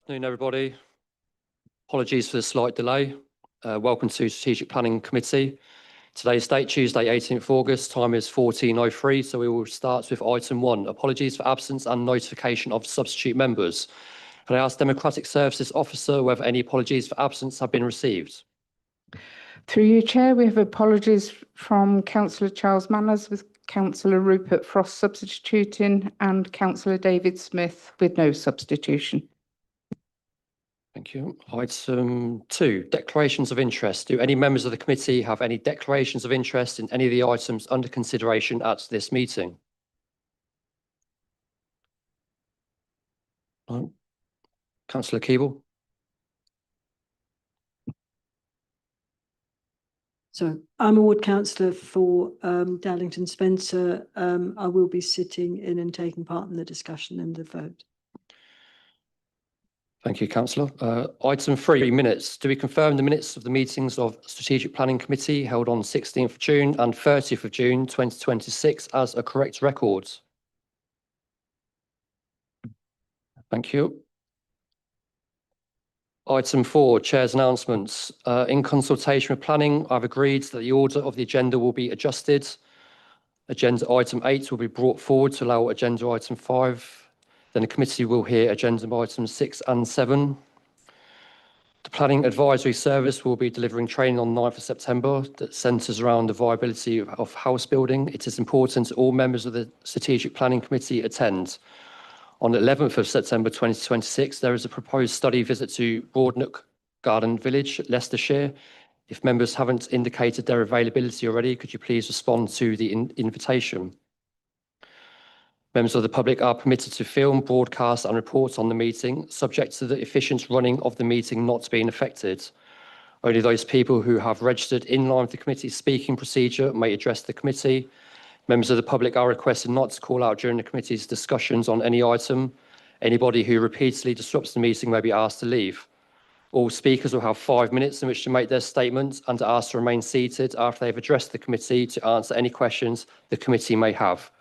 Afternoon, everybody. Apologies for the slight delay. Welcome to Strategic Planning Committee. Today's date, Tuesday, 18th August. Time is 14:03, so we will start with item 1. Apologies for absence and notification of substitute members. Can I ask Democratic Services Officer whether any apologies for absence have been received? Through you, Chair, we have apologies from Councillor Charles Manners with Councillor Rupert Frost substituting and Councillor David Smith with no substitution. Thank you. Item 2, declarations of interest. Do any members of the committee have any declarations of interest in any of the items under consideration at this meeting? No. Councillor Keeble. So I'm a ward councillor for Darlington Spencer. I will be sitting in and taking part in the discussion and the vote. Thank you, Councillor. Item 3, minutes. Do we confirm the minutes of the meetings of Strategic Planning Committee held on 16th of June and 30th of June 2026 as a correct record? Thank you. Item 4, Chair's announcements. In consultation with planning, I've agreed that the order of the agenda will be adjusted. Agenda item 8 will be brought forward to allow agenda item 5. Then the committee will hear agenda items 6 and 7. The Planning Advisory Service will be delivering training on 9th of September that centres around the viability of house building. It is important that all members of the Strategic Planning Committee attend. On the 11th of September 2026, there is a proposed study visit to Broadnook Garden Village, Leicestershire. If members haven't indicated their availability already, could you please respond to the invitation? Members of the public are permitted to film, broadcast and report on the meeting, subject to the efficient running of the meeting not being affected. Only those people who have registered in line with the committee's speaking procedure may address the committee. Members of the public are requested not to call out during the committee's discussions on any item. Anybody who repeatedly disrupts the meeting may be asked to leave. All speakers will have 5 minutes in which to make their statements and are asked to remain seated after they've addressed the committee to answer any questions the committee may have.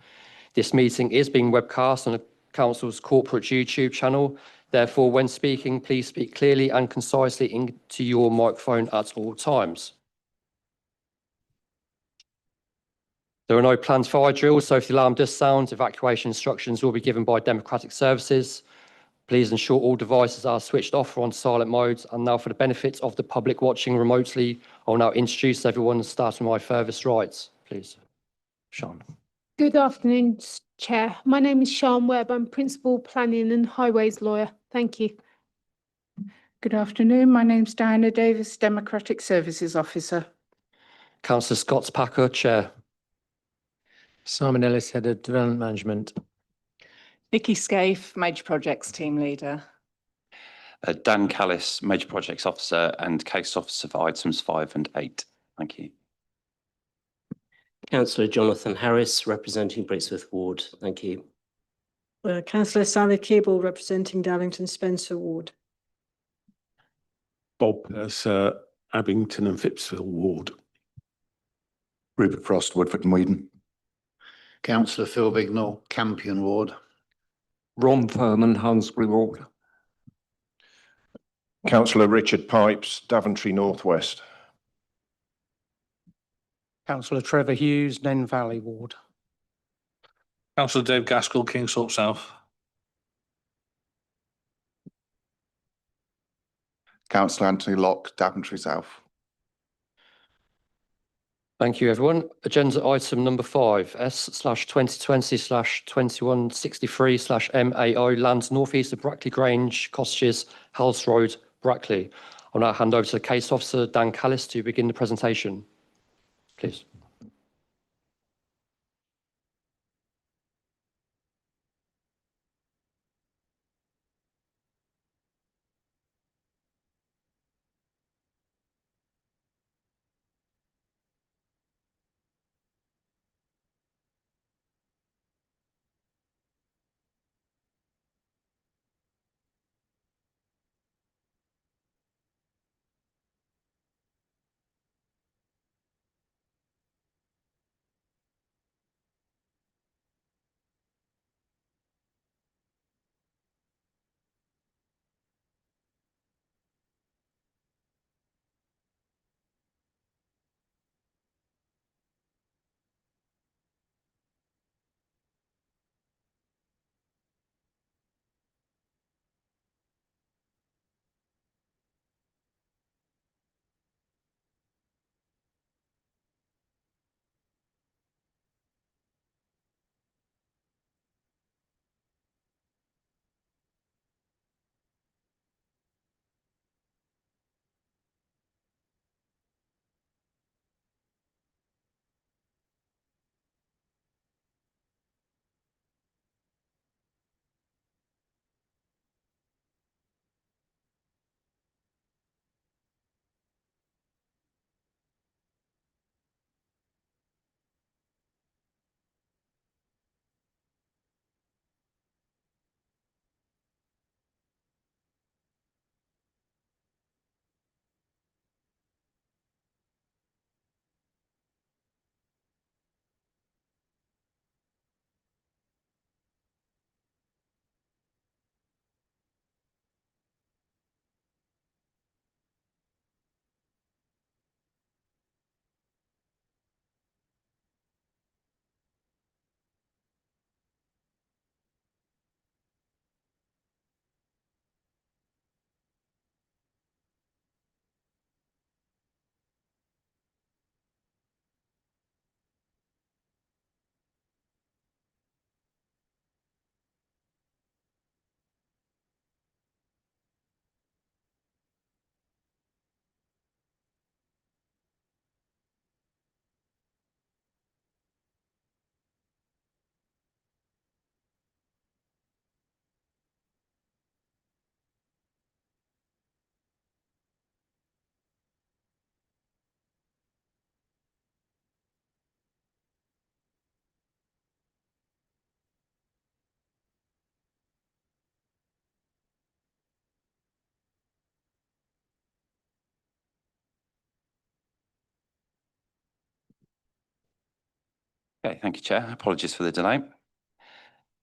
This meeting is being webcast on the Council's corporate YouTube channel. Therefore, when speaking, please speak clearly and concisely into your microphone at all times. There are no planned fire drills, so if the alarm does sound, evacuation instructions will be given by Democratic Services. Please ensure all devices are switched off or on silent mode. And now, for the benefit of the public watching remotely, I will now introduce everyone, starting with my furthest right, please. Sean. Good afternoon, Chair. My name is Sean Webb. I'm Principal Planning and Highways Lawyer. Thank you. Good afternoon. My name's Diana Davis, Democratic Services Officer. Councillor Scott Packer, Chair. Simon Ellis, Head of Development Management. Vicky Scaife, Major Projects Team Leader. Dan Callis, Major Projects Officer and Case Officer for items 5 and 8. Thank you. Councillor Jonathan Harris, representing Brixworth Ward. Thank you. Councillor Sally Keeble, representing Darlington Spencer Ward. Bob Purser, Abington and Phipsville Ward. Rupert Frost, Woodford and Whedon. Councillor Phil Bignell, Campion Ward. Ron Furman, Hunsbury Ward. Councillor Richard Pipes, Daventry North West. Councillor Trevor Hughes, Nen Valley Ward. Councillor Dave Gaskell, Kingsthorpe South. Councillor Anthony Locke, Daventry South. Thank you, everyone. Agenda item number 5, S/2020/2163/MAO, lands northeast of Brackley Grange, Cottages, House Road, Brackley. I'll now hand over to the case officer, Dan Callis, to begin the presentation. Please. Okay, thank you, Chair. Apologies for the delay.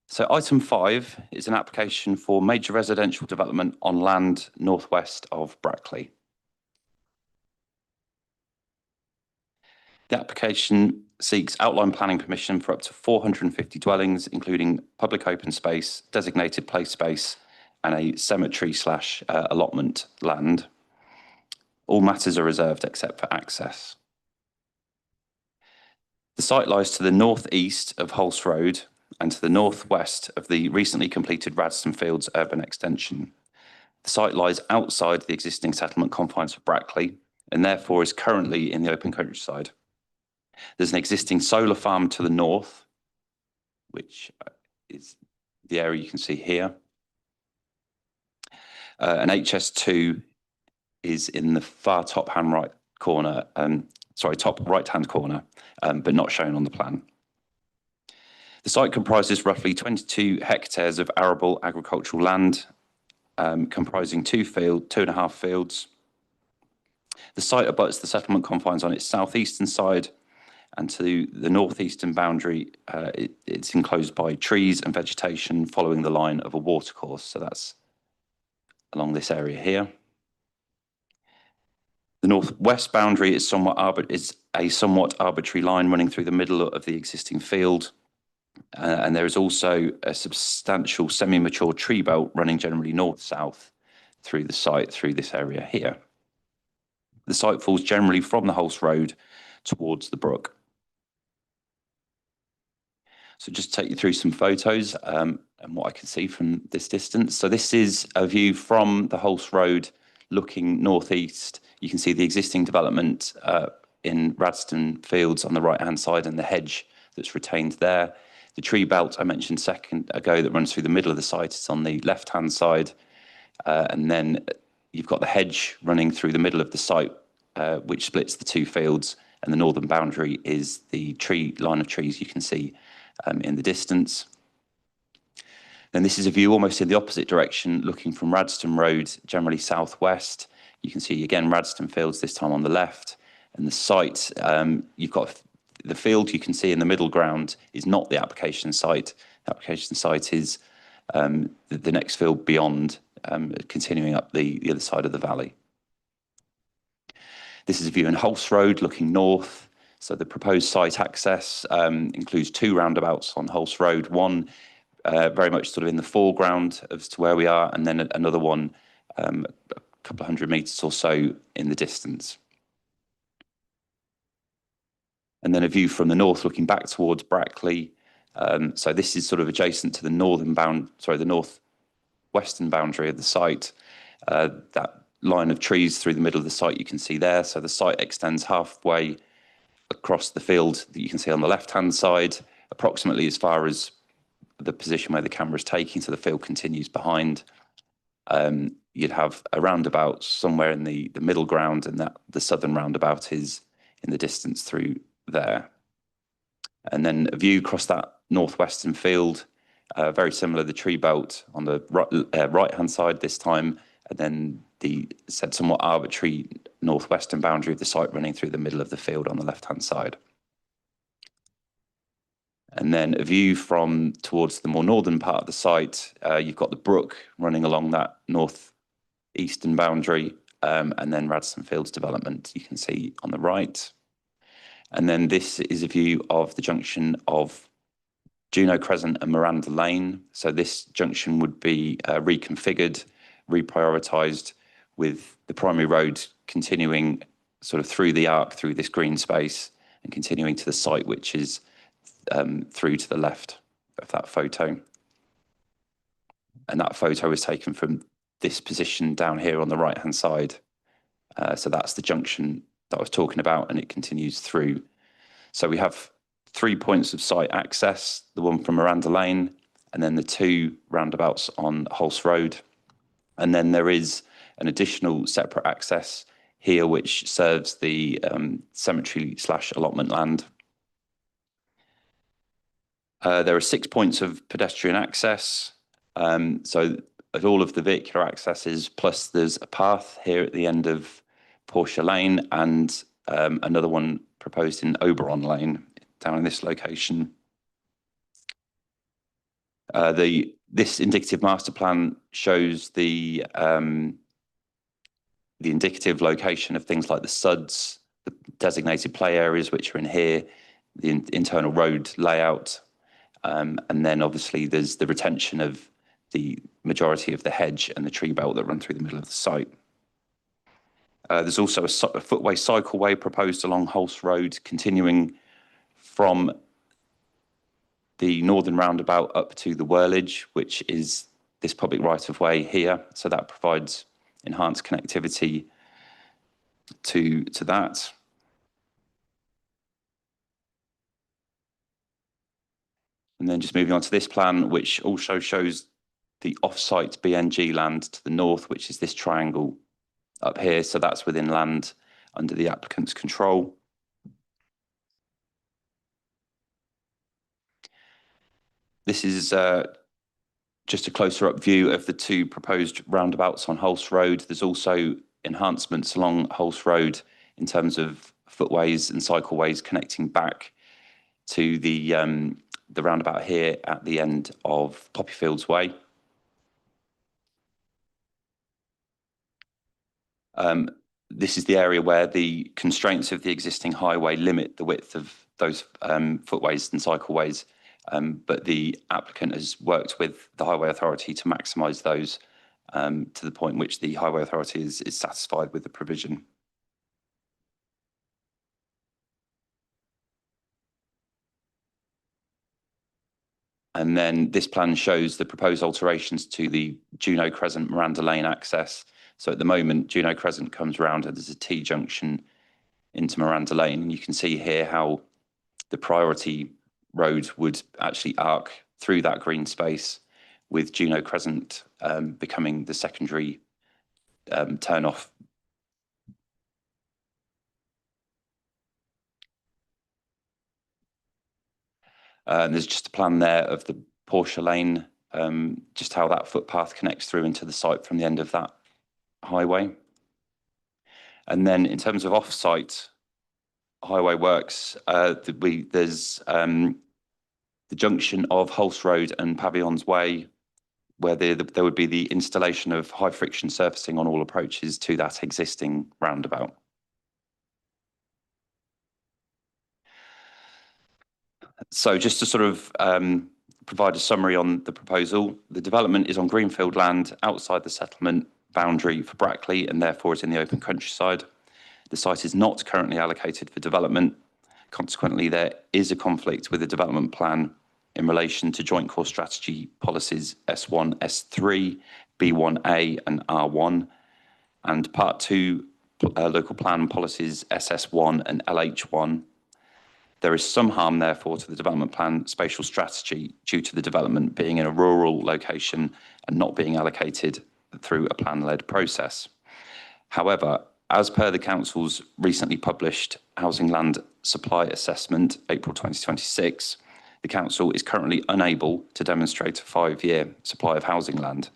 So item 5 is an application for major residential development on land northwest of Brackley. The application seeks outline planning permission for up to 450 dwellings, including public open space, designated play space, and a cemetery/allotment land. All matters are reserved except for access. The site lies to the northeast of Hulse Road and to the northwest of the recently completed Radston Fields urban extension. The site lies outside the existing settlement confines of Brackley and therefore is currently in the open countryside. There's an existing solar farm to the north, which is the area you can see here. And HS2 is in the far top right-hand corner, but not shown on the plan. The site comprises roughly 22 hectares of arable agricultural land, comprising 2.5 fields. The site abuts the settlement confines on its southeastern side, and to the northeastern boundary, it's enclosed by trees and vegetation following the line of a watercourse. So that's along this area here. The northwest boundary is a somewhat arbitrary line running through the middle of the existing field. And there is also a substantial semi-mature tree belt running generally north-south through the site, through this area here. The site falls generally from the Hulse Road towards the brook. So just to take you through some photos and what I can see from this distance. So this is a view from the Hulse Road looking northeast. You can see the existing development in Radston Fields on the right-hand side and the hedge that's retained there. The tree belt I mentioned a second ago that runs through the middle of the site is on the left-hand side. And then you've got the hedge running through the middle of the site, which splits the two fields. And the northern boundary is the line of trees you can see in the distance. Then this is a view almost in the opposite direction, looking from Radston Road, generally southwest. You can see again Radston Fields, this time on the left. And the site, you've got the field you can see in the middle ground is not the application site. The application site is the next field beyond, continuing up the other side of the valley. This is a view in Hulse Road looking north. So the proposed site access includes 2 roundabouts on Hulse Road, one very much sort of in the foreground as to where we are, and then another one a couple of 100 metres or so in the distance. And then a view from the north looking back towards Brackley. So this is sort of adjacent to the the northwestern boundary of the site. That line of trees through the middle of the site you can see there. So the site extends halfway across the field that you can see on the left-hand side, approximately as far as the position where the camera is taking, so the field continues behind. You'd have a roundabout somewhere in the middle ground, and that the southern roundabout is in the distance through there. And then a view across that northwestern field, very similar, the tree belt on the right-hand side this time, and then the somewhat arbitrary northwestern boundary of the site running through the middle of the field on the left-hand side. And then a view from towards the more northern part of the site, you've got the brook running along that northeastern boundary, and then Radston Fields development you can see on the right. And then this is a view of the junction of Juno Crescent and Miranda Lane. So this junction would be reconfigured, reprioritised, with the primary road continuing sort of through the arc, through this green space, and continuing to the site, which is through to the left of that photo. And that photo was taken from this position down here on the right-hand side. So that's the junction that I was talking about, and it continues through. So we have 3 points of site access, the one from Miranda Lane, and then the 2 roundabouts on Hulse Road. And then there is an additional separate access here, which serves the cemetery/allotment land. There are 6 points of pedestrian access. So of all of the vehicular accesses, plus there's a path here at the end of Portia Lane and another one proposed in Oberon Lane down in this location. This indicative master plan shows the indicative location of things like the SUDs, the designated play areas, which are in here, the internal road layout, and then obviously there's the retention of the majority of the hedge and the tree belt that run through the middle of the site. There's also a footway cycleway proposed along Hulse Road, continuing from the northern roundabout up to the Whirlage, which is this public right-of-way here. So that provides enhanced connectivity to that. And then just moving on to this plan, which also shows the off-site BNG land to the north, which is this triangle up here. So that's within land under the applicant's control. This is just a closer up view of the two proposed roundabouts on Hulse Road. There's also enhancements along Hulse Road in terms of footways and cycleways connecting back to the roundabout here at the end of Poppyfields Way. This is the area where the constraints of the existing highway limit the width of those footways and cycleways, but the applicant has worked with the Highway Authority to maximise those to the point which the Highway Authority is satisfied with the provision. And then this plan shows the proposed alterations to the Juno Crescent Miranda Lane access. So at the moment, Juno Crescent comes around and there's a T-junction into Miranda Lane. And you can see here how the priority road would actually arc through that green space, with Juno Crescent becoming the secondary turn-off. There's just a plan there of the Porsche Lane, just how that footpath connects through into the site from the end of that highway. And then in terms of off-site highway works, there's the junction of Hulse Road and Pavilions Way, where there would be the installation of high friction surfacing on all approaches to that existing roundabout. So just to sort of provide a summary on the proposal, the development is on greenfield land outside the settlement boundary for Brackley and therefore is in the open countryside. The site is not currently allocated for development. Consequently, there is a conflict with the development plan in relation to Joint Core Strategy policies S1, S3, B1A and R1, and Part 2 local plan policies SS1 and LH1. There is some harm, therefore, to the development plan spatial strategy due to the development being in a rural location and not being allocated through a plan-led process. However, as per the Council's recently published Housing Land Supply Assessment, April 2026, the Council is currently unable to demonstrate a 5-year supply of housing land.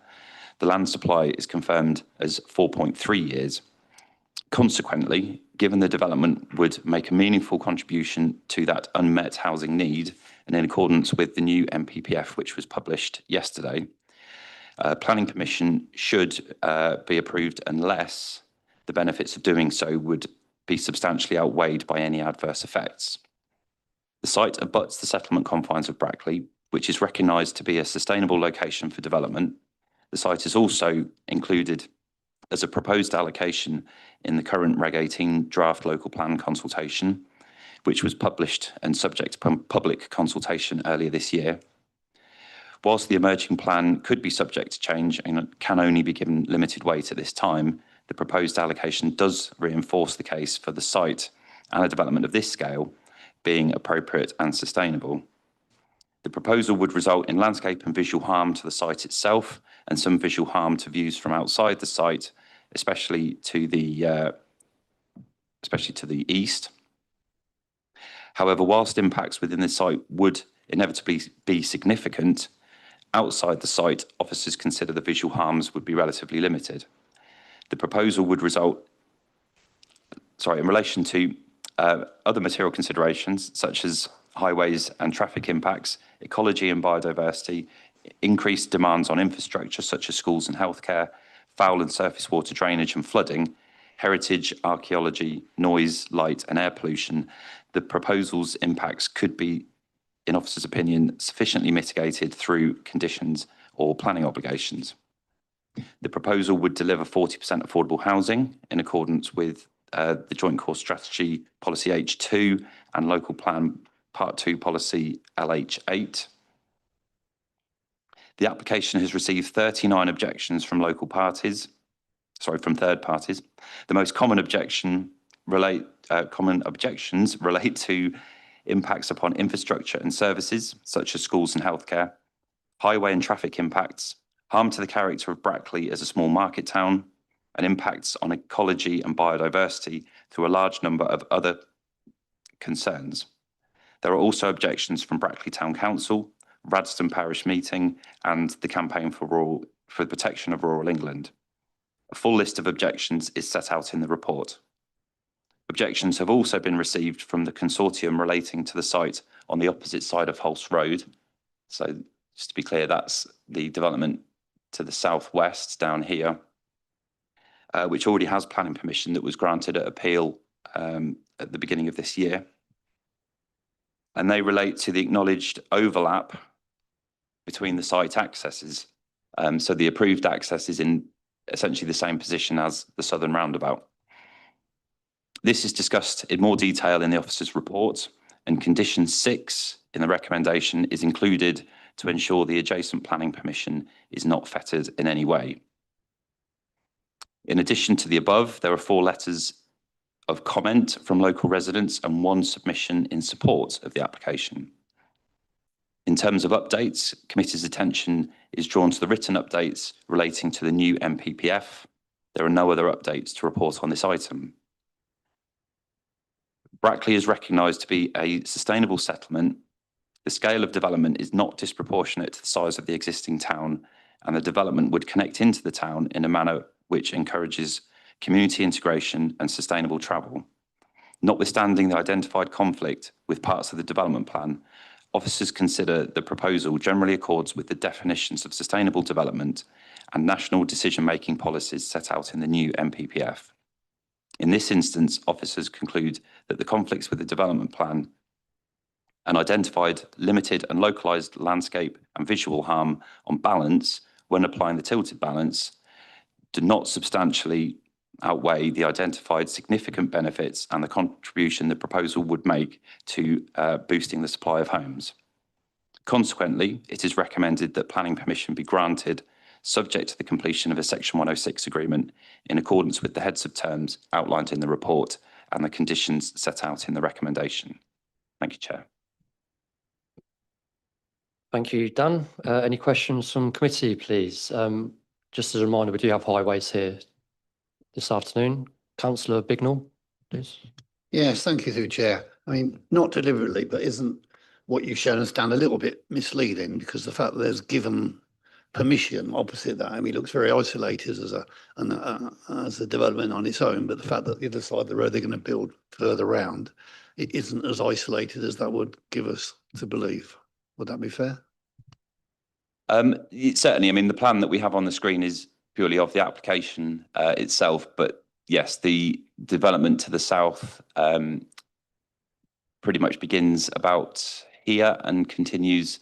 The land supply is confirmed as 4.3 years. Consequently, given the development would make a meaningful contribution to that unmet housing need, and in accordance with the new NPPF, which was published yesterday, planning permission should be approved unless the benefits of doing so would be substantially outweighed by any adverse effects. The site abuts the settlement confines of Brackley, which is recognised to be a sustainable location for development. The site is also included as a proposed allocation in the current Reg 18 draft local plan consultation, which was published and subject to public consultation earlier this year. Whilst the emerging plan could be subject to change and can only be given limited weight at this time, the proposed allocation does reinforce the case for the site and a development of this scale being appropriate and sustainable. The proposal would result in landscape and visual harm to the site itself and some visual harm to views from outside the site, especially to the east. However, whilst impacts within the site would inevitably be significant, outside the site, officers consider the visual harms would be relatively limited. The proposal would result, in relation to other material considerations, such as highways and traffic impacts, ecology and biodiversity, increased demands on infrastructure such as schools and healthcare, foul and surface water drainage and flooding, heritage, archaeology, noise, light and air pollution, the proposal's impacts could be, in officer's opinion, sufficiently mitigated through conditions or planning obligations. The proposal would deliver 40% affordable housing in accordance with the Joint Core Strategy Policy H2 and Local Plan Part 2 Policy LH8. The application has received 39 objections from third parties. The most common objections relate to impacts upon infrastructure and services, such as schools and healthcare, highway and traffic impacts, harm to the character of Brackley as a small market town, and impacts on ecology and biodiversity through a large number of other concerns. There are also objections from Brackley Town Council, Radston Parish Meeting, and the Campaign for the Protection of Rural England. A full list of objections is set out in the report. Objections have also been received from the consortium relating to the site on the opposite side of Hulse Road. So just to be clear, that's the development to the southwest down here, which already has planning permission that was granted at appeal at the beginning of this year. And they relate to the acknowledged overlap between the site accesses. So the approved access is in essentially the same position as the southern roundabout. This is discussed in more detail in the officer's report, and condition 6 in the recommendation is included to ensure the adjacent planning permission is not fettered in any way. In addition to the above, there are 4 letters of comment from local residents and 1 submission in support of the application. In terms of updates, committee's attention is drawn to the written updates relating to the new MPPF. There are no other updates to report on this item. Brackley is recognised to be a sustainable settlement. The scale of development is not disproportionate to the size of the existing town, and the development would connect into the town in a manner which encourages community integration and sustainable travel. Notwithstanding the identified conflict with parts of the development plan, officers consider the proposal generally accords with the definitions of sustainable development and national decision-making policies set out in the new MPPF. In this instance, officers conclude that the conflicts with the development plan and identified limited and localised landscape and visual harm on balance when applying the tilted balance do not substantially outweigh the identified significant benefits and the contribution the proposal would make to boosting the supply of homes. Consequently, it is recommended that planning permission be granted subject to the completion of a Section 106 agreement in accordance with the heads of terms outlined in the report and the conditions set out in the recommendation. Thank you, Chair. Thank you, Dan. Any questions from committee, please? Just as a reminder, we do have highways here this afternoon. Councillor Bignell, please. Yes, thank you, through Chair. I mean, not deliberately, but isn't what you've shown us, Dan, a little bit misleading, because the fact that there's given permission opposite that, I mean, it looks very isolated as a development on its own, but the fact that the other side of the road they're going to build further round, it isn't as isolated as that would give us to believe. Would that be fair? Certainly. I mean, the plan that we have on the screen is purely of the application itself, but yes, the development to the south pretty much begins about here and continues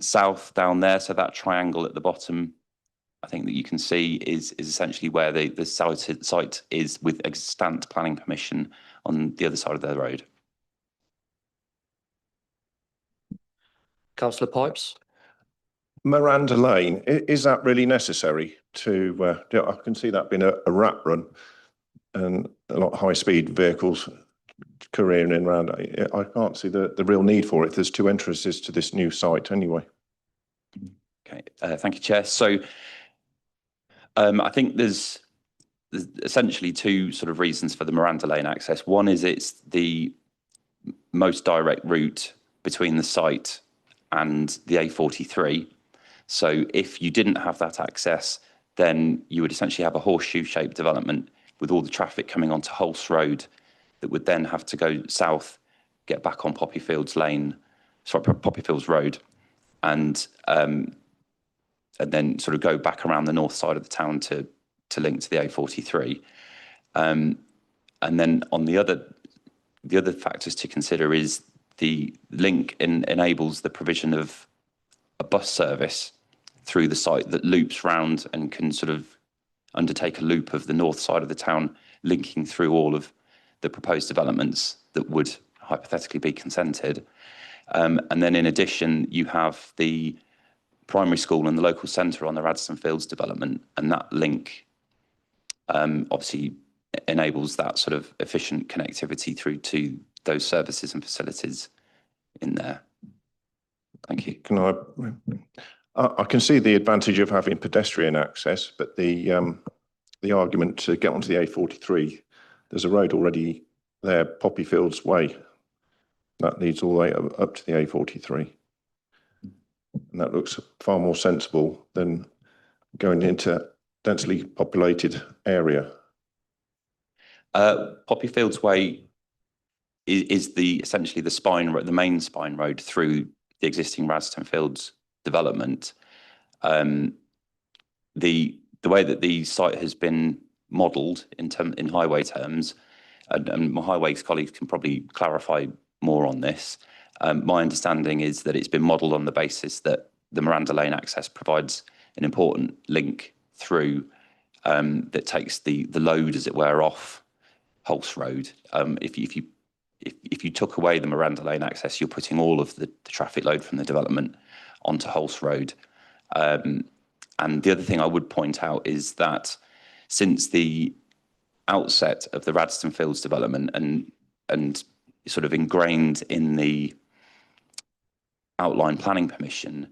south down there. So that triangle at the bottom, I think that you can see is essentially where the site is with extant planning permission on the other side of the road. Councillor Pipes. Miranda Lane, is that really necessary to, I can see that being a rat run and a lot of high-speed vehicles careering in around. I can't see the real need for it. There's 2 entrances to this new site anyway. Okay, thank you, Chair. So I think there's essentially 2 sort of reasons for the Miranda Lane access. One is it's the most direct route between the site and the A43. So if you didn't have that access, then you would essentially have a horseshoe-shaped development with all the traffic coming onto Hulse Road that would then have to go south get back on Poppyfields Road, and then sort of go back around the north side of the town to link to the A43. And then on the other factors to consider is the link enables the provision of a bus service through the site that loops round and can sort of undertake a loop of the north side of the town, linking through all of the proposed developments that would hypothetically be consented. And then in addition, you have the primary school and the local centre on the Radisson Fields development, and that link obviously enables that sort of efficient connectivity through to those services and facilities in there. Thank you. Can I can see the advantage of having pedestrian access, but the argument to get onto the A43, there's a road already there, Poppyfields Way, that leads all the way up to the A43. And that looks far more sensible than going into densely populated area. Poppyfields Way is essentially the main spine road through the existing Radisson Fields development. The way that the site has been modelled in highway terms, and my highways colleagues can probably clarify more on this. My understanding is that it's been modelled on the basis that the Miranda Lane access provides an important link through that takes the load, as it were, off Hulse Road. If you took away the Miranda Lane access, you're putting all of the traffic load from the development onto Hulse Road. And the other thing I would point out is that since the outset of the Radisson Fields development and sort of ingrained in the outline planning permission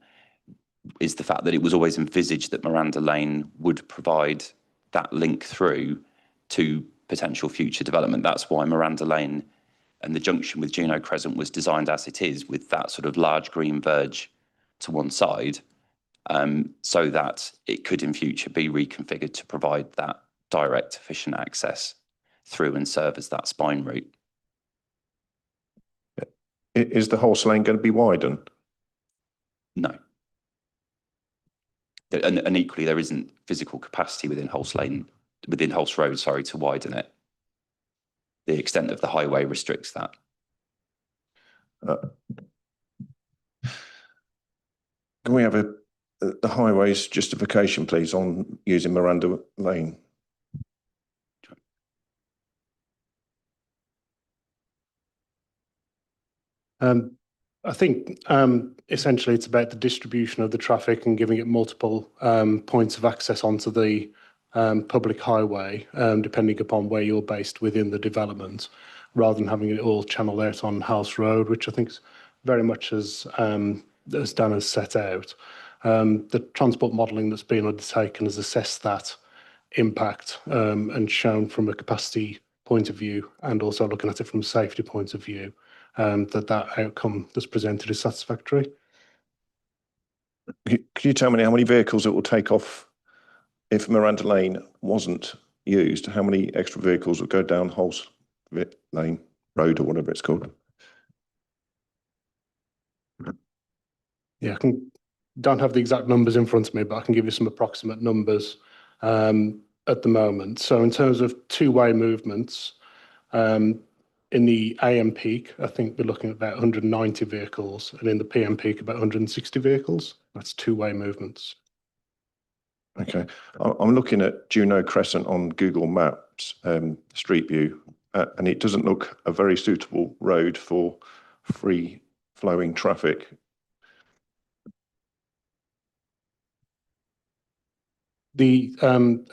is the fact that it was always envisaged that Miranda Lane would provide that link through to potential future development. That's why Miranda Lane and the junction with Juno Crescent was designed as it is, with that sort of large green verge to one side, so that it could in future be reconfigured to provide that direct, efficient access through and serve as that spine route. Is the Hulse Lane going to be widened? No. And equally, there isn't physical capacity within Hulse Road, to widen it. The extent of the highway restricts that. Can we have the highways justification, please, on using Miranda Lane? I think essentially it's about the distribution of the traffic and giving it multiple points of access onto the public highway, depending upon where you're based within the development, rather than having it all channeled out on Hulse Road, which I think is very much as Dan has set out. The transport modelling that's been undertaken has assessed that impact and shown from a capacity point of view, and also looking at it from a safety point of view, that outcome that's presented is satisfactory. Could you tell me how many vehicles it will take off if Miranda Lane wasn't used? How many extra vehicles will go down Hulse Lane Road or whatever it's called? Yeah, don't have the exact numbers in front of me, but I can give you some approximate numbers at the moment. So in terms of two-way movements, in the AM peak, I think we're looking at about 190 vehicles, and in the PM peak, about 160 vehicles. That's two-way movements. Okay. I'm looking at Juno Crescent on Google Maps, Street View, and it doesn't look a very suitable road for free-flowing traffic. The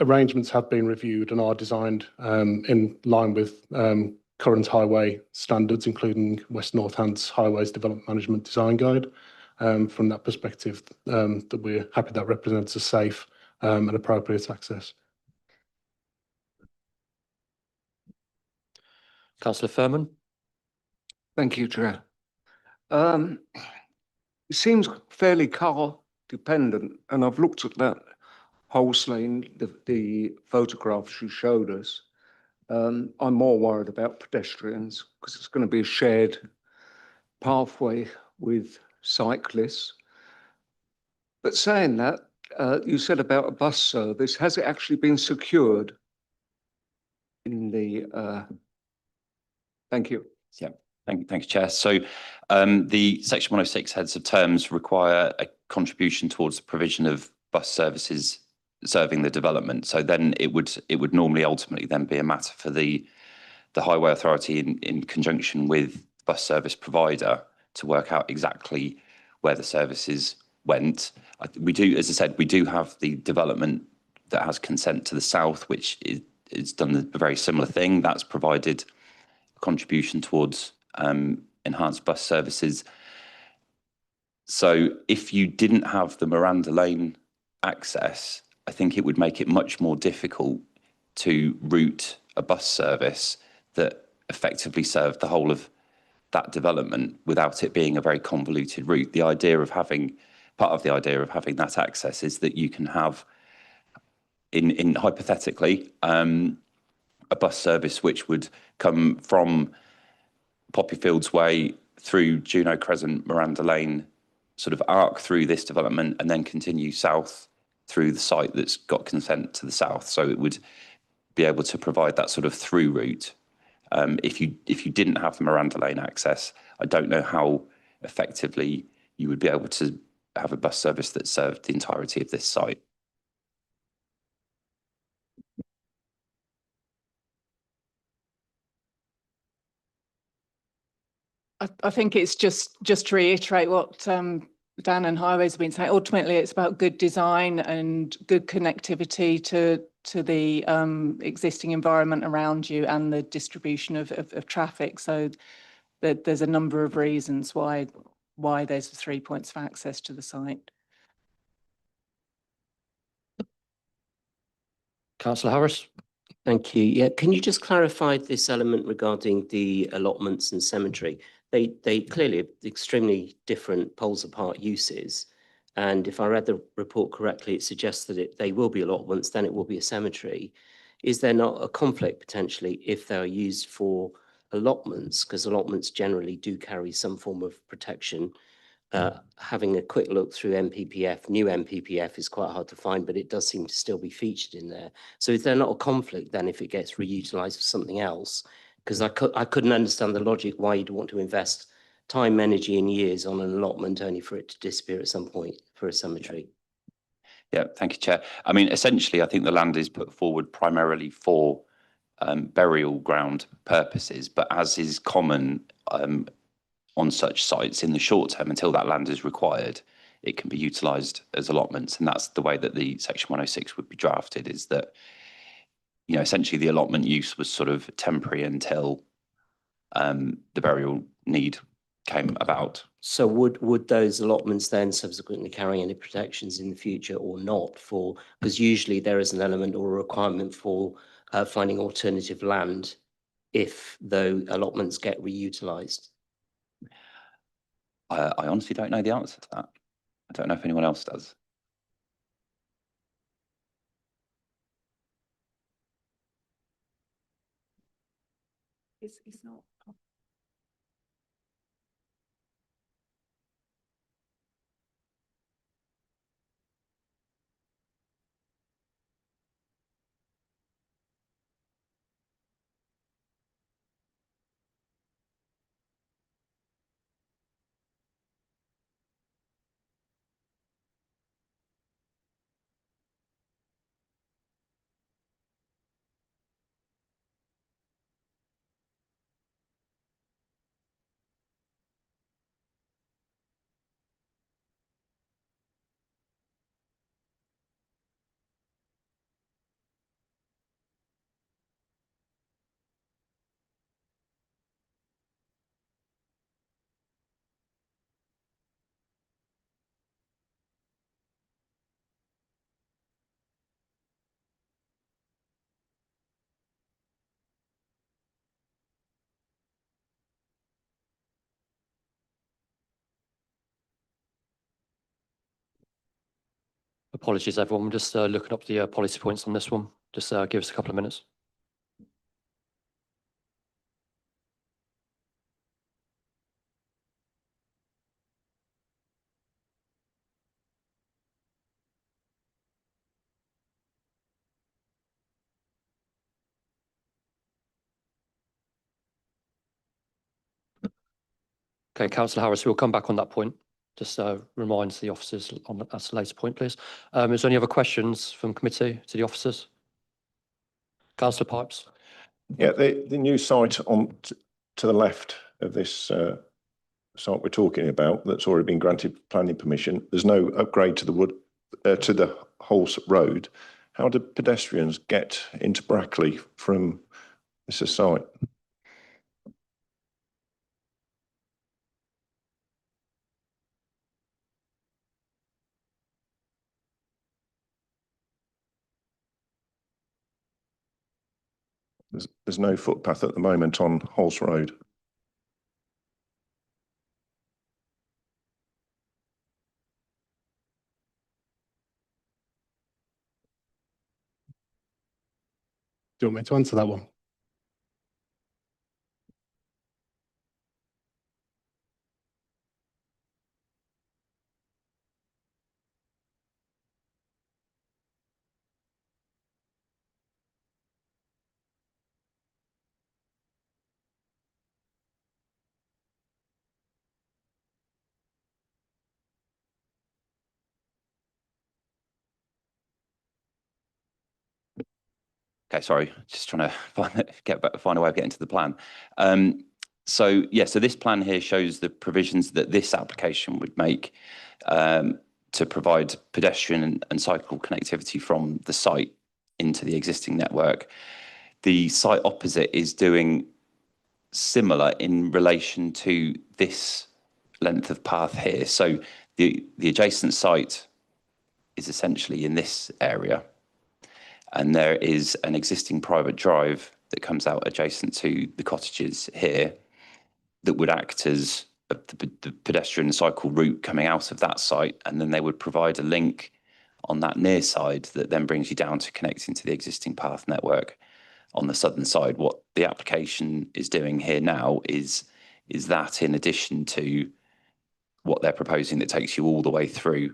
arrangements have been reviewed and are designed in line with current highway standards, including West Northand's Highways Development Management Design Guide. From that perspective, that we're happy that represents a safe and appropriate access. Councillor Furman. Thank you, Chair. It seems fairly car dependent, and I've looked at that Hulse Lane, the photographs you showed us. I'm more worried about pedestrians because it's going to be a shared pathway with cyclists. But saying that, you said about a bus service, has it actually been secured in the, thank you. Yeah, thank you, Chair. So the Section 106 heads of terms require a contribution towards the provision of bus services serving the development. So then it would normally ultimately then be a matter for the Highway Authority in conjunction with the bus service provider to work out exactly where the services went. We do, as I said, we do have the development that has consent to the south, which is done a very similar thing. That's provided a contribution towards enhanced bus services. So if you didn't have the Miranda Lane access, I think it would make it much more difficult to route a bus service that effectively served the whole of that development without it being a very convoluted route. Part of the idea of having that access is that you can have, in hypothetically, a bus service which would come from Poppy Fields Way through Juno Crescent, Miranda Lane, sort of arc through this development and then continue south through the site that's got consent to the south. So it would be able to provide that sort of through route. If you didn't have the Miranda Lane access, I don't know how effectively you would be able to have a bus service that served the entirety of this site. I think it's just to reiterate what Dan and Highways have been saying. Ultimately, it's about good design and good connectivity to the existing environment around you and the distribution of traffic. So there's a number of reasons why there's 3 points of access to the site. Councillor Harris. Thank you. Yeah, can you just clarify this element regarding the allotments and cemetery? They clearly are extremely different poles apart uses. And if I read the report correctly, it suggests that they will be allotments, then it will be a cemetery. Is there not a conflict potentially if they are used for allotments? Because allotments generally do carry some form of protection. Having a quick look through NPPF, new NPPF is quite hard to find, but it does seem to still be featured in there. So is there not a conflict then if it gets reutilized for something else? Because I couldn't understand the logic why you'd want to invest time, energy and years on an allotment only for it to disappear at some point for a cemetery. Yeah, thank you, Chair. I mean, essentially, I think the land is put forward primarily for burial ground purposes, but as is common on such sites in the short term until that land is required, it can be utilised as allotments. And that's the way that the Section 106 would be drafted, is that, you know, essentially the allotment use was sort of temporary until the burial need came about. So would those allotments then subsequently carry any protections in the future or not? Because usually there is an element or a requirement for finding alternative land if the allotments get reutilised. I honestly don't know the answer to that. I don't know if anyone else does. It's not. Apologies, everyone. I'm just looking up the policy points on this one. Just give us a couple of minutes. Okay, Councillor Harris, we'll come back on that point. Just reminds the officers on at a later point, please. Is there any other questions from committee to the officers? Councillor Pipes. Yeah, the new site on to the left of this site we're talking about that's already been granted planning permission. There's no upgrade to the wood to the Hulse Road. How do pedestrians get into Brackley from this site? There's no footpath at the moment on Hulse Road. Do you want me to answer that one? Okay, sorry, just trying to find a way of getting to the plan. So this plan here shows the provisions that this application would make to provide pedestrian and cycle connectivity from the site into the existing network. The site opposite is doing similar in relation to this length of path here. So the adjacent site is essentially in this area. And there is an existing private drive that comes out adjacent to the cottages here that would act as the pedestrian cycle route coming out of that site. And then they would provide a link on that near side that then brings you down to connecting to the existing path network on the southern side. What the application is doing here now is that in addition to what they're proposing that takes you all the way through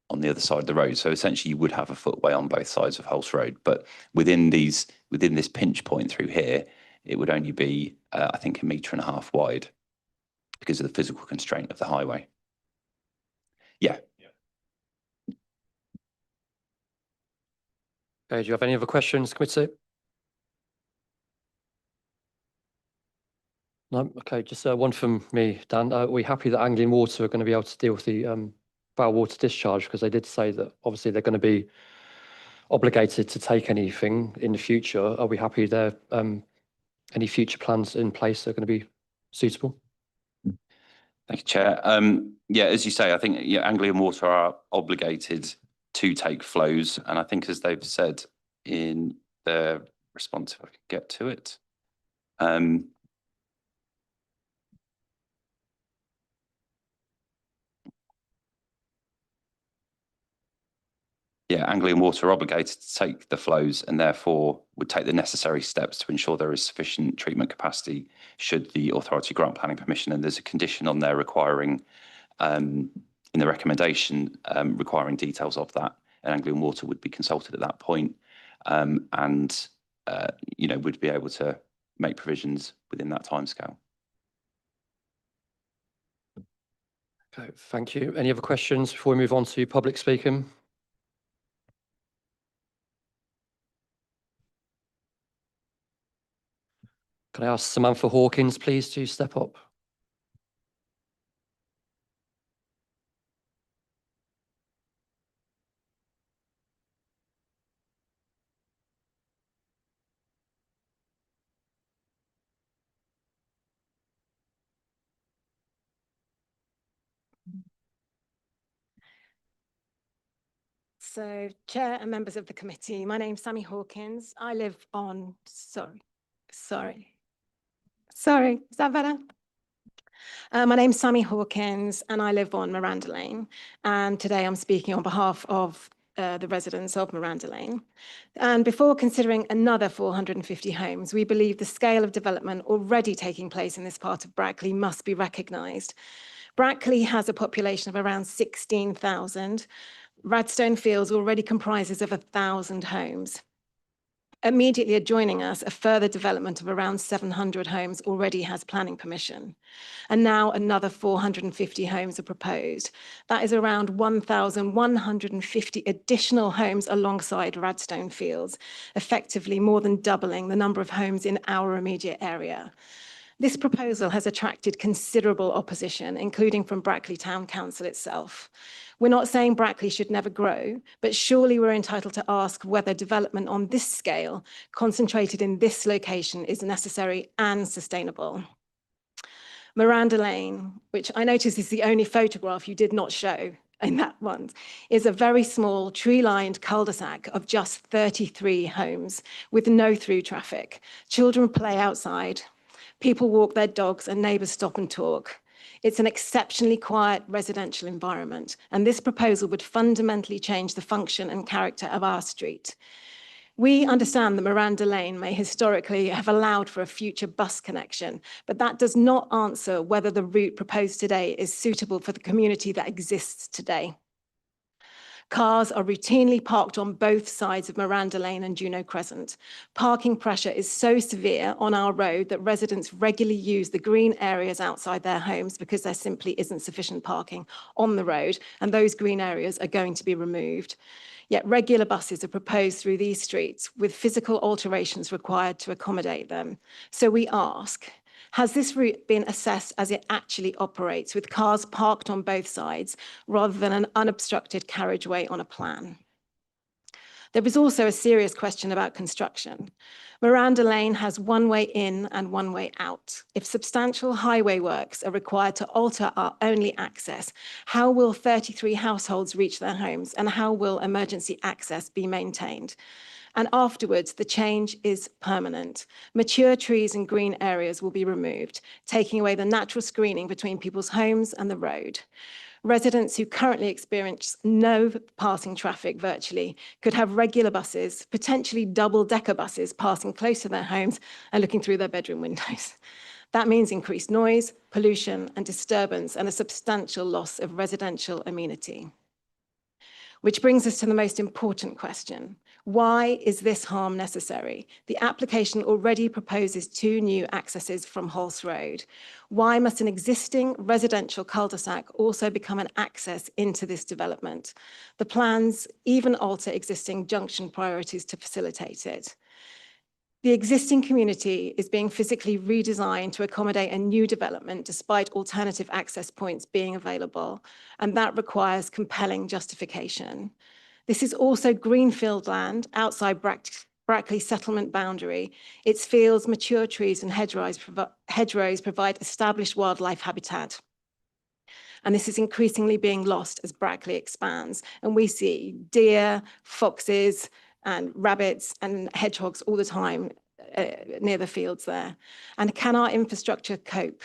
on the other side of the road. So essentially you would have a footway on both sides of Hulse Road, but within this pinch point through here, it would only be, I think, 1.5 meters wide because of the physical constraint of the highway. Yeah. Okay, do you have any other questions, committee? No? Okay, just one from me, Dan. Are we happy that Anglian Water are going to be able to deal with the foul water discharge? Because they did say that obviously they're going to be obligated to take anything in the future. Are we happy there any future plans in place that are going to be suitable? Thank you, Chair. As you say, I think Anglian Water are obligated to take flows, and I think as they've said in their response, if I could get to it, Anglian Water are obligated to take the flows and therefore would take the necessary steps to ensure there is sufficient treatment capacity should the authority grant planning permission. And there's a condition on there requiring, in the recommendation, requiring details of that. And Anglian Water would be consulted at that point and would be able to make provisions within that timescale. Okay, thank you. Any other questions before we move on to public speaking? Can I ask Samantha Hawkins, please, to step up? So, Chair and members of the committee, my name's Sammy Hawkins. I live on, sorry, is that better? My name's Sammy Hawkins and I live on Miranda Lane. And today I'm speaking on behalf of the residents of Miranda Lane. And before considering another 450 homes, we believe the scale of development already taking place in this part of Brackley must be recognised. Brackley has a population of around 16,000. Radstone Fields already comprises of 1,000 homes. Immediately adjoining us, a further development of around 700 homes already has planning permission. And now another 450 homes are proposed. That is around 1,150 additional homes alongside Radstone Fields, effectively more than doubling the number of homes in our immediate area. This proposal has attracted considerable opposition, including from Brackley Town Council itself. We're not saying Brackley should never grow, but surely we're entitled to ask whether development on this scale, concentrated in this location, is necessary and sustainable. Miranda Lane, which I notice is the only photograph you did not show in that one, is a very small tree-lined cul-de-sac of just 33 homes with no through traffic. Children play outside, people walk their dogs, and neighbours stop and talk. It's an exceptionally quiet residential environment, and this proposal would fundamentally change the function and character of our street. We understand that Miranda Lane may historically have allowed for a future bus connection, but that does not answer whether the route proposed today is suitable for the community that exists today. Cars are routinely parked on both sides of Miranda Lane and Juno Crescent. Parking pressure is so severe on our road that residents regularly use the green areas outside their homes because there simply isn't sufficient parking on the road, and those green areas are going to be removed. Yet regular buses are proposed through these streets with physical alterations required to accommodate them. So we ask, has this route been assessed as it actually operates, with cars parked on both sides rather than an unobstructed carriageway on a plan? There is also a serious question about construction. Miranda Lane has one way in and one way out. If substantial highway works are required to alter our only access, how will 33 households reach their homes, and how will emergency access be maintained? And afterwards, the change is permanent. Mature trees and green areas will be removed, taking away the natural screening between people's homes and the road. Residents who currently experience no passing traffic virtually could have regular buses, potentially double-decker buses, passing close to their homes and looking through their bedroom windows. That means increased noise, pollution, and disturbance, and a substantial loss of residential amenity. Which brings us to the most important question. Why is this harm necessary? The application already proposes 2 new accesses from Halse Road. Why must an existing residential cul-de-sac also become an access into this development? The plans even alter existing junction priorities to facilitate it. The existing community is being physically redesigned to accommodate a new development despite alternative access points being available, and that requires compelling justification. This is also greenfield land outside Brackley settlement boundary. Its fields, mature trees and hedgerows provide established wildlife habitat. And this is increasingly being lost as Brackley expands. And we see deer, foxes, and rabbits and hedgehogs all the time near the fields there. And can our infrastructure cope?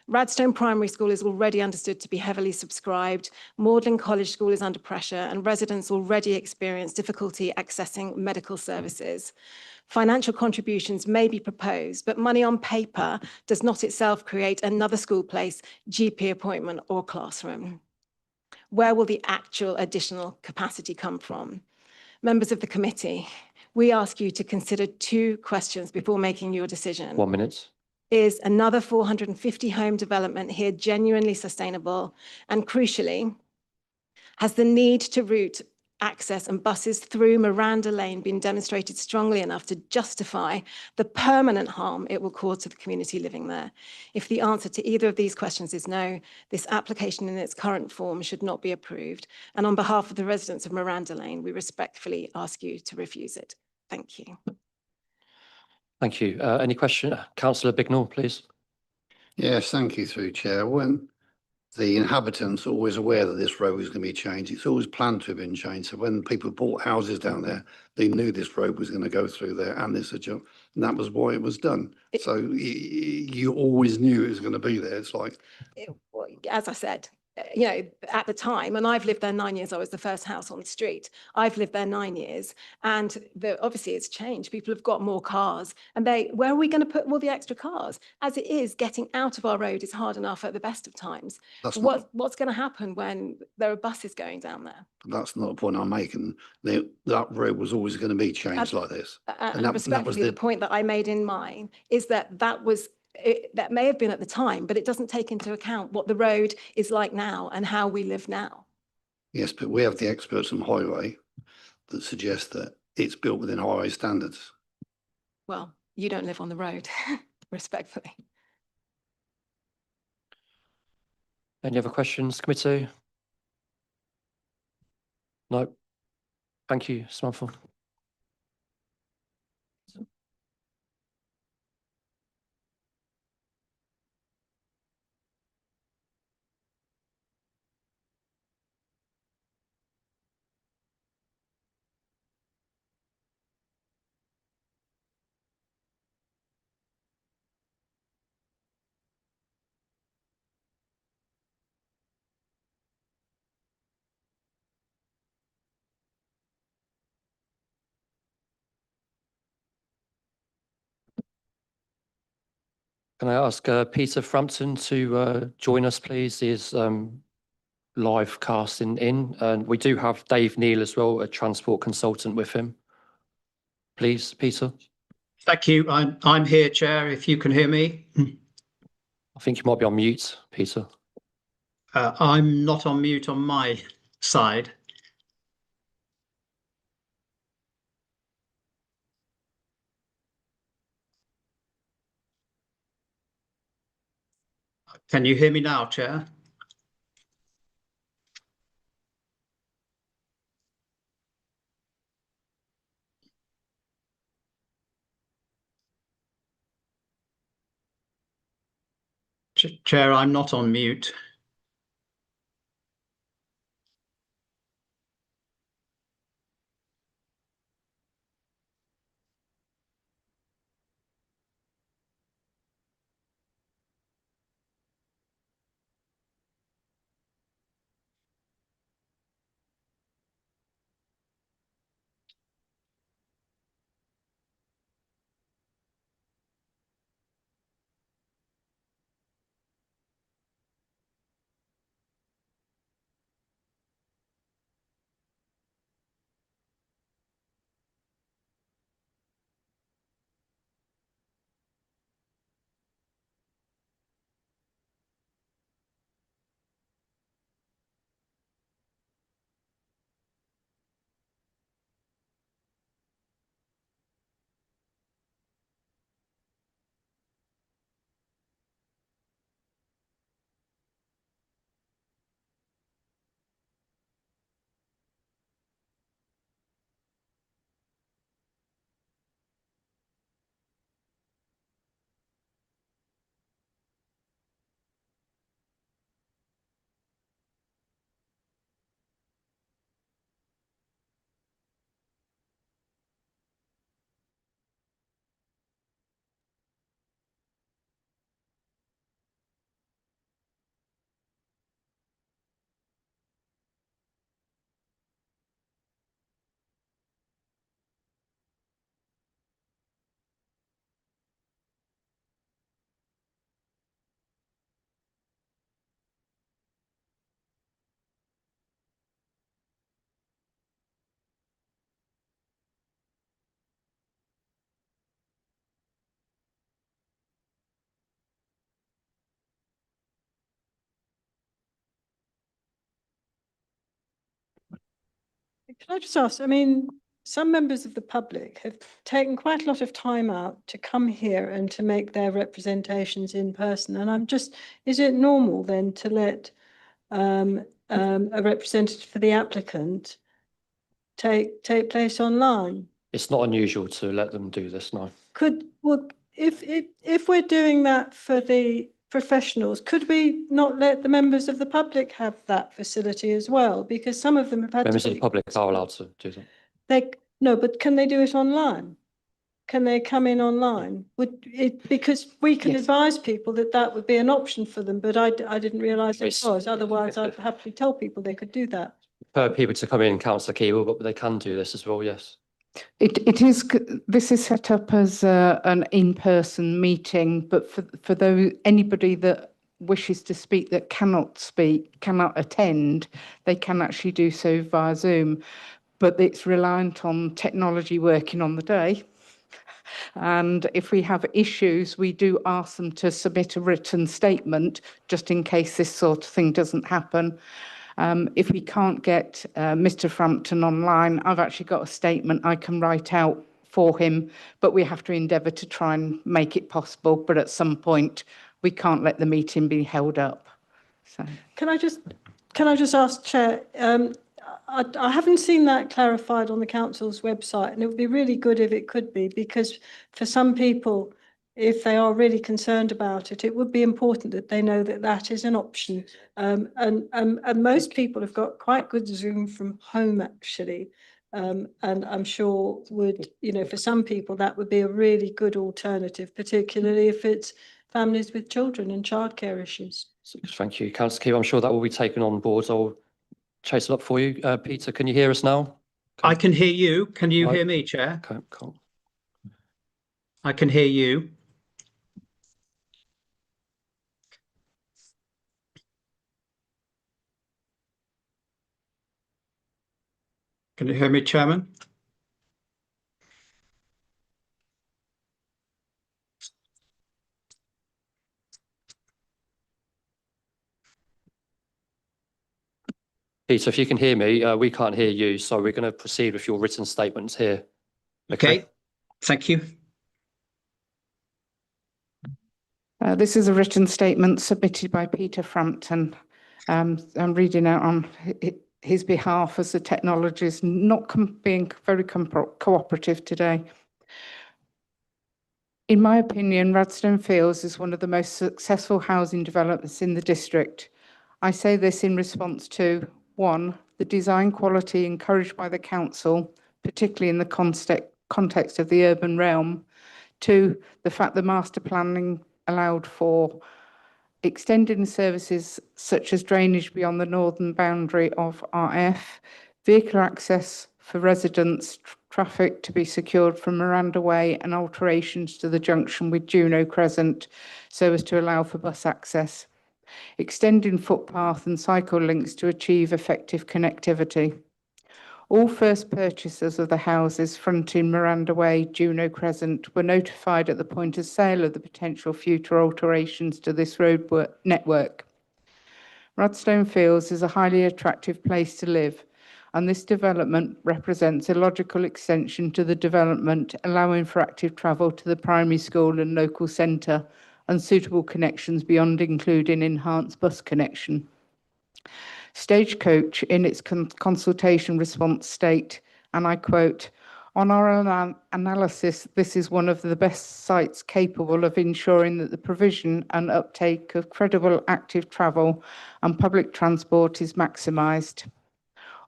Radstone Primary School is already understood to be heavily subscribed. Magdalen College School is under pressure, and residents already experience difficulty accessing medical services. Financial contributions may be proposed, but money on paper does not itself create another school place, GP appointment, or classroom. Where will the actual additional capacity come from? Members of the committee, we ask you to consider 2 questions before making your decision. 1 minute. Is another 450 home development here genuinely sustainable? And crucially, has the need to route access and buses through Miranda Lane been demonstrated strongly enough to justify the permanent harm it will cause to the community living there? If the answer to either of these questions is no, this application in its current form should not be approved. And on behalf of the residents of Miranda Lane, we respectfully ask you to refuse it. Thank you. Thank you. Any question? Councillor Bignell, please. Yes, thank you, through Chair. When the inhabitants are always aware that this road was going to be changed, it's always planned to have been changed. So when people bought houses down there, they knew this road was going to go through there and this adjunct, and that was why it was done. So you always knew it was going to be there. It's like, As I said, you know, at the time, and I've lived there 9 years, I was the first house on the street. I've lived there 9 years, and obviously it's changed. People have got more cars, and where are we going to put all the extra cars? As it is, getting out of our road is hard enough at the best of times. What's going to happen when there are buses going down there? That's not the point I'm making. That road was always going to be changed like this. And respectfully, the point that I made in mine is that that may have been at the time, but it doesn't take into account what the road is like now and how we live now. Yes, but we have the experts on highway that suggest that it's built within highway standards. Well, you don't live on the road, respectfully. Any other questions, committee? No. Thank you, Samantha. Can I ask Peter Frampton to join us, please? He is live casting in, and we do have Dave Neal as well, a transport consultant with him. Please, Peter. Thank you. I'm here, Chair, if you can hear me. I think you might be on mute, Peter. I'm not on mute on my side. Can you hear me now, Chair? Chair, I'm not on mute. Can I just ask, I mean, some members of the public have taken quite a lot of time out to come here and to make their representations in person. And I'm just, is it normal then to let a representative for the applicant take place online? It's not unusual to let them do this, no. If we're doing that for the professionals, could we not let the members of the public have that facility as well? Because some of them have had Members to of the public are allowed to do that. no, but can they do it online? can they come in online? Would it, because we can Yes. advise people that that would be an option for them, but I didn't realise it Yes. was. Otherwise, I'd happily tell people they could do that. Per people to come in, Councillor Keble, but they can do this as well, yes. This is set up as an in-person meeting, but for anybody that wishes to speak that cannot attend, they can actually do so via Zoom. But it's reliant on technology working on the day. And if we have issues, we do ask them to submit a written statement just in case this sort of thing doesn't happen. If we can't get Mr. Frampton online, I've actually got a statement I can write out for him, but we have to endeavour to try and make it possible. But at some point, we can't let the meeting be held up. So. Can I just ask, Chair, I haven't seen that clarified on the council's website, and it would be really good if it could be, because for some people, if they are really concerned about it, it would be important that they know that that is an option. And most people have got quite good Zoom from home, actually. And I'm sure would, for some people, that would be a really good alternative, particularly if it's families with children and childcare issues. Thank you, Councillor Keble. I'm sure that will be taken on board. I'll chase it up for you. Peter, can you hear us now? I can hear you. Can you Right. hear me, Chair? Okay, cool. I can hear you. Can you hear me, Chairman? Peter, if you can hear me, we can't hear you, so we're going to proceed with your written statements here. Okay, thank you. This is a written statement submitted by Peter Frampton. I'm reading out on his behalf as the technologist not being very cooperative today. In my opinion, Radstone Fields is one of the most successful housing developments in the district. I say this in response to, 1, the design quality encouraged by the council, particularly in the context of the urban realm. 2, the fact the master planning allowed for extending services such as drainage beyond the northern boundary of RF, vehicle access for residents, traffic to be secured from Miranda Way, and alterations to the junction with Juno Crescent so as to allow for bus access, extending footpath and cycle links to achieve effective connectivity. All first purchasers of the houses fronting Miranda Way, Juno Crescent were notified at the point of sale of the potential future alterations to this road network. Radstone Fields is a highly attractive place to live, and this development represents a logical extension to the development, allowing for active travel to the primary school and local centre and suitable connections beyond, including enhanced bus connection. Stagecoach, in its consultation response, state, and I quote, "On our analysis, this is one of the best sites capable of ensuring that the provision and uptake of credible active travel and public transport is maximised.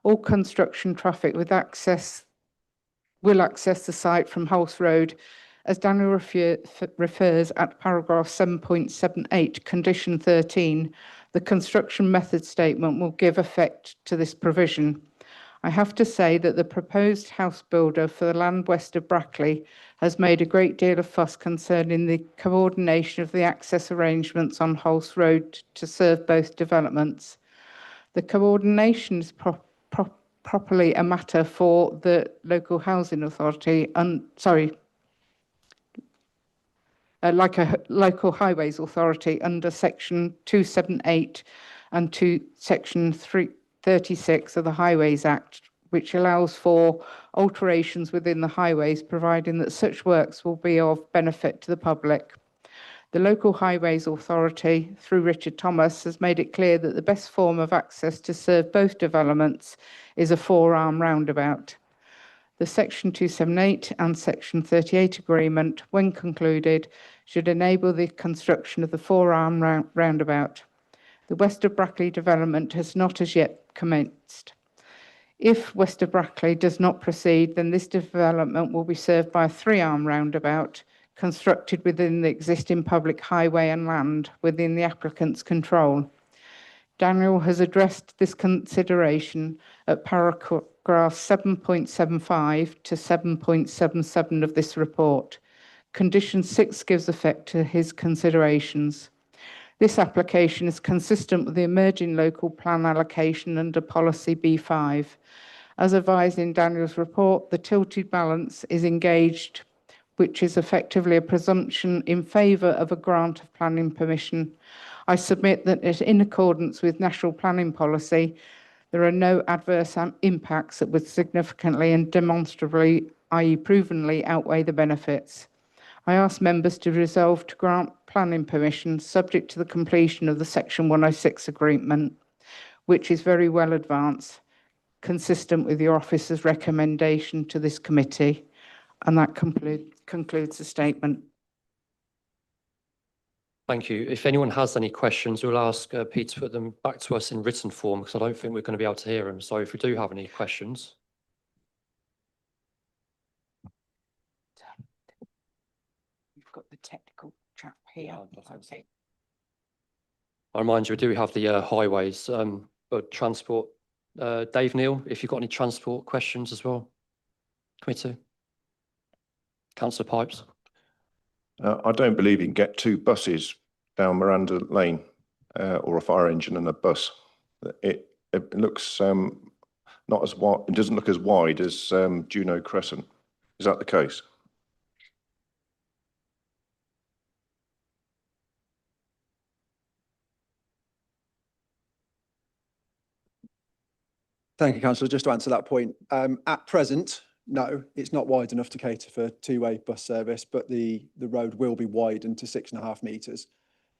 All construction traffic will access the site from Hulse Road, as Daniel refers at paragraph 7.78, condition 13. The construction method statement will give effect to this provision. I have to say that the proposed house builder for the land west of Brackley has made a great deal of fuss concerning the coordination of the access arrangements on Hulse Road to serve both developments. The coordination is properly a matter for the local housing authority, like a local highways authority under section 278 and section 336 of the Highways Act, which allows for alterations within the highways, providing that such works will be of benefit to the public. The local highways authority, through Richard Thomas, has made it clear that the best form of access to serve both developments is a 4-arm roundabout. The Section 278 and Section 38 agreement, when concluded, should enable the construction of the 4-arm roundabout. The West of Brackley development has not as yet commenced. If West of Brackley does not proceed, then this development will be served by a 3-arm roundabout constructed within the existing public highway and land within the applicant's control. Daniel has addressed this consideration at paragraph 7.75 to 7.77 of this report. Condition 6 gives effect to his considerations. This application is consistent with the emerging local plan allocation under policy B5. As advised in Daniel's report, the tilted balance is engaged, which is effectively a presumption in favour of a grant of planning permission. I submit that in accordance with national planning policy, there are no adverse impacts that would significantly and demonstrably, i.e. provenly, outweigh the benefits. I ask members to resolve to grant planning permission subject to the completion of the Section 106 agreement, which is very well advanced, consistent with your officer's recommendation to this committee. And that concludes the statement. Thank you. If anyone has any questions, we'll ask Pete to put them back to us in written form, because I don't think we're going to be able to hear them. So if we do have any questions. We've got the technical chap here. I remind you, we do have the highways, but transport. Dave Neal, if you've got any transport questions as well. Committee. Councillor Pipes. I don't believe you can get 2 buses down Miranda Lane or a fire engine and a bus. It looks not as wide. It doesn't look as wide as Juno Crescent. Is that the case? Thank you, Councillor. Just to answer that point, at present, no, it's not wide enough to cater for 2-way bus service, but the road will be widened to 6.5 metres,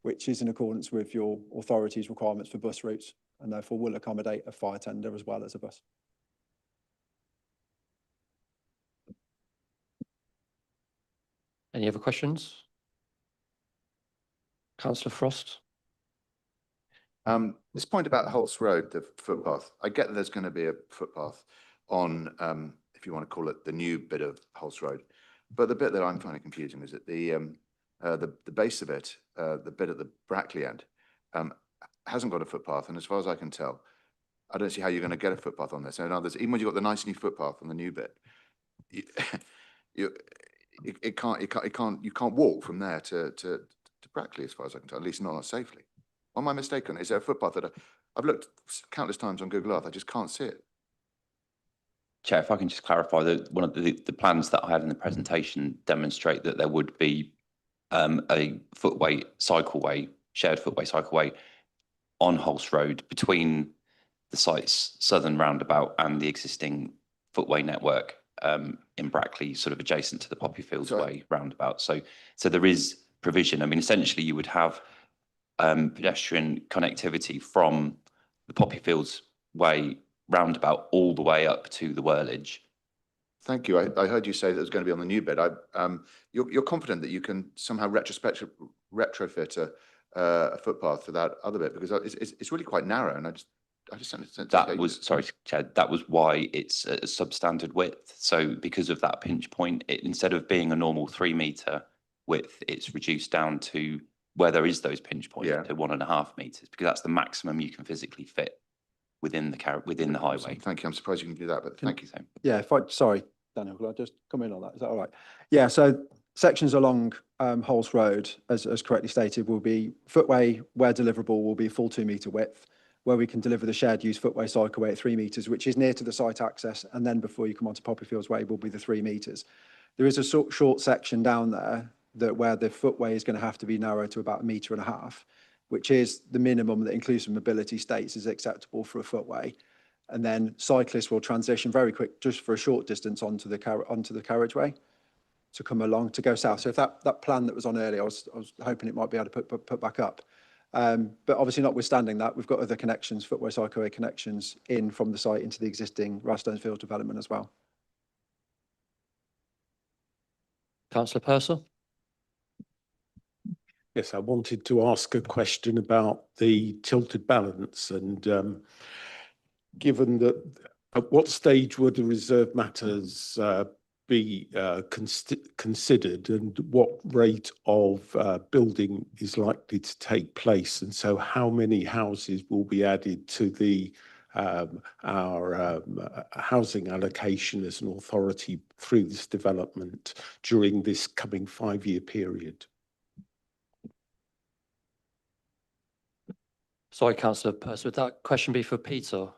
which is in accordance with your authority's requirements for bus routes, and therefore will accommodate a fire tender as well as a bus. Any other questions? Councillor Frost. This point about Holts Road, the footpath, I get that there's going to be a footpath on, if you want to call it the new bit of Holts Road, but the bit that I'm finding confusing is that the base of it, the bit at the Brackley end, hasn't got a footpath, and as far as I can tell, I don't see how you're going to get a footpath on this. So in others, even when you've got the nice new footpath on the new bit, you can't walk from there to Brackley, as far as I can tell, at least not safely. Or am I mistaken? Is there a footpath that I've looked countless times on Google Earth, I just can't see it? Chair, if I can just clarify that one of the plans that I had in the presentation demonstrate that there would be a footway, cycleway, shared footway, cycleway on Holts Road between the site's southern roundabout and the existing footway network in Brackley, sort of adjacent to the Poppy Fields Way roundabout. So there is provision. I mean, essentially you would have pedestrian connectivity from the Poppy Fields Way roundabout all the way up to the Whirlage. Thank you. I heard you say that it was going to be on the new bit. You're confident that you can somehow retrofit a footpath for that other bit, because it's really quite narrow, and I just that was, sorry, Chair, that was why it's a substandard width. So because of that pinch point, instead of being a normal 3 metre width, it's reduced down to where there is those pinch points to 1.5 metres, because that's the maximum you can physically fit within the highway. Thank you. I'm surprised you can do that, but thank you. Yeah, sorry, Daniel, could I just come in on that? Is that all right? Yeah, so sections along Holts Road, as correctly stated, will be footway where deliverable will be full 2 metre width, where we can deliver the shared use footway cycleway at 3 metres, which is near to the site access, and then before you come onto Poppy Fields Way will be the 3 metres. There is a short section down there where the footway is going to have to be narrowed to about 1.5 metres, which is the minimum that Inclusive Mobility states is acceptable for a footway. And then cyclists will transition very quick, just for a short distance onto the carriageway to come along to go south. So if that plan that was on earlier, I was hoping it might be able to put back up. But obviously notwithstanding that, we've got other connections, footway cycleway connections in from the site into the existing Rathstones Field development as well. Councillor Purcell. Yes, I wanted to ask a question about the tilted balance, and given that At what stage would the reserve matters be considered, and what rate of building is likely to take place? And so how many houses will be added to the our housing allocation as an authority through this development during this coming 5-year period? Sorry, Councillor Purse, would that question be for Peter?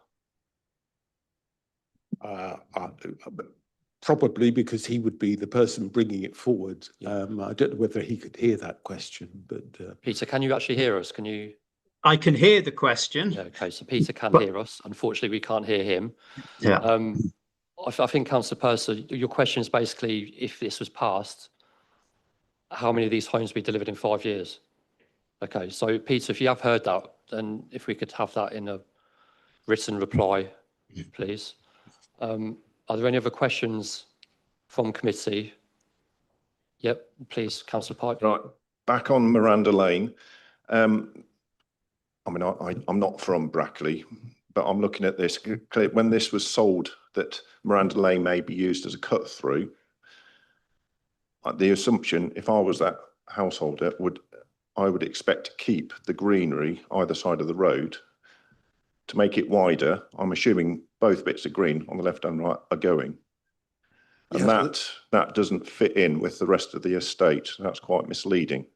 Probably, because he would be the person bringing it forward. I don't know whether he could hear that question, but Peter, can you actually hear us? Can you? I can hear the question. Yeah, okay, so Peter can But- hear us. Unfortunately, we can't hear him. Yeah. I think, Councillor Purser, your question is basically, if this was passed, how many of these homes will be delivered in 5 years? Okay, so Peter, if you have heard that, then if we could have that in a written reply, please. Are there any other questions from committee? Yep, please, Councillor Pipe. Right, back on Miranda Lane. I mean, I'm not from Brackley, but I'm looking at this. When this was sold, that Miranda Lane may be used as a cut through. The assumption, if I was that householder, I would expect to keep the greenery either side of the road to make it wider. I'm assuming both bits of green on the left and right are going. And that doesn't fit in with the rest of the estate. That's quite misleading.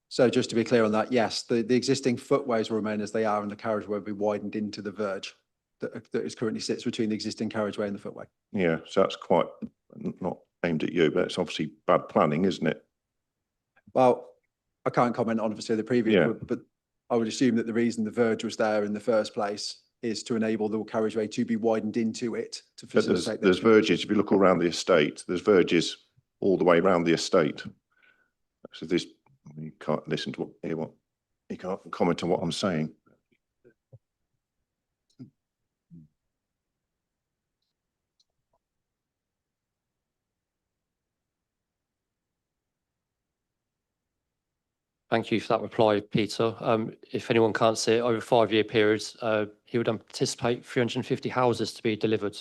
So just to be clear on that, yes, the existing footways will remain as they are and the carriageway will be widened into the verge that is currently sits between the existing carriageway and the footway. Yeah, so that's quite not aimed at you, but it's obviously bad planning, isn't it? Well, I can't comment on obviously the previous, Yeah. but I would assume that the reason the verge was there in the first place is to enable the carriageway to be widened into it to But facilitate. there's verges, if you look around the estate, there's verges all the way around the estate. So this, you can't listen to you can't comment on what I'm saying. Thank you for that reply, Peter. If anyone can't see it, over a 5-year period, he would anticipate 350 houses to be delivered.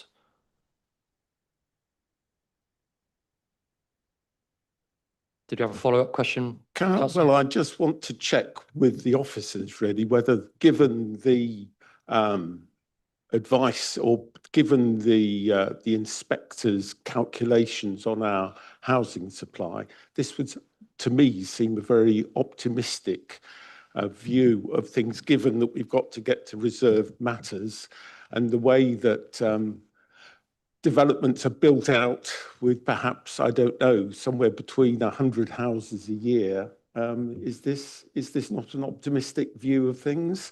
Did you have a follow-up question? Well, I just want to check with the officers really whether, given the advice or given the inspector's calculations on our housing supply, this would, to me, seem a very optimistic view of things, given that we've got to get to reserved matters and the way that developments are built out with perhaps, I don't know, somewhere between 100 houses a year. Is this not an optimistic view of things?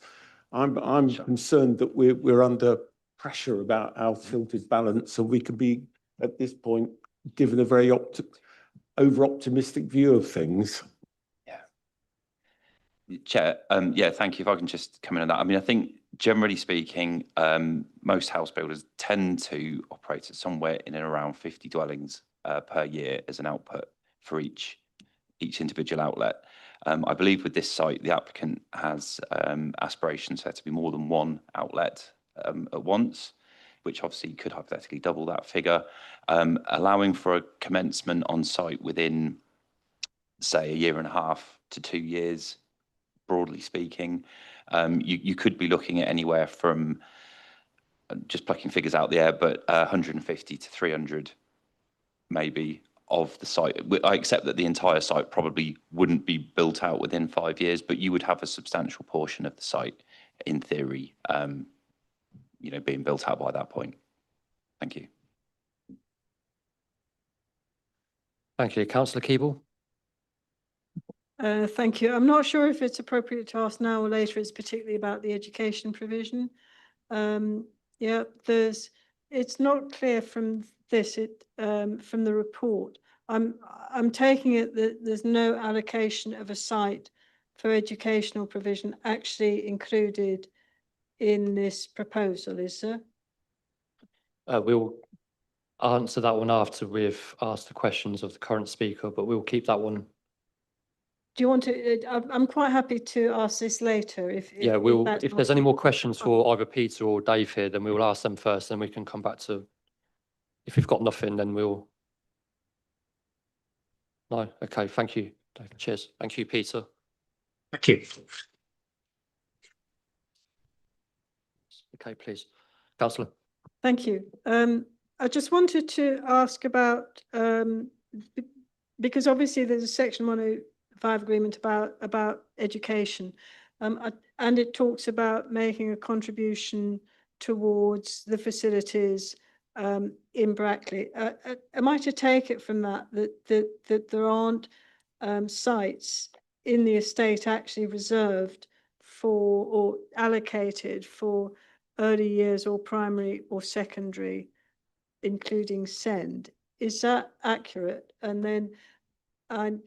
I'm concerned that we're under pressure about our tilted balance, so we could be at this point given a very over-optimistic view of things. Chair, yeah, thank you. If I can just come in on that. I mean, I think generally speaking, most house builders tend to operate at somewhere in and around 50 dwellings per year as an output for each individual outlet. I believe with this site, the applicant has aspirations for there to be more than one outlet at once, which obviously could hypothetically double that figure, allowing for a commencement on site within, say, 1.5 to 2 years. Broadly speaking, you could be looking at anywhere from, just plucking figures out the air, but 150 to 300 maybe of the site. I accept that the entire site probably wouldn't be built out within 5 years, but you would have a substantial portion of the site, in theory, being built out by that point. Thank you. Thank you. Councillor Keeble. Thank you. I'm not sure if it's appropriate to ask now or later. It's particularly about the education provision. Yeah, it's not clear from this, from the report. I'm taking it that there's no allocation of a site for educational provision actually included in this proposal, is there? We'll answer that one after we've asked the questions of the current speaker, but we'll keep that one Do you want to, I'm quite happy to ask this later Yeah, if there's any more questions for either Peter or Dave here, then we will ask them first, then we can come back to, if we've got nothing, then we'll. No, okay, thank you, Dave. Cheers. Thank you, Peter. Thank you. Okay, please. Councillor. Thank you. I just wanted to ask about, because obviously there's a section 105 agreement about education, and it talks about making a contribution towards the facilities in Brackley. Am I to take it from that there aren't sites in the estate actually reserved for or allocated for early years or primary or secondary, including SEND? Is that accurate? And then I'm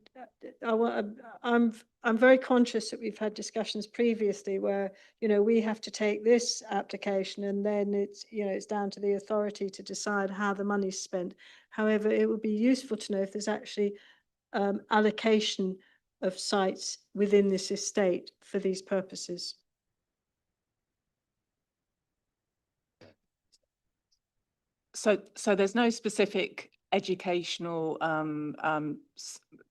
very conscious that we've had discussions previously where, you know, we have to take this application and then it's, you know, it's down to the authority to decide how the money's spent. However, it would be useful to know if there's actually allocation of sites within this estate for these purposes. So there's no specific educational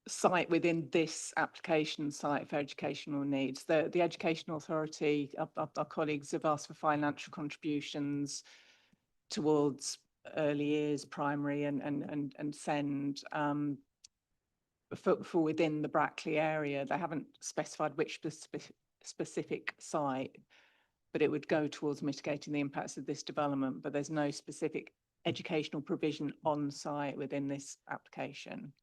site within this application site for educational needs. The Education Authority, our colleagues have asked for financial contributions towards early years, primary and SEND for within the Brackley area. They haven't specified which specific site, but it would go towards mitigating the impacts of this development, but there's no specific educational provision on site within this application.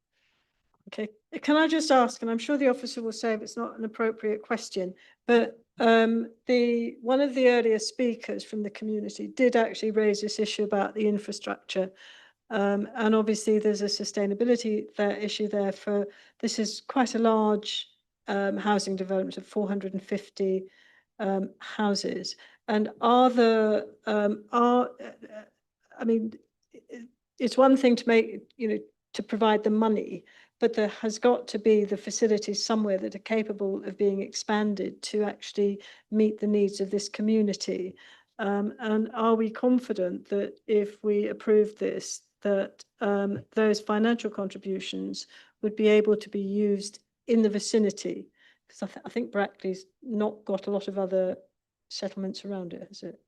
Okay, can I just ask, and I'm sure the officer will say if it's not an appropriate question, but one of the earlier speakers from the community did actually raise this issue about the infrastructure. And obviously there's a sustainability issue there for, this is quite a large housing development of 450 houses. And I mean, it's one thing to make, you know, to provide the money, but there has got to be the facilities somewhere that are capable of being expanded to actually meet the needs of this community. And are we confident that if we approve this, that those financial contributions would be able to be used in the vicinity? Because I think Brackley's not got a lot of other settlements around it, has it?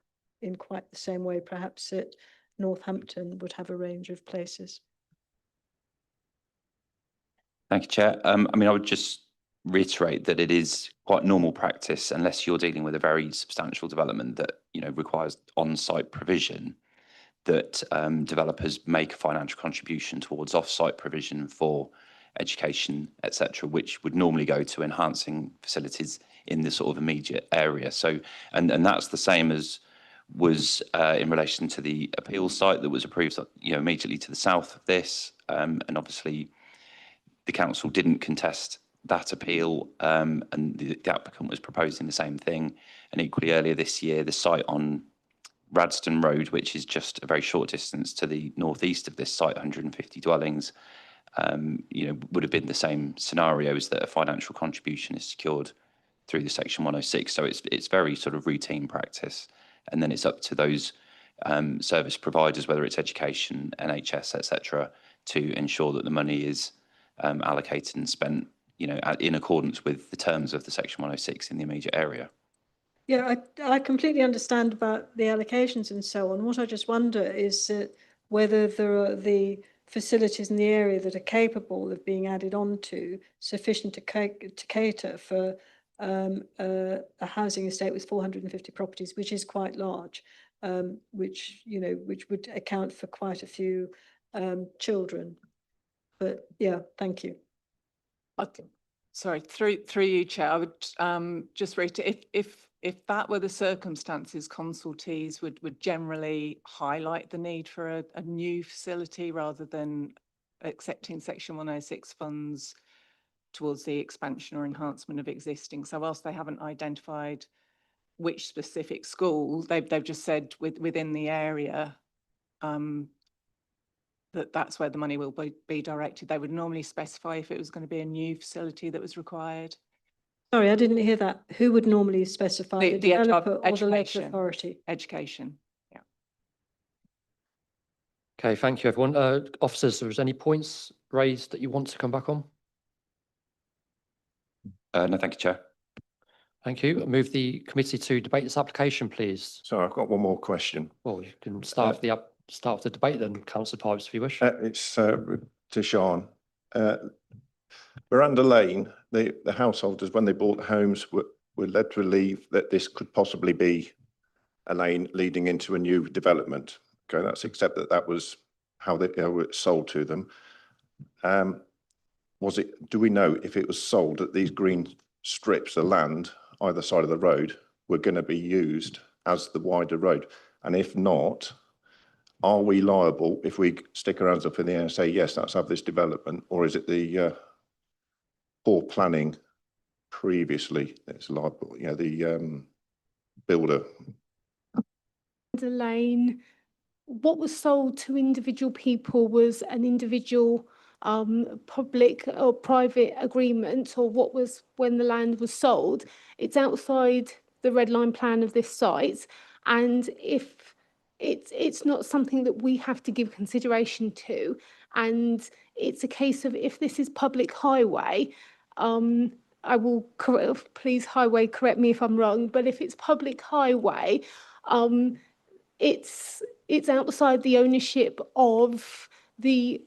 In quite the same way, perhaps it Northampton would have a range of places. Thank you, Chair. I mean, I would just reiterate that it is quite normal practice, unless you're dealing with a very substantial development that, you know, requires on-site provision, that developers make a financial contribution towards off-site provision for education, etc., which would normally go to enhancing facilities in the sort of immediate area. So, and that's the same as was in relation to the appeal site that was approved, you know, immediately to the south of this, and obviously the council didn't contest that appeal, and the applicant was proposing the same thing. And equally earlier this year, the site on Radston Road, which is just a very short distance to the northeast of this site, 150 dwellings, you know, would have been the same scenarios, that a financial contribution is secured through the Section 106. So it's very sort of routine practice. And then it's up to those service providers, whether it's education, NHS, etc., to ensure that the money is allocated and spent, you know, in accordance with the terms of the Section 106 in the immediate area. Yeah, I completely understand about the allocations and so on. What I just wonder is that whether there are the facilities in the area that are capable of being added onto sufficient to cater for a housing estate with 450 properties, which is quite large, which, you know, which would account for quite a few children. But yeah, thank you. Sorry, through you, Chair, I would just reiterate, if that were the circumstances, consultees would generally highlight the need for a new facility rather than accepting Section 106 funds towards the expansion or enhancement of existing. So whilst they haven't identified which specific school, they've just said within the area, that that's where the money will be directed. They would normally specify if it was going to be a new facility that was required. Sorry, I didn't hear that. Who would normally specify, the developer or the local education. authority? Education. Yeah. Okay, thank you, everyone. Officers, if there's any points raised that you want to come back on? No, thank you, Chair. Thank you. I move the committee to debate this application, please. So I've got one more question. Well, you can start with the debate then, Councillor Pipes, if you wish. It's to Sean. Miranda Lane, the householders, when they bought the homes, were led to believe that this could possibly be a lane leading into a new development. Okay, that's except that was how they were sold to them. Do we know if it was sold that these green strips of land either side of the road were going to be used as the wider road? And if not, are we liable if we stick our hands up in the air and say, yes, let's have this development, or is it the poor planning previously that's liable, the builder? The lane, what was sold to individual people was an individual public or private agreement, or what was when the land was sold. It's outside the red line plan of this site, and if it's not something that we have to give consideration to, and it's a case of if this is public highway, I will please highway correct me if I'm wrong, but if it's public highway, it's outside the ownership of the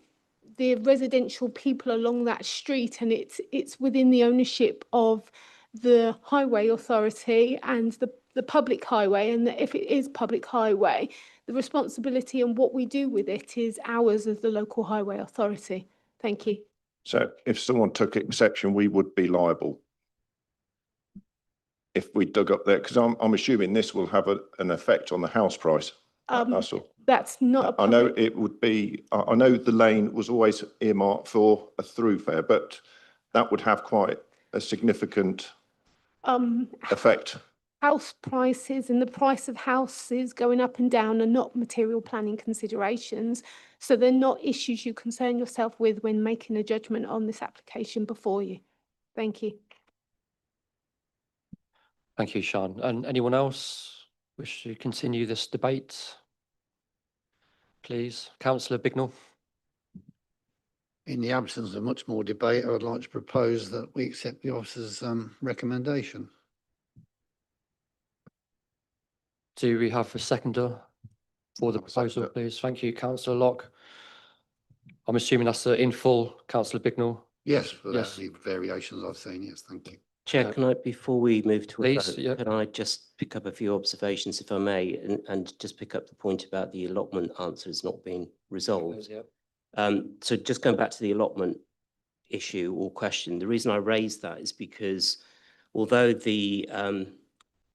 residential people along that street, and it's within the ownership of the highway authority and the public highway. And if it is public highway, the responsibility and what we do with it is ours as the local highway authority. Thank you. So if someone took exception, we would be liable if we dug up there, because I'm assuming this will have an effect on the house price. That's all. That's not. I know it would be. I know the lane was always earmarked for a thoroughfare, but that would have quite a significant effect. House prices and the price of houses going up and down are not material planning considerations, so they're not issues you concern yourself with when making a judgment on this application before you. Thank you. Thank you, Sean. And anyone else wish to continue this debate? Please, Councillor Bignell. In the absence of much more debate, I would like to propose that we accept the officer's recommendation. Do we have a seconder for the proposal, please? Thank you, Councillor Locke. I'm assuming that's in full, Councillor Bignell. Yes, without the variations I've seen. Yes, thank you. Chair, can I, before we move to a Please, vote, yeah. can I just pick up a few observations, if I may, and just pick up the point about the allotment answers not being resolved? So just going back to the allotment issue or question, the reason I raised that is because although the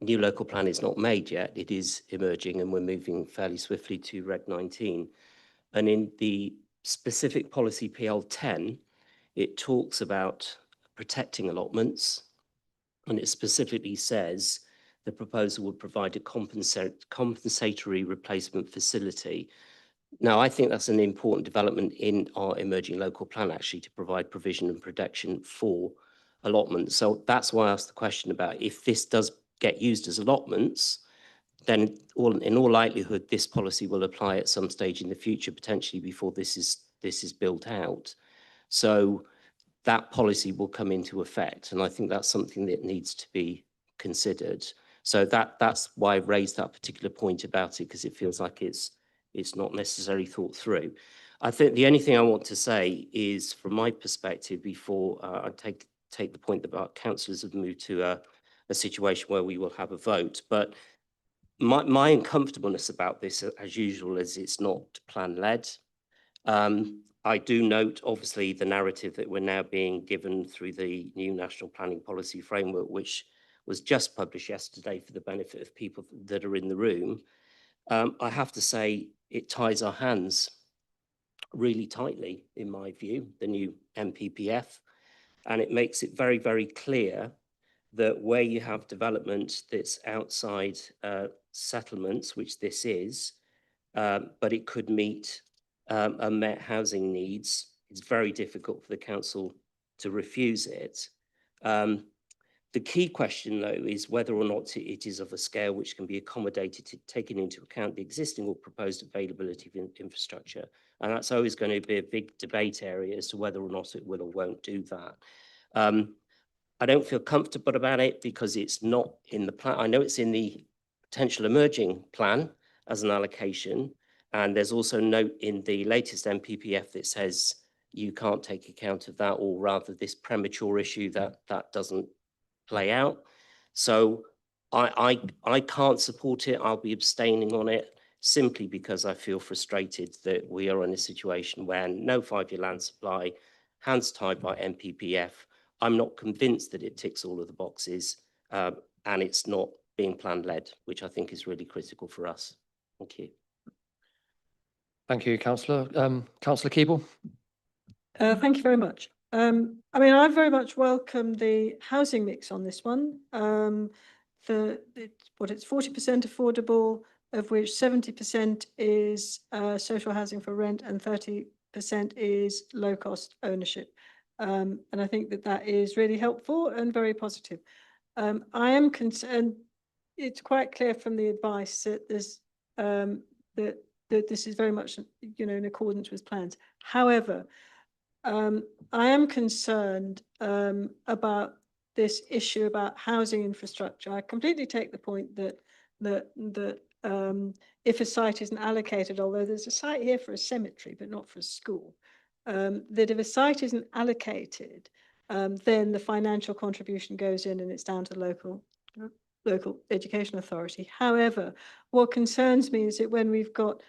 new local plan is not made yet, it is emerging and we're moving fairly swiftly to Reg 19. And in the specific policy PL10, it talks about protecting allotments, and it specifically says the proposal would provide a compensatory replacement facility. Now, I think that's an important development in our emerging local plan, actually, to provide provision and protection for allotments. So that's why I asked the question about if this does get used as allotments, then in all likelihood, this policy will apply at some stage in the future, potentially before this is built out. So that policy will come into effect, and I think that's something that needs to be considered. So that's why I raised that particular point about it, because it feels like it's not necessarily thought through. I think the only thing I want to say is, from my perspective, before I take the point that our councillors have moved to a situation where we will have a vote, but my uncomfortableness about this, as usual, is it's not plan-led. I do note, obviously, the narrative that we're now being given through the new National Planning Policy Framework, which was just published yesterday for the benefit of people that are in the room. I have to say it ties our hands really tightly, in my view, the new NPPF, and it makes it very, very clear that where you have development that's outside settlements, which this is, but it could meet unmet housing needs, it's very difficult for the council to refuse it. The key question, though, is whether or not it is of a scale which can be accommodated to taking into account the existing or proposed availability of infrastructure. And that's always going to be a big debate area as to whether or not it will or won't do that. I don't feel comfortable about it because it's not in the plan. I know it's in the potential emerging plan as an allocation. And there's also a note in the latest NPPF that says you can't take account of that, or rather this premature issue that doesn't play out. So I can't support it. I'll be abstaining on it simply because I feel frustrated that we are in a situation where no 5-year land supply, hands tied by NPPF. I'm not convinced that it ticks all of the boxes, and it's not being plan led, which I think is really critical for us. Thank you. Thank you, Councillor. Councillor Keeble. Thank you very much. I mean, I very much welcome the housing mix on this one. It's 40% affordable, of which 70% is social housing for rent and 30% is low cost ownership. And I think that is really helpful and very positive. I am concerned, it's quite clear from the advice that there's that this is very much, in accordance with plans. However, I am concerned about this issue about housing infrastructure. I completely take the point that if a site isn't allocated, although there's a site here for a cemetery, but not for a school, that if a site isn't allocated, then the financial contribution goes in and it's down to the local education authority. However, what concerns me is that when we've got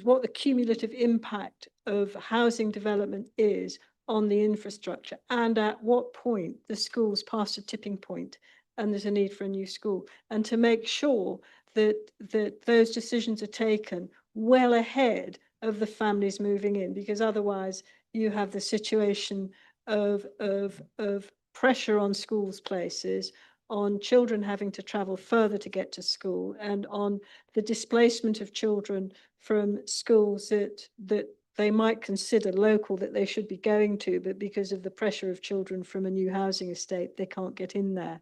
what the cumulative impact of housing development is on the infrastructure, and at what point the schools pass a tipping point and there's a need for a new school, and to make sure that those decisions are taken well ahead of the families moving in, because otherwise you have the situation of pressure on schools places, on children having to travel further to get to school, and on the displacement of children from schools that they might consider local that they should be going to, but because of the pressure of children from a new housing estate, they can't get in there.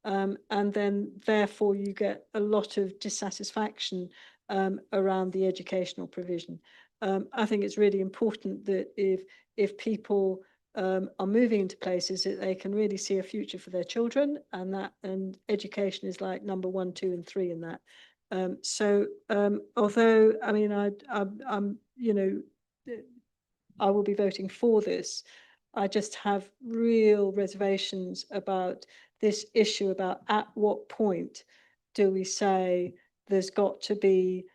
And then therefore you get a lot of dissatisfaction around the educational provision. I think it's really important that if people are moving into places that they can really see a future for their children, and education is like number 1, 2, and 3 in that. Although I mean I'm I will be voting for this, I just have real reservations about this issue about at what point do we say there's got to be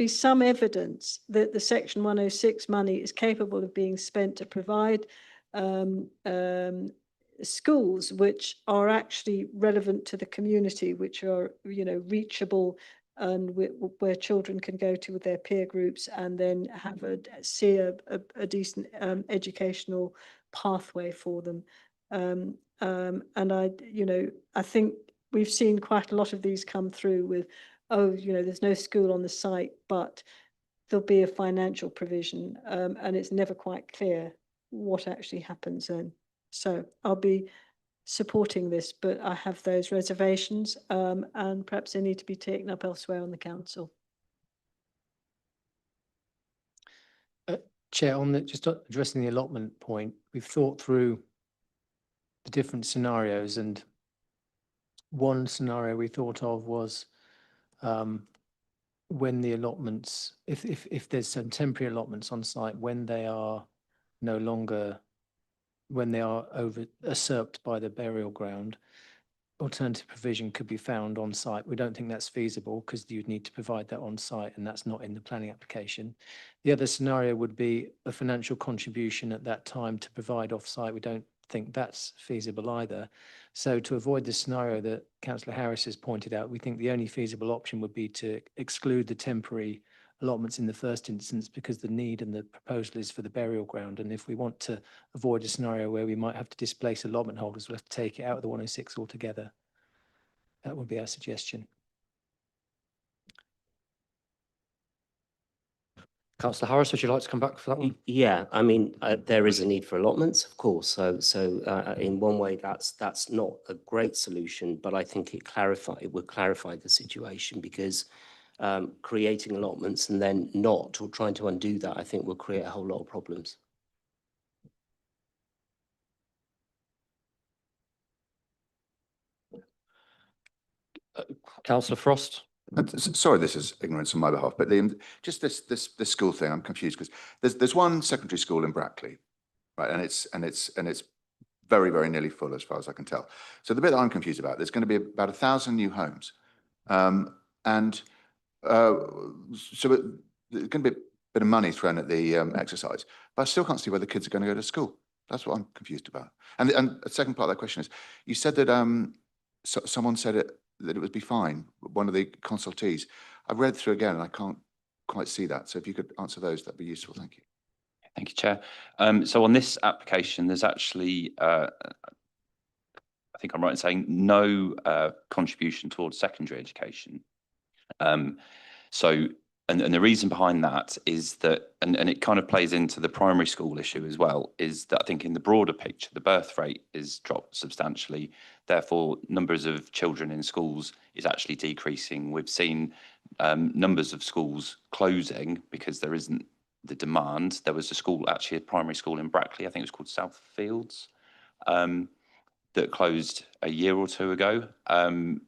some evidence that the Section 106 money is capable of being spent to provide schools which are actually relevant to the community, which are reachable, and where children can go to with their peer groups, and then have see a decent educational pathway for them. And I think we've seen quite a lot of these come through with, there's no school on the site, but there'll be a financial provision, and it's never quite clear what actually happens then. So I'll be supporting this, but I have those reservations, and perhaps they need to be taken up elsewhere on the council. Chair, just addressing the allotment point, we've thought through the different scenarios, and one scenario we thought of was when the allotments, if there's some temporary allotments on site, when they are no longer, when they are usurped by the burial ground, alternative provision could be found on site. We don't think that's feasible because you'd need to provide that on site, and that's not in the planning application. The other scenario would be a financial contribution at that time to provide off site. We don't think that's feasible either. So to avoid the scenario that Councillor Harris has pointed out, we think the only feasible option would be to exclude the temporary allotments in the first instance, because the need and the proposal is for the burial ground. And if we want to avoid a scenario where we might have to displace allotment holders, we'll have to take it out of the 106 altogether. That would be our suggestion. Councillor Harris, would you like to come back for that one? Yeah, I mean, there is a need for allotments, of course. So in one way, that's not a great solution, but I think it would clarify the situation, because creating allotments and then not, or trying to undo that, I think will create a whole lot of problems. Councillor Frost? Sorry, this is ignorance on my behalf, but just this school thing, I'm confused because there's one secondary school in Brackley, right, and it's very, very nearly full as far as I can tell. So the bit that I'm confused about, there's going to be about 1,000 new homes, so there's going to be a bit of money thrown at the exercise, but I still can't see where the kids are going to go to school. That's what I'm confused about. And the second part of that question is, you said that someone said that it would be fine, one of the consultees. I've read through again and I can't quite see that. So if you could answer those, that'd be useful. Thank you. Thank you, Chair. So on this application, there's actually, I think I'm right in saying, no contribution towards secondary education. And the reason behind that is that, and it kind of plays into the primary school issue as well, is that I think in the broader picture, the birth rate is dropped substantially. Therefore, numbers of children in schools is actually decreasing. We've seen numbers of schools closing because there isn't the demand. There was a school, actually a primary school in Brackley, I think it was called South Fields, that closed a year or two ago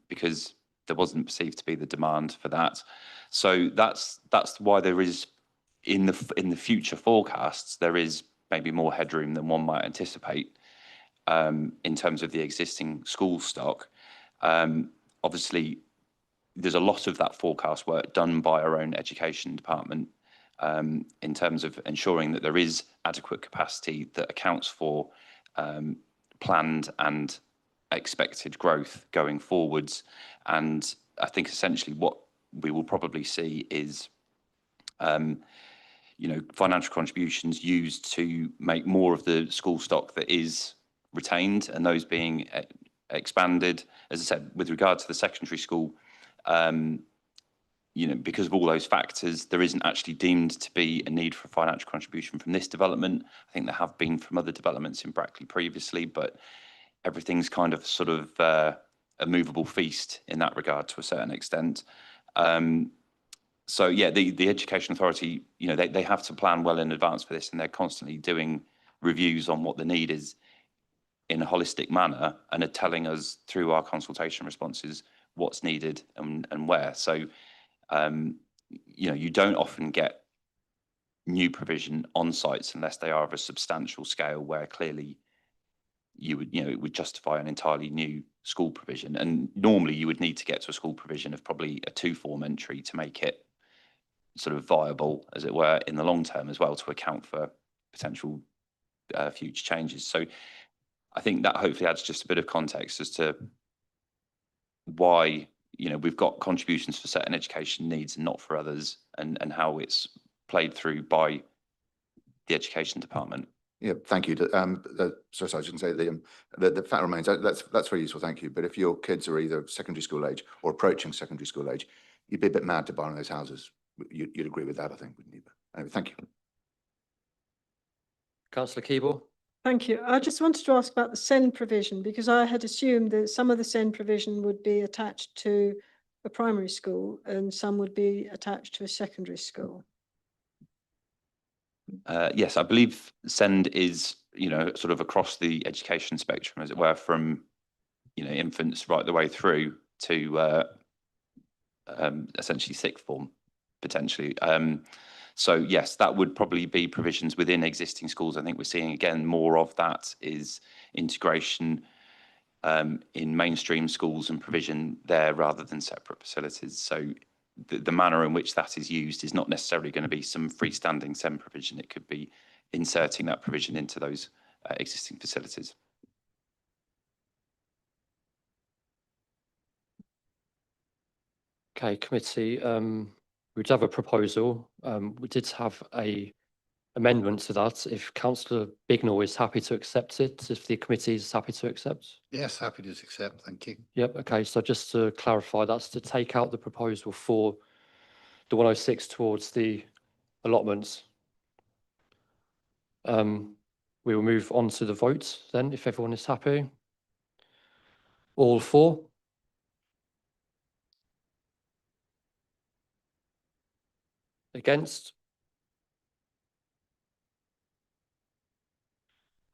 because there wasn't perceived to be the demand for that. So that's why there is in the future forecasts, there is maybe more headroom than one might anticipate in terms of the existing school stock. Obviously, there's a lot of that forecast work done by our own education department in terms of ensuring that there is adequate capacity that accounts for planned and expected growth going forwards. And I think essentially what we will probably see is, financial contributions used to make more of the school stock that is retained and those being expanded. As I said, with regard to the secondary school, because of all those factors, there isn't actually deemed to be a need for financial contribution from this development. I think there have been from other developments in Brackley previously, but everything's kind of sort of a movable feast in that regard to a certain extent. So yeah, the Education Authority, they have to plan well in advance for this, and they're constantly doing reviews on what the need is in a holistic manner, and are telling us through our consultation responses what's needed and where. So, you don't often get new provision on sites unless they are of a substantial scale where clearly it would justify an entirely new school provision. And normally you would need to get to a school provision of probably a 2-form entry to make it sort of viable, as it were, in the long term as well, to account for potential future changes. So I think that hopefully adds just a bit of context as to why, we've got contributions for certain education needs and not for others, and how it's played through by the education department. Yeah, thank you. Sorry, I was going to say the fact remains that's very useful. Thank you. But if your kids are either secondary school age or approaching secondary school age, you'd be a bit mad to buy one of those houses. You'd agree with that, I think, wouldn't you? But anyway, thank you. Councillor Keeble. Thank you. I just wanted to ask about the SEND provision, because I had assumed that some of the SEND provision would be attached to a primary school and some would be attached to a secondary school. Yes, I believe SEND is, sort of across the education spectrum, as it were, from, infants right the way through to essentially sixth form, potentially. So yes, that would probably be provisions within existing schools. I think we're seeing again more of that is integration in mainstream schools and provision there rather than separate facilities. So the manner in which that is used is not necessarily going to be some freestanding SEND provision. It could be inserting that provision into those existing facilities. Okay, committee, we did have a proposal. We did have a amendment to that. If Councillor Bignell is happy to accept it, if the committee is happy to accept. Yes, happy to accept. Thank you. Yep. Okay. So just to clarify, that's to take out the proposal for the 106 towards the allotments. We will move on to the vote then, if everyone is happy. All for? Against?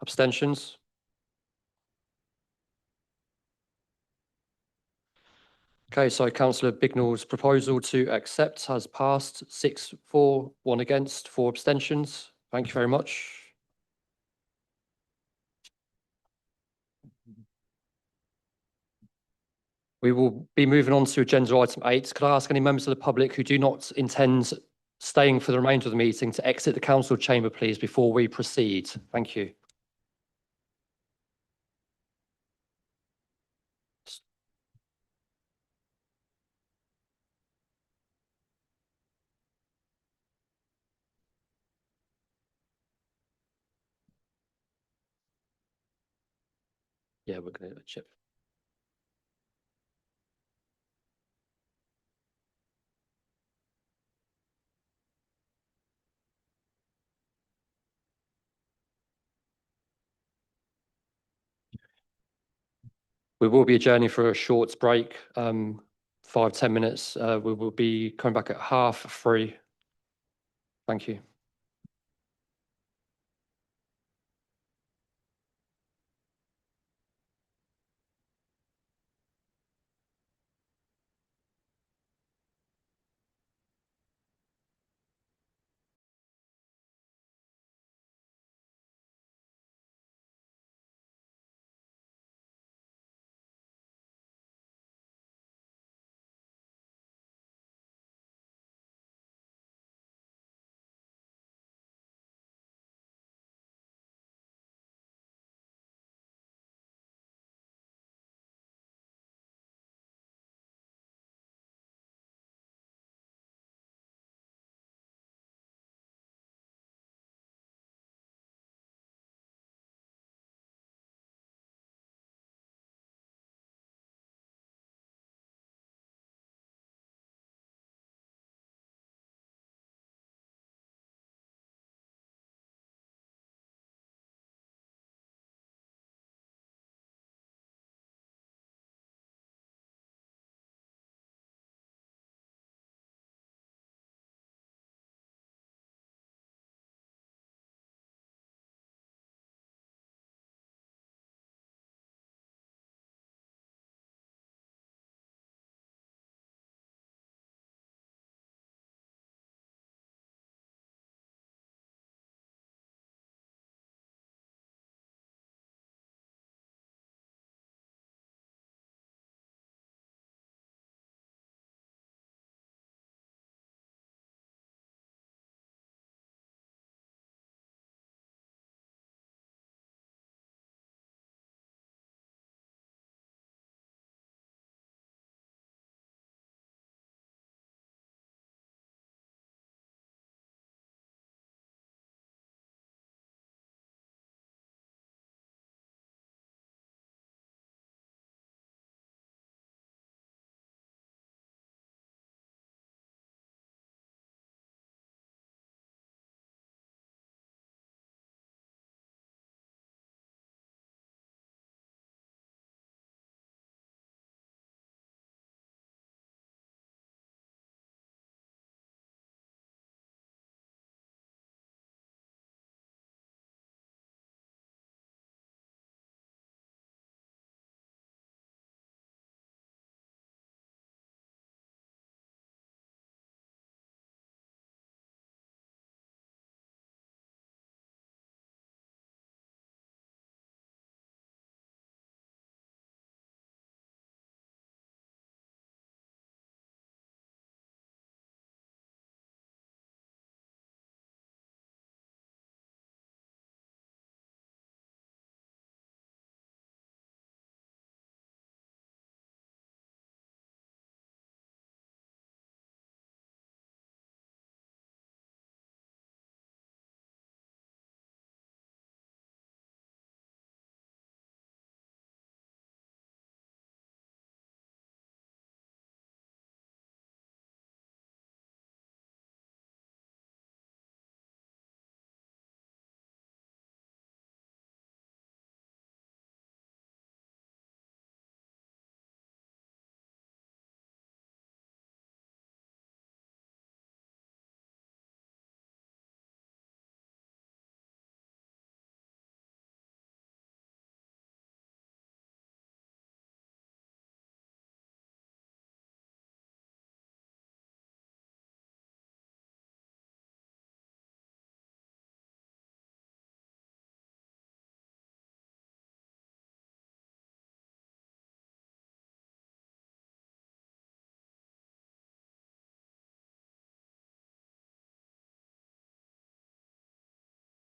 Abstentions? Okay, so Councillor Bignell's proposal to accept has passed 6 for, 1 against, 4 abstentions. Thank you very much. We will be moving on to agenda item 8. Could I ask any members of the public who do not intend staying for the remainder of the meeting to exit the council chamber, please, before we proceed? Thank you. Yeah, we're going to chip. We will be adjourning for a short break, 5-10 minutes. We will be coming back at 3:30. Thank you.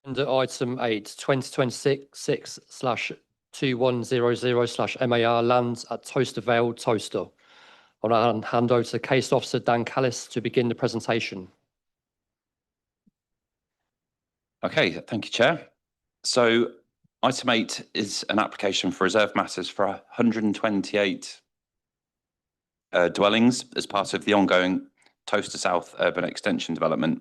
Under item 8, 2026/2100/MAR lands at Toaster Vale, Toaster. I'll now hand over to the case officer, Dan Callis, to begin the presentation. Okay, thank you, Chair. So item 8 is an application for reserve matters for 128 dwellings as part of the ongoing Toaster South Urban Extension development.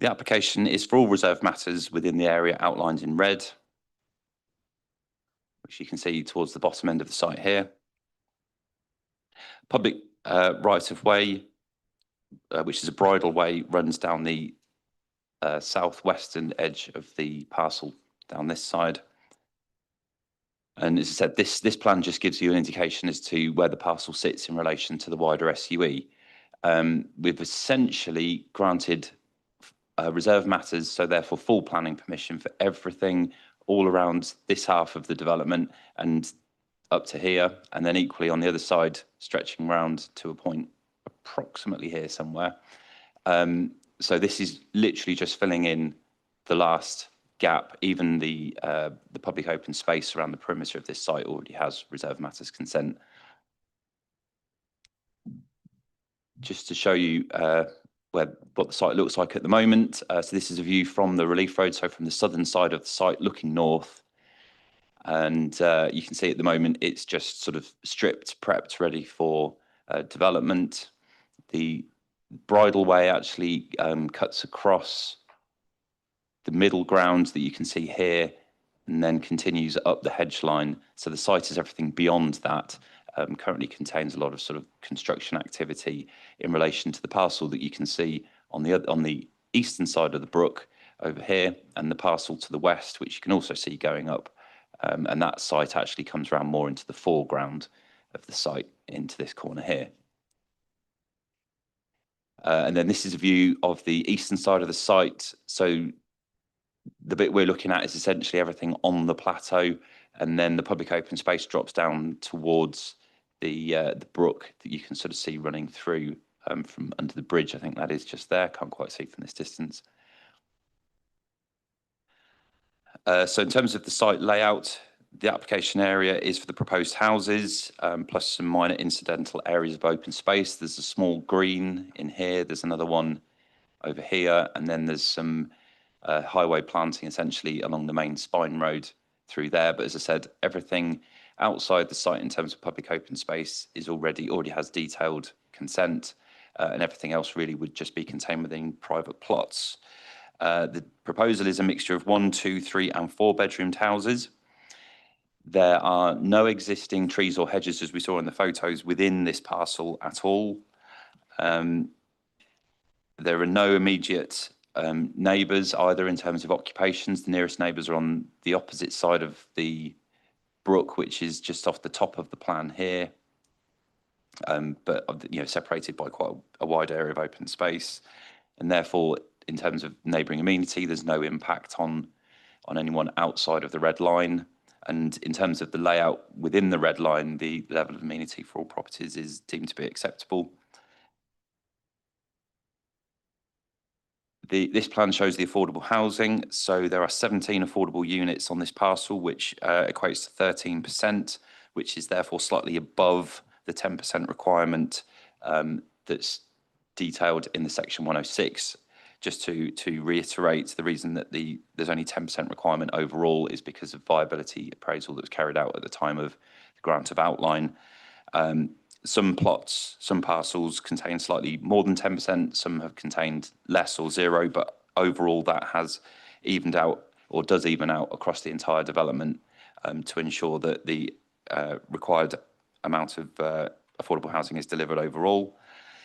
The application is for all reserve matters within the area outlined in red, which you can see towards the bottom end of the site here. Public right of way, which is a bridle way, runs down the southwestern edge of the parcel down this side. And as I said, this plan just gives you an indication as to where the parcel sits in relation to the wider SUE. We've essentially granted reserve matters, so therefore full planning permission for everything all around this half of the development and up to here, and then equally on the other side, stretching round to a point approximately here somewhere. So this is literally just filling in the last gap. Even the public open space around the perimeter of this site already has reserve matters consent. Just to show you what the site looks like at the moment. So this is a view from the relief road, so from the southern side of the site looking north. And you can see at the moment it's just sort of stripped, prepped, ready for development. The bridle way actually cuts across the middle ground that you can see here and then continues up the hedge line. So the site is everything beyond that. Currently contains a lot of sort of construction activity in relation to the parcel that you can see on the eastern side of the brook over here, and the parcel to the west, which you can also see going up. And that site actually comes around more into the foreground of the site, into this corner here. And then this is a view of the eastern side of the site. So the bit we're looking at is essentially everything on the plateau, and then the public open space drops down towards the brook that you can sort of see running through from under the bridge. I think that is just there. Can't quite see from this distance. So in terms of the site layout, the application area is for the proposed houses, plus some minor incidental areas of open space. There's a small green in here. There's another one over here. And then there's some highway planting essentially along the main spine road through there. But as I said, everything outside the site in terms of public open space is already has detailed consent, and everything else really would just be contained within private plots. The proposal is a mixture of 1, 2, 3 and 4 bedroomed houses. There are no existing trees or hedges, as we saw in the photos, within this parcel at all. There are no immediate neighbours either in terms of occupations. The nearest neighbours are on the opposite side of the brook, which is just off the top of the plan here, but separated by quite a wide area of open space, and therefore in terms of neighbouring amenity, there's no impact on anyone outside of the red line. And in terms of the layout within the red line, the level of amenity for all properties is deemed to be acceptable. This plan shows the affordable housing. So there are 17 affordable units on this parcel, which equates to 13%, which is therefore slightly above the 10% requirement that's detailed in the section 106. Just to reiterate, the reason that there's only 10% requirement overall is because of viability appraisal that was carried out at the time of the grant of outline. Some plots, some parcels contain slightly more than 10%, some have contained less or 0, but overall that has evened out or does even out across the entire development to ensure that the required amount of affordable housing is delivered overall.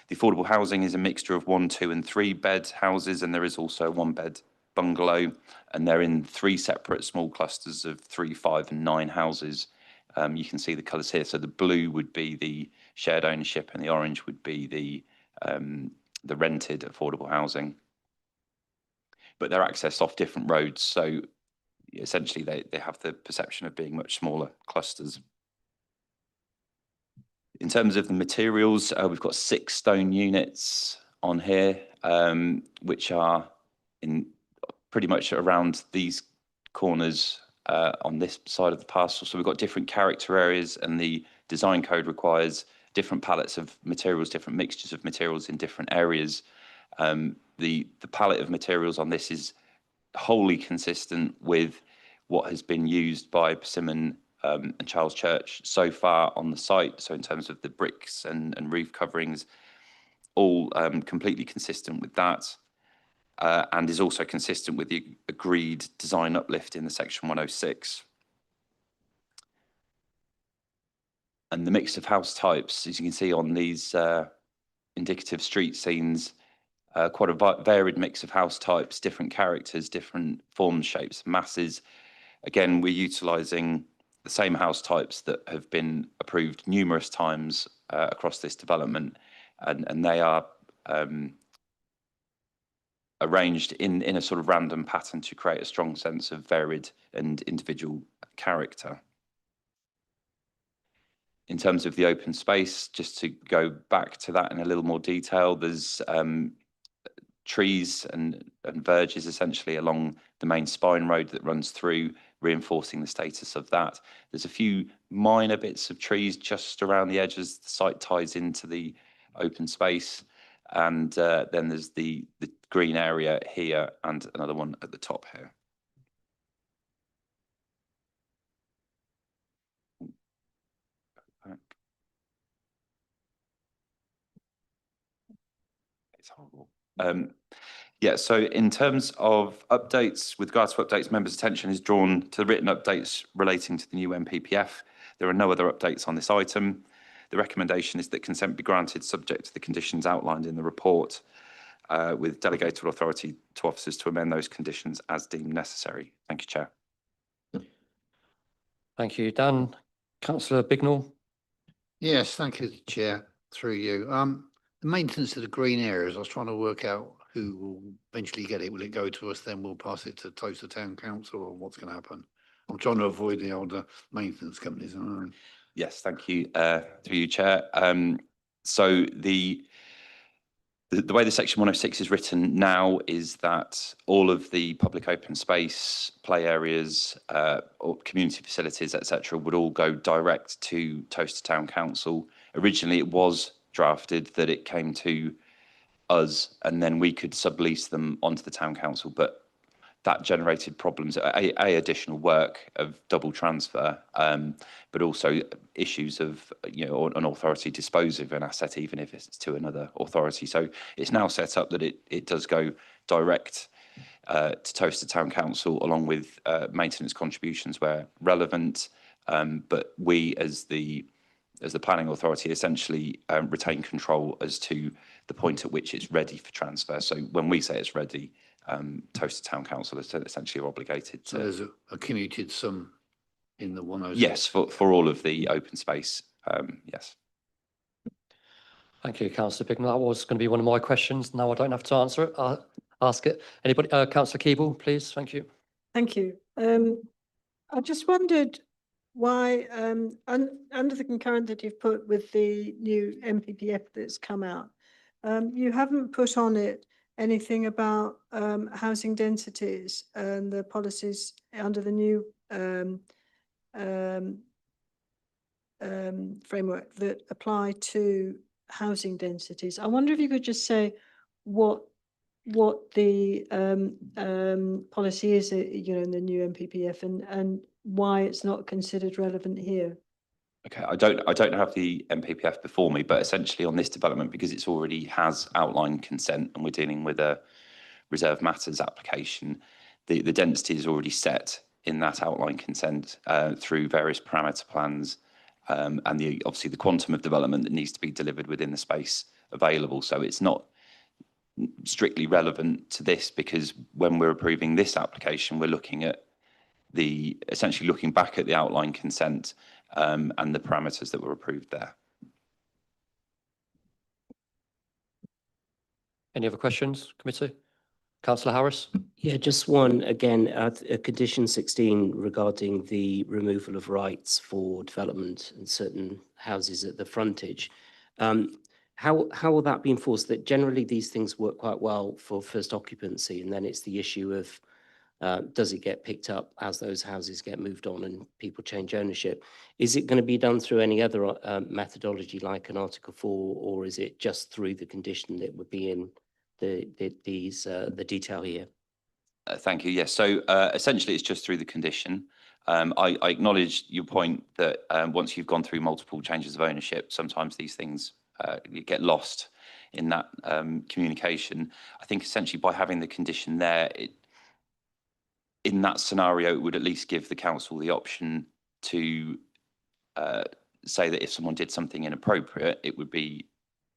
The affordable housing is a mixture of 1, 2 and 3 bed houses, and there is also a 1 bed bungalow, and they're in 3 separate small clusters of 3, 5 and 9 houses. You can see the colours here. So the blue would be the shared ownership and the orange would be the rented affordable housing. But they're accessed off different roads. So essentially they have the perception of being much smaller clusters. In terms of the materials, we've got 6 stone units on here, which are pretty much around these corners on this side of the parcel. So we've got different character areas, and the design code requires different palettes of materials, different mixtures of materials in different areas. The palette of materials on this is wholly consistent with what has been used by Persimmon and Charles Church so far on the site. So in terms of the bricks and roof coverings, all completely consistent with that, and is also consistent with the agreed design uplift in the Section 106. And the mix of house types, as you can see on these indicative street scenes, quite a varied mix of house types, different characters, different forms, shapes, masses. Again, we're utilising the same house types that have been approved numerous times across this development, and they are arranged in a sort of random pattern to create a strong sense of varied and individual character. In terms of the open space, just to go back to that in a little more detail, there's trees and verges essentially along the main spine road that runs through, reinforcing the status of that. There's a few minor bits of trees just around the edges. The site ties into the open space, and then there's the green area here and another one at the top here. It's horrible. Yeah, so in terms of updates, with regards to updates, members' attention is drawn to the written updates relating to the new MPPF. There are no other updates on this item. The recommendation is that consent be granted subject to the conditions outlined in the report, with delegated authority to officers to amend those conditions as deemed necessary. Thank you, Chair. Thank you, Dan. Councillor Bignell. Yes, thank you, Chair, through you. The maintenance of the green areas, I was trying to work out who will eventually get it. Will it go to us, then we'll pass it to Towcester Town Council, or what's going to happen? I'm trying to avoid the older maintenance companies. Yes, thank you, through you, Chair. So the way the Section 106 is written now is that all of the public open space, play areas, or community facilities, etc., would all go direct to Towcester Town Council. Originally, it was drafted that it came to us and then we could sublease them onto the Town Council, but that generated problems, additional work of double transfer, but also issues of, an authority dispose of an asset, even if it's to another authority. So it's now set up that it does go direct to Towcester Town Council, along with maintenance contributions where relevant, but we as the planning authority essentially retain control as to the point at which it's ready for transfer. So when we say it's ready, Towcester Town Council is essentially obligated to. So there's a commuted sum in the 106? Yes, for all of the open space, yes. Thank you, Councillor Bignell. That was going to be one of my questions. Now I don't have to answer it. I'll ask it. Anybody? Councillor Keeble, please. Thank you. Thank you. I just wondered why, under the concurrent that you've put with the new MPPF that's come out, you haven't put on it anything about housing densities and the policies under the new framework that apply to housing densities. I wonder if you could just say what the policy is, in the new MPPF, and why it's not considered relevant here. Okay, I don't have the MPPF before me, but essentially on this development, because it's already has outline consent and we're dealing with a reserve matters application, the density is already set in that outline consent through various parameter plans, and obviously the quantum of development that needs to be delivered within the space available. So it's not strictly relevant to this, because when we're approving this application, we're looking at essentially looking back at the outline consent and the parameters that were approved there. Any other questions, committee? Councillor Harris? Yeah, just one again, condition 16 regarding the removal of rights for development in certain houses at the frontage. How will that be enforced? That generally these things work quite well for first occupancy, and then it's the issue of Does it get picked up as those houses get moved on and people change ownership? Is it going to be done through any other methodology like an Article 4, or is it just through the condition that would be in the detail here? Thank you. Yes. So essentially, it's just through the condition. I acknowledge your point that once you've gone through multiple changes of ownership, sometimes these things you get lost in that communication. I think essentially by having the condition there, in that scenario, it would at least give the council the option to say that if someone did something inappropriate, it would be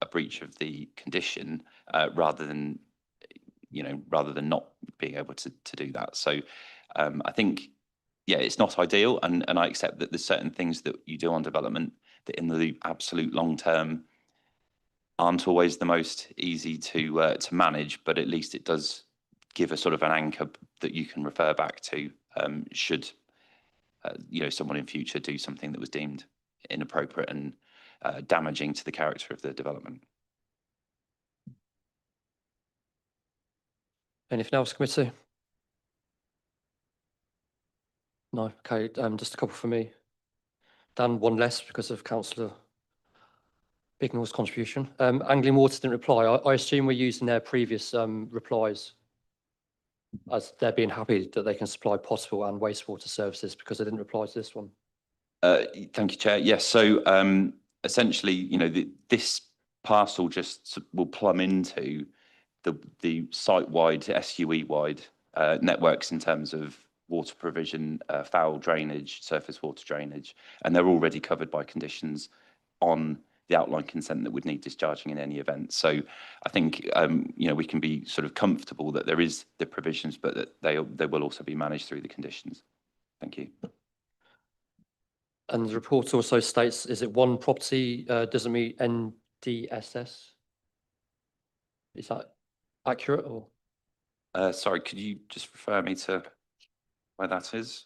a breach of the condition rather than not being able to do that. So I think, yeah, it's not ideal, and I accept that there's certain things that you do on development that in the absolute long term aren't always the most easy to manage, but at least it does give a sort of an anchor that you can refer back to should someone in future do something that was deemed inappropriate and damaging to the character of the development. Anything else, committee? No. Okay. Just a couple for me. Dan, one less because of Councillor Bignell's contribution. Anglian Water didn't reply. I assume we're using their previous replies as they're being happy that they can supply potable and wastewater services because they didn't reply to this one. Thank you, Chair. Yes. So essentially, this parcel just will plumb into the site-wide, SUE-wide networks in terms of water provision, foul drainage, surface water drainage, and they're already covered by conditions on the outline consent that would need discharging in any event. So I think we can be sort of comfortable that there is the provisions, but that they will also be managed through the conditions. Thank you. And the report also states, is it one property doesn't meet NDSS? Is that accurate or? Sorry, could you just refer me to where that is?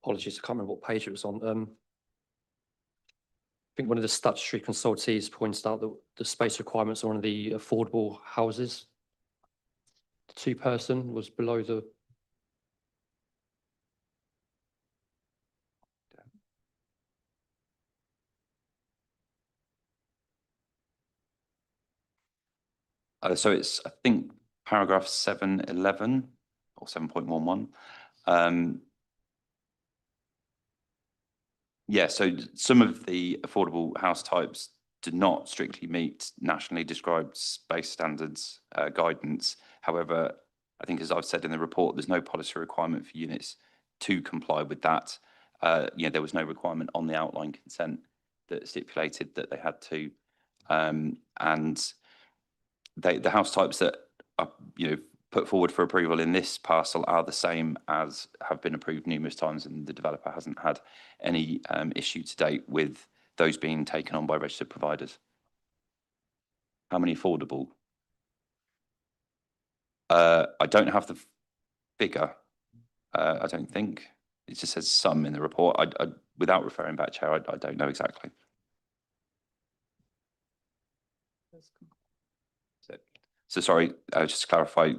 Apologies, I can't remember what page it was on. I think one of the statutory consultees points out that the space requirements on one of the affordable houses, the 2-person was below the. So it's, I think, paragraph 711 or 7.11. Yeah, so some of the affordable house types do not strictly meet nationally described space standards guidance. However, I think, as I've said in the report, there's no policy requirement for units to comply with that. There was no requirement on the outline consent that stipulated that they had to. And the house types that are, put forward for approval in this parcel are the same as have been approved numerous times, and the developer hasn't had any issue to date with those being taken on by registered providers. How many affordable? I don't have the figure. I don't think. It just says some in the report. Without referring back, Chair, I don't know exactly. So sorry, just to clarify,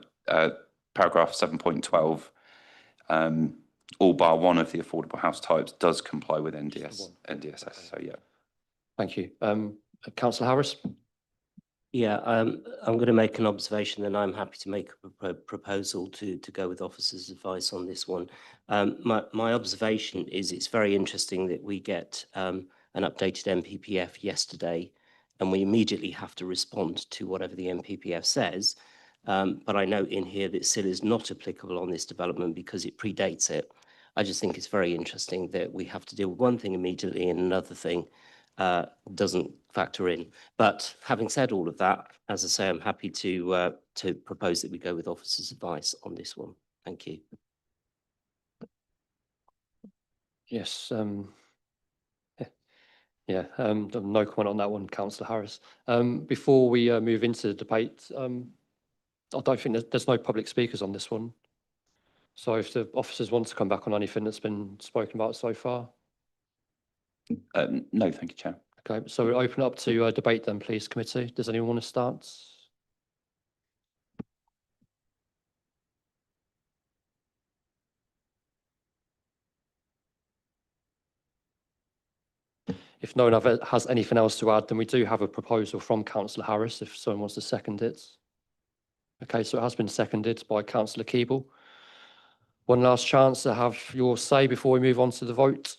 paragraph 7.12, all bar one of the affordable house types does comply with NDSS. So yeah. Thank you. Councillor Harris. Yeah, I'm going to make an observation, and I'm happy to make a proposal to go with officers' advice on this one. My observation is it's very interesting that we get an updated NPPF yesterday, and we immediately have to respond to whatever the NPPF says. But I note in here that SIL is not applicable on this development because it predates it. I just think it's very interesting that we have to deal with one thing immediately and another thing doesn't factor in. But having said all of that, as I say, I'm happy to propose that we go with officers' advice on this one. Thank you. Yes. Yeah. No comment on that one, Councillor Harris. Before we move into the debate, I don't think there's no public speakers on this one. So if the officers want to come back on anything that's been spoken about so far. No, thank you, Chair. Okay, so we'll open up to debate then, please, committee. Does anyone want to start? If no one other has anything else to add, then we do have a proposal from Councillor Harris, if someone wants to second it. Okay, so it has been seconded by Councillor Keeble. One last chance to have your say before we move on to the vote.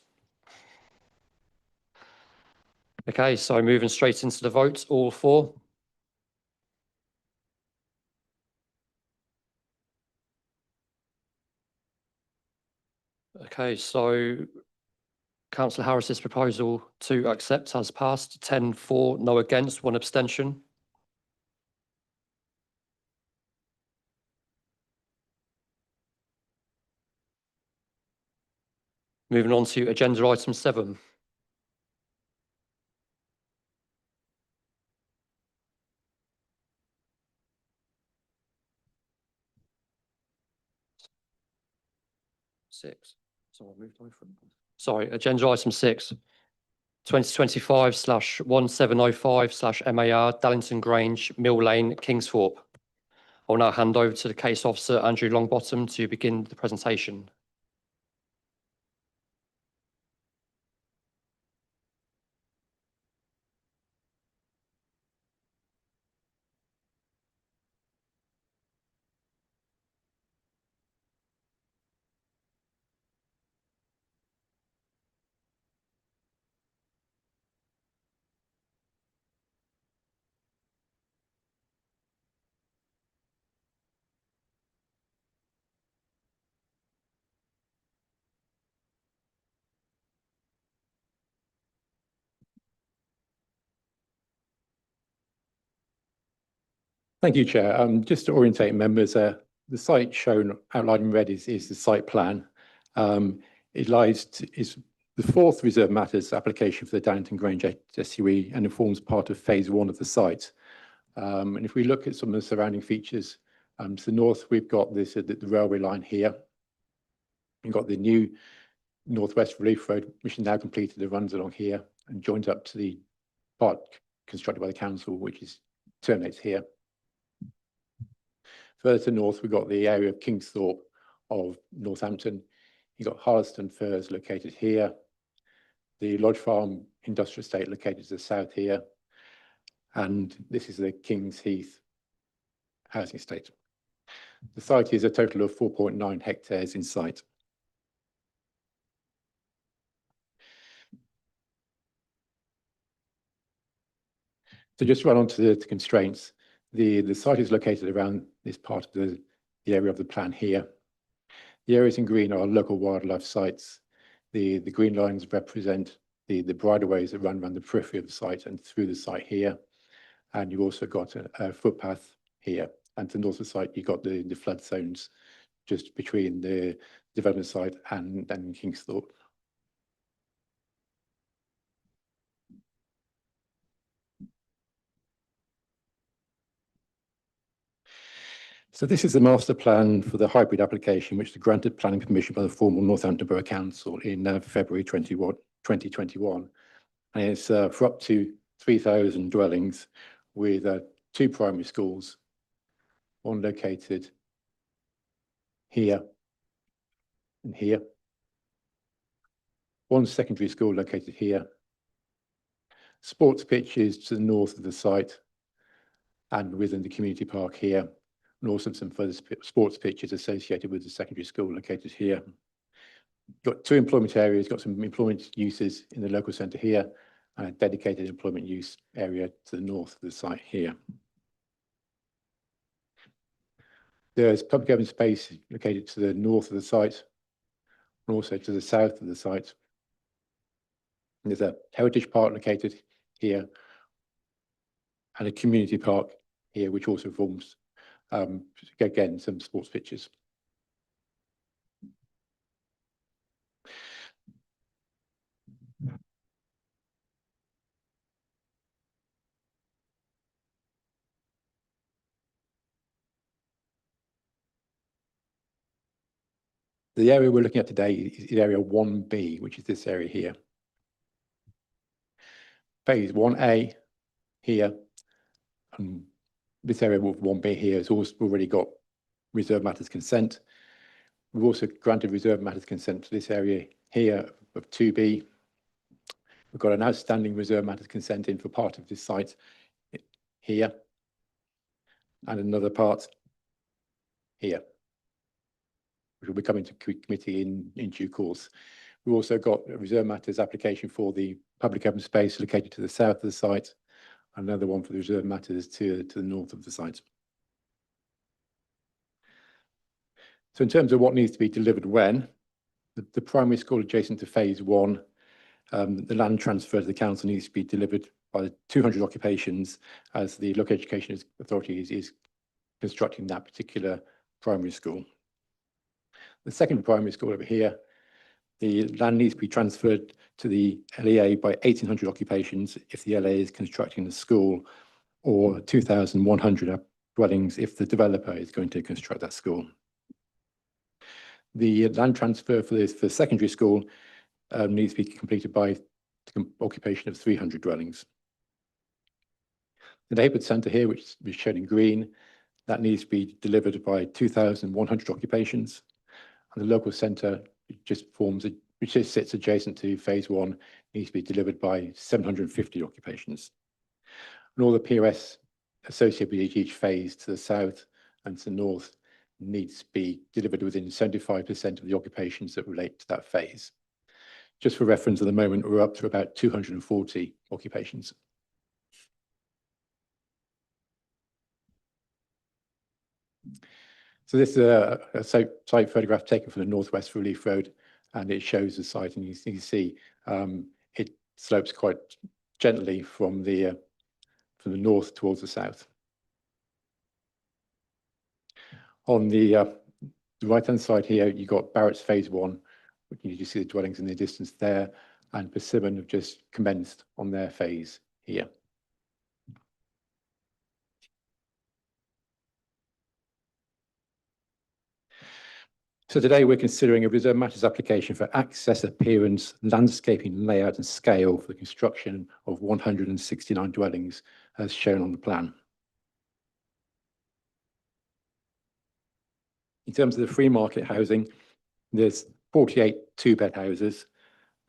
Okay, so moving straight into the vote, all for? Okay, so Councillor Harris's proposal to accept has passed, 10 for, no against, 1 abstention. Moving on to agenda item 7. Sorry, agenda item 6. 2025/1705/MAR Dallington Grange, Mill Lane, Kingsthorpe. I'll now hand over to the case officer, Andrew Longbottom, to begin the presentation. Thank you, Chair. Just to orientate members, the site shown outlined in red is the site plan. It is the 4th reserve matters application for the Dallington Grange SUE and it forms part of phase 1 of the site. And if we look at some of the surrounding features, to the north, we've got the railway line here. We've got the new Northwest Relief Road, which is now completed, that runs along here and joins up to the part constructed by the council, which terminates here. Further to the north, we've got the area of Kingsthorpe of Northampton. You've got Harleston Firs located here. The Lodge Farm Industrial Estate located to the south here. And this is the Kings Heath housing estate. The site is a total of 4.9 hectares in site. So just run on to the constraints. The site is located around this part of the area of the plan here. The areas in green are local wildlife sites. The green lines represent the bridleways that run around the periphery of the site and through the site here. And you've also got a footpath here. And to the north of the site, you've got the flood zones just between the development site and Kingsthorpe. So this is the master plan for the hybrid application, which was granted planning permission by the formal Northampton Borough Council in February 2021. And it's for up to 3,000 dwellings with 2 primary schools, one located here and here, one secondary school located here, sports pitches to the north of the site and within the community park here, and also some further sports pitches associated with the secondary school located here. Got 2 employment areas, got some employment uses in the local centre here, and a dedicated employment use area to the north of the site here. There's public open space located to the north of the site, and also to the south of the site. And there's a heritage park located here, and a community park here, which also forms again, some sports pitches. The area we're looking at today is area 1B, which is this area here. Phase 1A here, and this area with 1B here has also already got reserve matters consent. We've also granted reserve matters consent to this area here of 2B. We've got an outstanding reserve matters consent in for part of this site here, and another part here, which will be coming to committee in due course. We've also got a reserve matters application for the public open space located to the south of the site, another one for the reserve matters to the north of the site. So in terms of what needs to be delivered when, the primary school adjacent to phase 1, the land transfer to the council needs to be delivered by 200 occupations as the local education authority is constructing that particular primary school. The second primary school over here, the land needs to be transferred to the LEA by 1,800 occupations if the LEA is constructing the school, or 2,100 dwellings if the developer is going to construct that school. The land transfer for the secondary school needs to be completed by the occupation of 300 dwellings. The neighbourhood centre here, which is shown in green, that needs to be delivered by 2,100 occupations. And the local centre which just sits adjacent to phase 1, needs to be delivered by 750 occupations. And all the POS associated with each phase to the south and to the north needs to be delivered within 75% of the occupations that relate to that phase. Just for reference, at the moment, we're up to about 240 occupations. So this is a site photograph taken from the Northwest Relief Road, and it shows the site, and you can see it slopes quite gently from the north towards the south. On the right-hand side here, you've got Barrett's phase 1, which you can see the dwellings in the distance there, and Persimmon have just commenced on their phase here. So today we're considering a reserve matters application for access, appearance, landscaping, layout and scale for the construction of 169 dwellings as shown on the plan. In terms of the free market housing, there's 48 two-bed houses,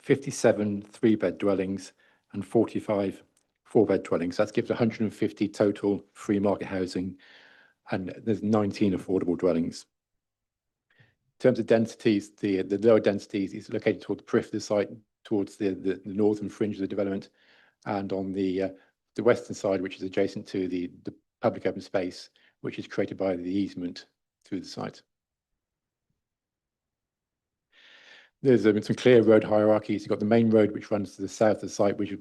57 three-bed dwellings and 45 four-bed dwellings. That gives 150 total free market housing, and there's 19 affordable dwellings. In terms of densities, the lower densities is located toward the periphery of the site, towards the northern fringe of the development, and on the western side, which is adjacent to the public open space, which is created by the easement through the site. There's some clear road hierarchies. You've got the main road, which runs to the south of the site, which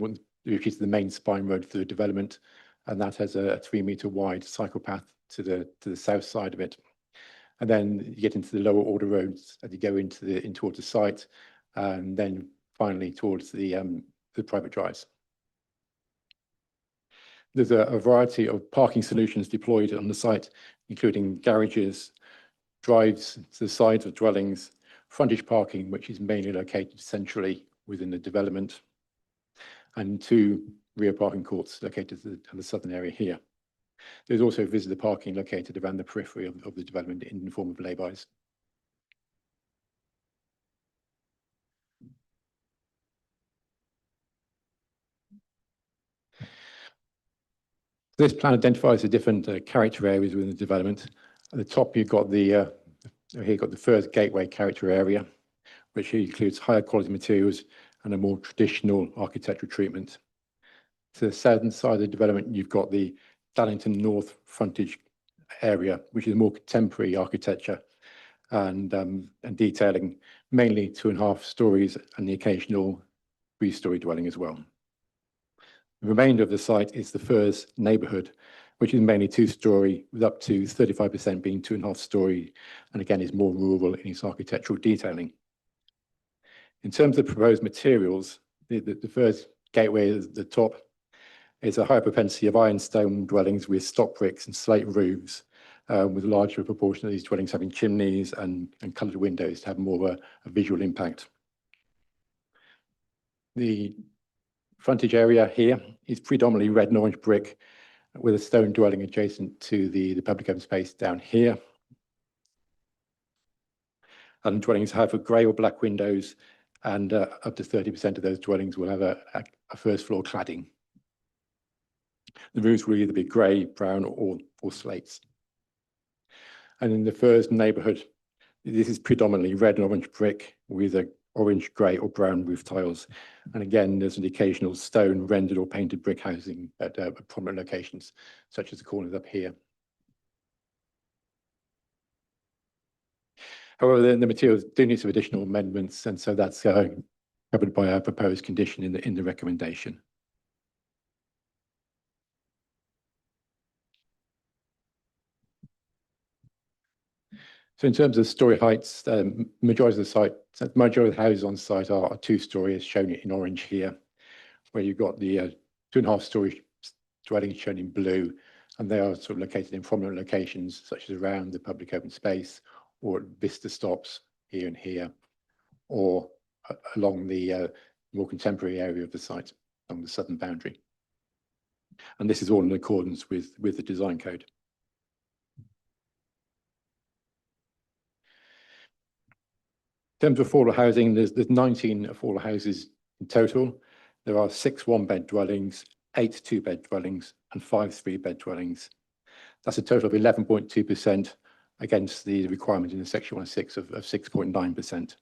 is the main spine road through the development, and that has a 3-metre wide cycle path to the south side of it. And then you get into the lower order roads as you go in towards the site, and then finally towards the private drives. There's a variety of parking solutions deployed on the site, including garages, drives to the sides of dwellings, frontage parking, which is mainly located centrally within the development, and 2 rear parking courts located to the southern area here. There's also visitor parking located around the periphery of the development in the form of laybys. This plan identifies the different character areas within the development. At the top, you've got here you've got the first gateway character area, which includes higher quality materials and a more traditional architectural treatment. To the southern side of the development, you've got the Darlington North frontage area, which is more contemporary architecture and detailing, mainly 2.5 stories and the occasional 3-story dwelling as well. The remainder of the site is the Firs neighbourhood, which is mainly 2-story, with up to 35% being 2.5 story, and again is more rural in its architectural detailing. In terms of proposed materials, the first gateway at the top is a higher propensity of ironstone dwellings with stock bricks and slate roofs, with a larger proportion of these dwellings having chimneys and coloured windows to have more of a visual impact. The frontage area here is predominantly red and orange brick, with a stone dwelling adjacent to the public open space down here. And dwellings have grey or black windows and up to 30% of those dwellings will have a first floor cladding. The roofs will either be grey, brown, or slates. And in the first neighbourhood, this is predominantly red and orange brick with a orange, grey, or brown roof tiles. And again, there's an occasional stone, rendered, or painted brick housing at prominent locations, such as the corners up here. However, the materials do need some additional amendments, and so that's covered by a proposed condition in the recommendation. So in terms of story heights, majority of the houses on site are 2-storey, as shown in orange here, where you've got the 2.5-storey dwellings shown in blue, and they are sort of located in prominent locations, such as around the public open space, or at vista stops here and here, or along the more contemporary area of the site, along the southern boundary. And this is all in accordance with the design code. In terms of affordable housing, there's 19 affordable houses in total. There are 6 1-bed dwellings, 8 2-bed dwellings, and 5 3-bed dwellings. That's a total of 11.2% against the requirement in the Section 106 of 6.9%.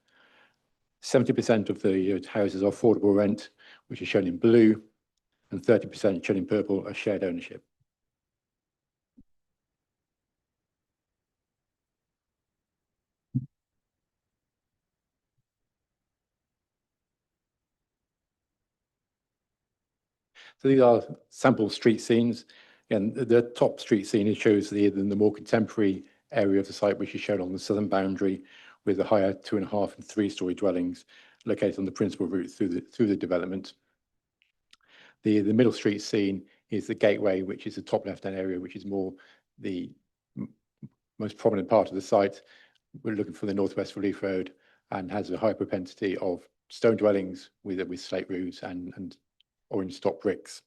70% of the houses are affordable rent, which is shown in blue, and 30% shown in purple are shared ownership. So these are sample street scenes. And the top street scene shows the more contemporary area of the site, which is shown on the southern boundary, with the higher 2.5 and 3-storey dwellings located on the principal route through the development. The middle street scene is the gateway, which is the top left-hand area, which is more the most prominent part of the site. We're looking for the Northwest Relief Road, and has a high propensity of stone dwellings with slate roofs and orange stock bricks.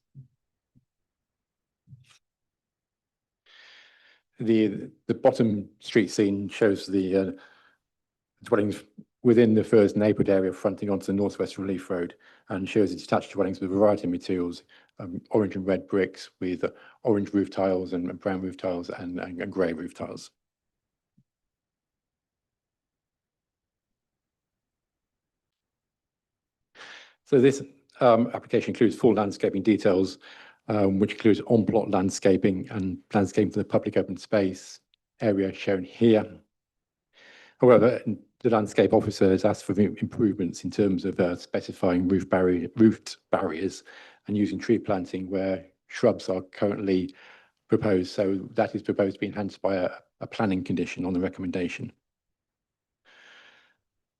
The bottom street scene shows the dwellings within the first neighbourhood area fronting onto the Northwest Relief Road, and shows the detached dwellings with a variety of materials, orange and red bricks with orange roof tiles and brown roof tiles and grey roof tiles. So this application includes full landscaping details, which includes on-plot landscaping and landscaping for the public open space area shown here. However, the landscape officer has asked for improvements in terms of specifying roofed barriers and using tree planting where shrubs are currently proposed. So that is proposed to be enhanced by a planning condition on the recommendation.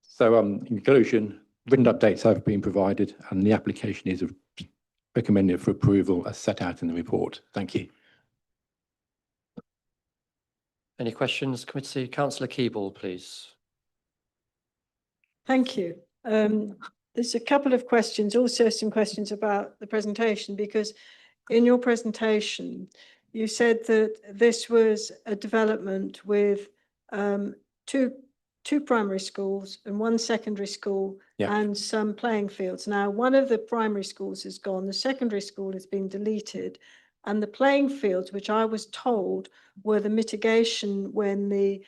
So in conclusion, written updates have been provided, and the application is recommended for approval as set out in the report. Thank you. Any questions, committee? Councillor Keeble, please. Thank you. There's a couple of questions, also some questions about the presentation, because in your presentation, you said that this was a development with two primary schools and 1 secondary school, yeah, and some playing fields. Now, one of the primary schools is gone, the secondary school has been deleted, and the playing fields, which I was told were the mitigation when the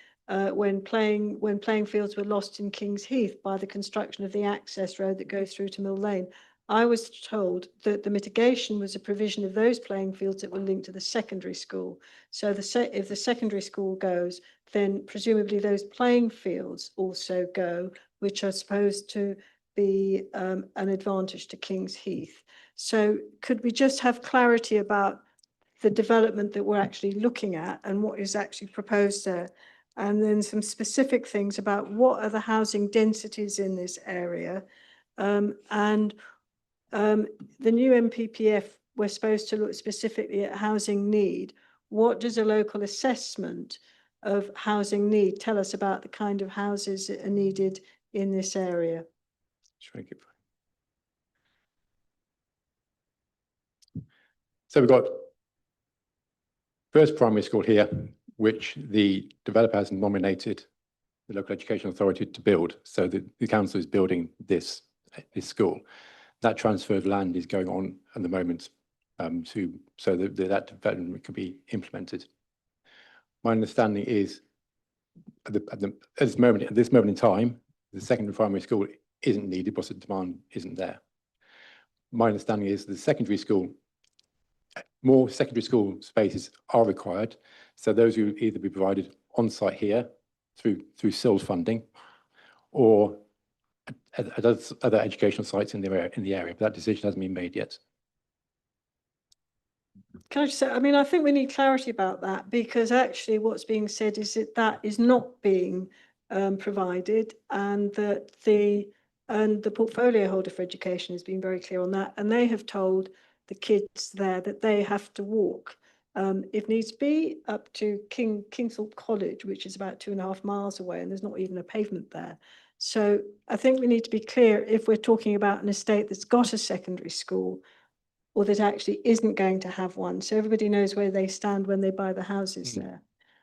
when playing fields were lost in Kings Heath by the construction of the access road that goes through to Mill Lane. I was told that the mitigation was a provision of those playing fields that were linked to the secondary school. So if the secondary school goes, then presumably those playing fields also go, which are supposed to be an advantage to Kings Heath. So could we just have clarity about the development that we're actually looking at and what is actually proposed there? And then some specific things about what are the housing densities in this area. The new NPPF, we're supposed to look specifically at housing need. What does a local assessment of housing need tell us about the kind of houses that are needed in this area? So we've got first primary school here, which the developer has nominated the local education authority to build. So the council is building this school. That transfer of land is going on at the moment so that development can be implemented. My understanding is at this moment in time, the secondary primary school isn't needed because the demand isn't there. My understanding is the secondary school, more secondary school spaces are required. So those will either be provided on site here through SIL funding or at other educational sites in the area, but that decision hasn't been made yet. Can I just say, I mean, I think we need clarity about that, because actually what's being said is that that is not being provided, and that the portfolio holder for education has been very clear on that, and they have told the kids there that they have to walk, if needs be, up to Kingsthorpe College, which is about 2.5 miles away, and there's not even a pavement there. So I think we need to be clear if we're talking about an estate that's got a secondary school or that actually isn't going to have one, so everybody knows where they stand when they buy the houses there.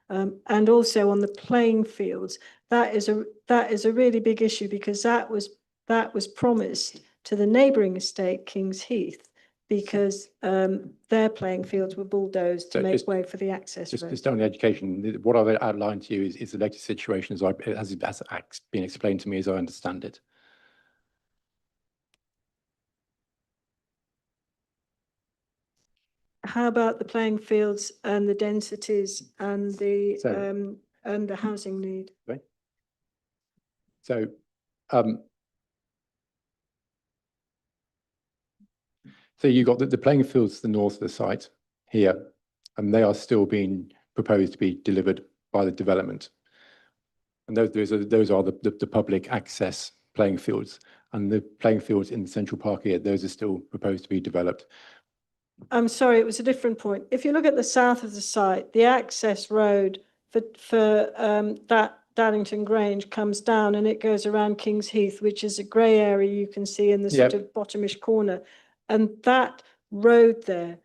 And also on the playing fields, that is a really big issue, because that was promised to the neighbouring estate, Kings Heath, because their playing fields were bulldozed to make way for the access road. Just on the education, what I've outlined to you is the latest situation as been explained to me as I understand it. How about the playing fields and the densities and the housing need? Right. So so you've got the playing fields to the north of the site here, and they are still being proposed to be delivered by the development. And those are the public access playing fields, and the playing fields in the Central Park here, those are still proposed to be developed. I'm sorry, it was a different point. If you look at the south of the site, the access road for that Darlington Grange comes down and it goes around Kings Heath, which is a grey area you can see in the sort of bottomish corner. And that road there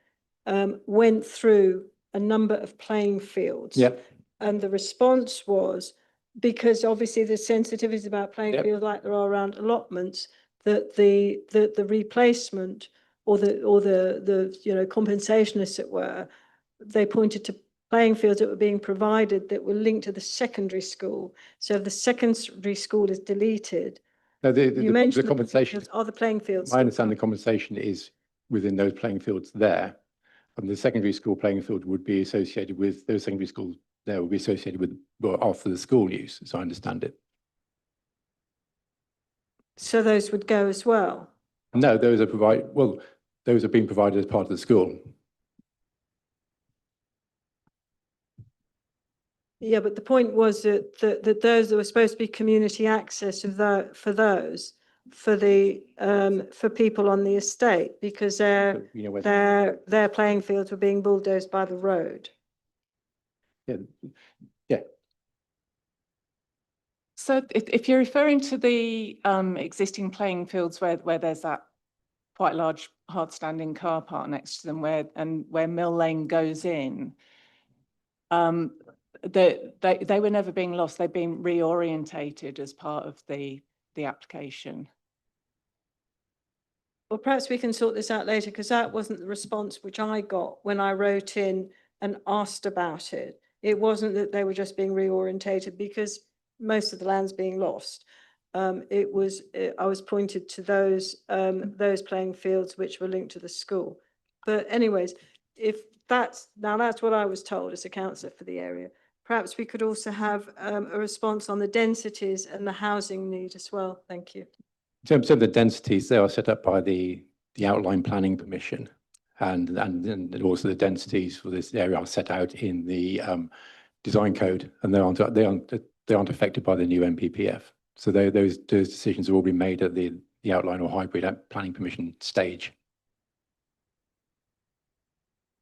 went through a number of playing fields. And the response was, because obviously there's sensitivities about playing fields like there are around allotments, that the replacement or the compensation, as it were, they pointed to playing fields that were being provided that were linked to the secondary school. So if the secondary school is deleted, No, you mentioned the compensation are the playing fields. I understand the compensation is within those playing fields there, and the secondary school playing field would be associated with those secondary schools there would be associated with after the school use, as I understand it. So those would go as well. No, those are being provided as part of the school. Yeah, but the point was that those that were supposed to be community access of for people on the estate, because their playing fields were being bulldozed by the road. Yeah. So if you're referring to the existing playing fields where there's that quite large hard standing car park next to them where Mill Lane goes in, they were never being lost. They've been reorientated as part of the application. Well, perhaps we can sort this out later, because that wasn't the response which I got when I wrote in and asked about it. It wasn't that they were just being reorientated because most of the land's being lost. I was pointed to those playing fields which were linked to the school. But anyways, that's what I was told as a councillor for the area. Perhaps we could also have a response on the densities and the housing need as well. Thank you. In terms of the densities, they are set up by the outline planning permission, and also the densities for this area are set out in the design code, and they aren't affected by the new NPPF. So those decisions have all been made at the outline or hybrid planning permission stage.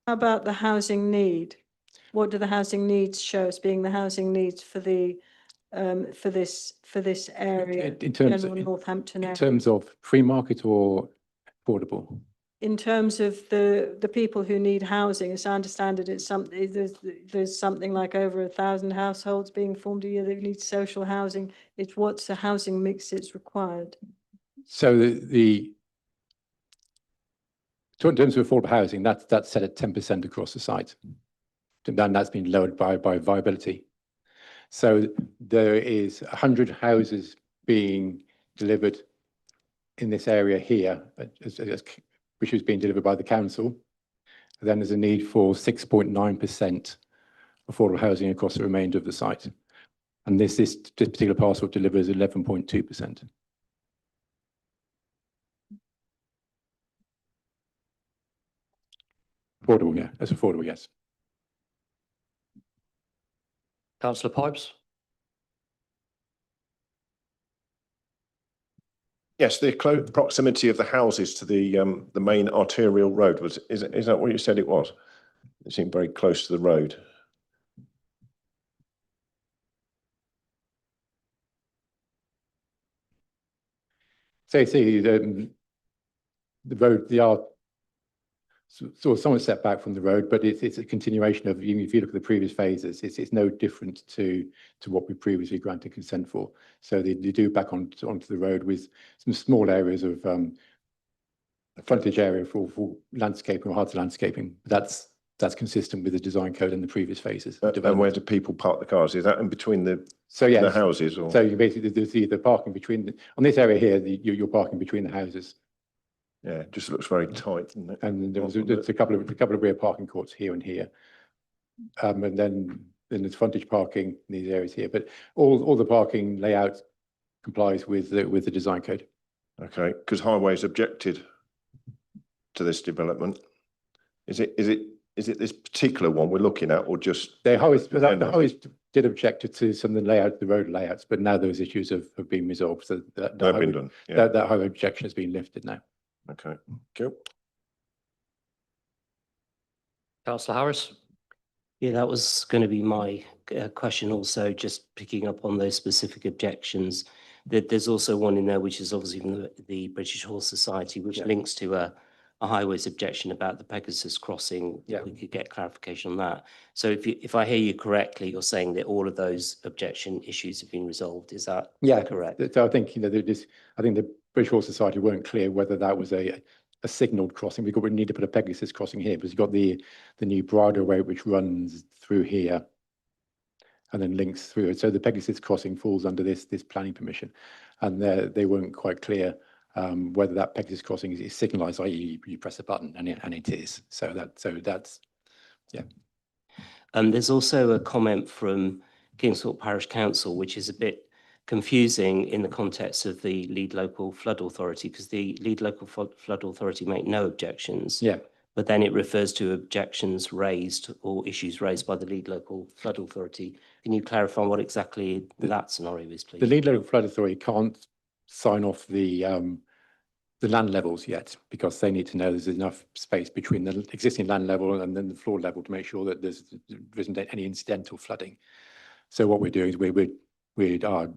How about the housing need? What do the housing needs show as being the housing needs for the for this area In terms general Northampton area? In terms of free market or affordable? in terms of the people who need housing, as I understand it, it's something, there's something like over 1,000 households being formed a year that need social housing. It's what's the housing mix that's required. So so in terms of affordable housing, that's set at 10% across the site. And that's been lowered by viability. So there is 100 houses being delivered in this area here, which is being delivered by the council. Then there's a need for 6.9% affordable housing across the remainder of the site. And this particular parcel delivers 11.2%. Affordable, yeah, that's affordable, yes. Councillor Pipes? Yes, the proximity of the houses to the main arterial road is that what you said it was? It seemed very close to the road. So you see the road, they are sort of somewhat set back from the road, but it's a continuation of, even if you look at the previous phases, it's no different to what we previously granted consent for. So they do back onto the road with some small areas of frontage area for landscaping or hard landscaping. That's consistent with the design code in the previous phases. And where do people park the cars? Is that in between the houses? Or? So you basically there's the parking between on this area here. You're parking between the houses. Yeah, it just looks very tight. Doesn't it? And there's a couple of rear parking courts here and here, and then there's frontage parking in these areas here. But all the parking layout complies with the design code. Okay, because Highways objected to this development. Is it this particular one we're looking at, or just the Highways did object to some of the road layouts, but now those issues have been resolved. So that highway objection has been lifted now. Okay, cool. Councillor Harris? Yeah, that was going to be my question also, just picking up on those specific objections. There's also one in there, which is obviously from the British Horse Society, which links to a Highways objection about the Pegasus crossing. Yeah. We could get clarification on that. So if I hear you correctly, you're saying that all of those objection issues have been resolved. Is that correct? So I think, I think the British Horse Society weren't clear whether that was a signalled crossing. We need to put a Pegasus crossing here, because you've got the new bridleway which runs through here and then links through it. So the Pegasus crossing falls under this planning permission, and they weren't quite clear whether that Pegasus crossing is signalised, i.e. you press a button and it is. So that's yeah. There's also a comment from Kingsthorpe Parish Council, which is a bit confusing in the context of the lead local flood authority, because the lead local flood authority make no objections. Yeah. But then it refers to objections raised or issues raised by the lead local flood authority. Can you clarify what exactly that scenario is, please? The lead local flood authority can't sign off the land levels yet, because they need to know there's enough space between the existing land level and then the floor level to make sure that there isn't any incidental flooding. So what we're doing is we are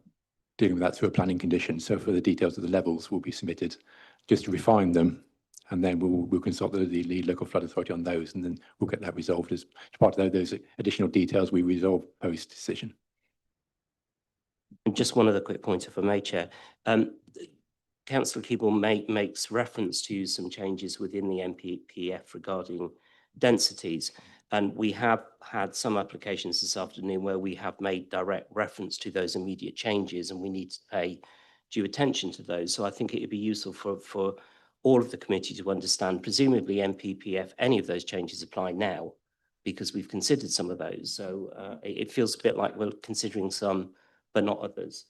dealing with that through a planning condition. So for the details of the levels will be submitted, just to refine them, and then we'll consult the lead local flood authority on those, and then we'll get that resolved as part of those additional details we resolve post decision. And just one other quick point, if I may, Chair. Councillor Keeble makes reference to some changes within the NPPF regarding densities. And we have had some applications this afternoon where we have made direct reference to those immediate changes, and we need to pay due attention to those. So I think it would be useful for all of the committee to understand, presumably NPPF, any of those changes apply now, because we've considered some of those. So it feels a bit like we're considering some, but not others.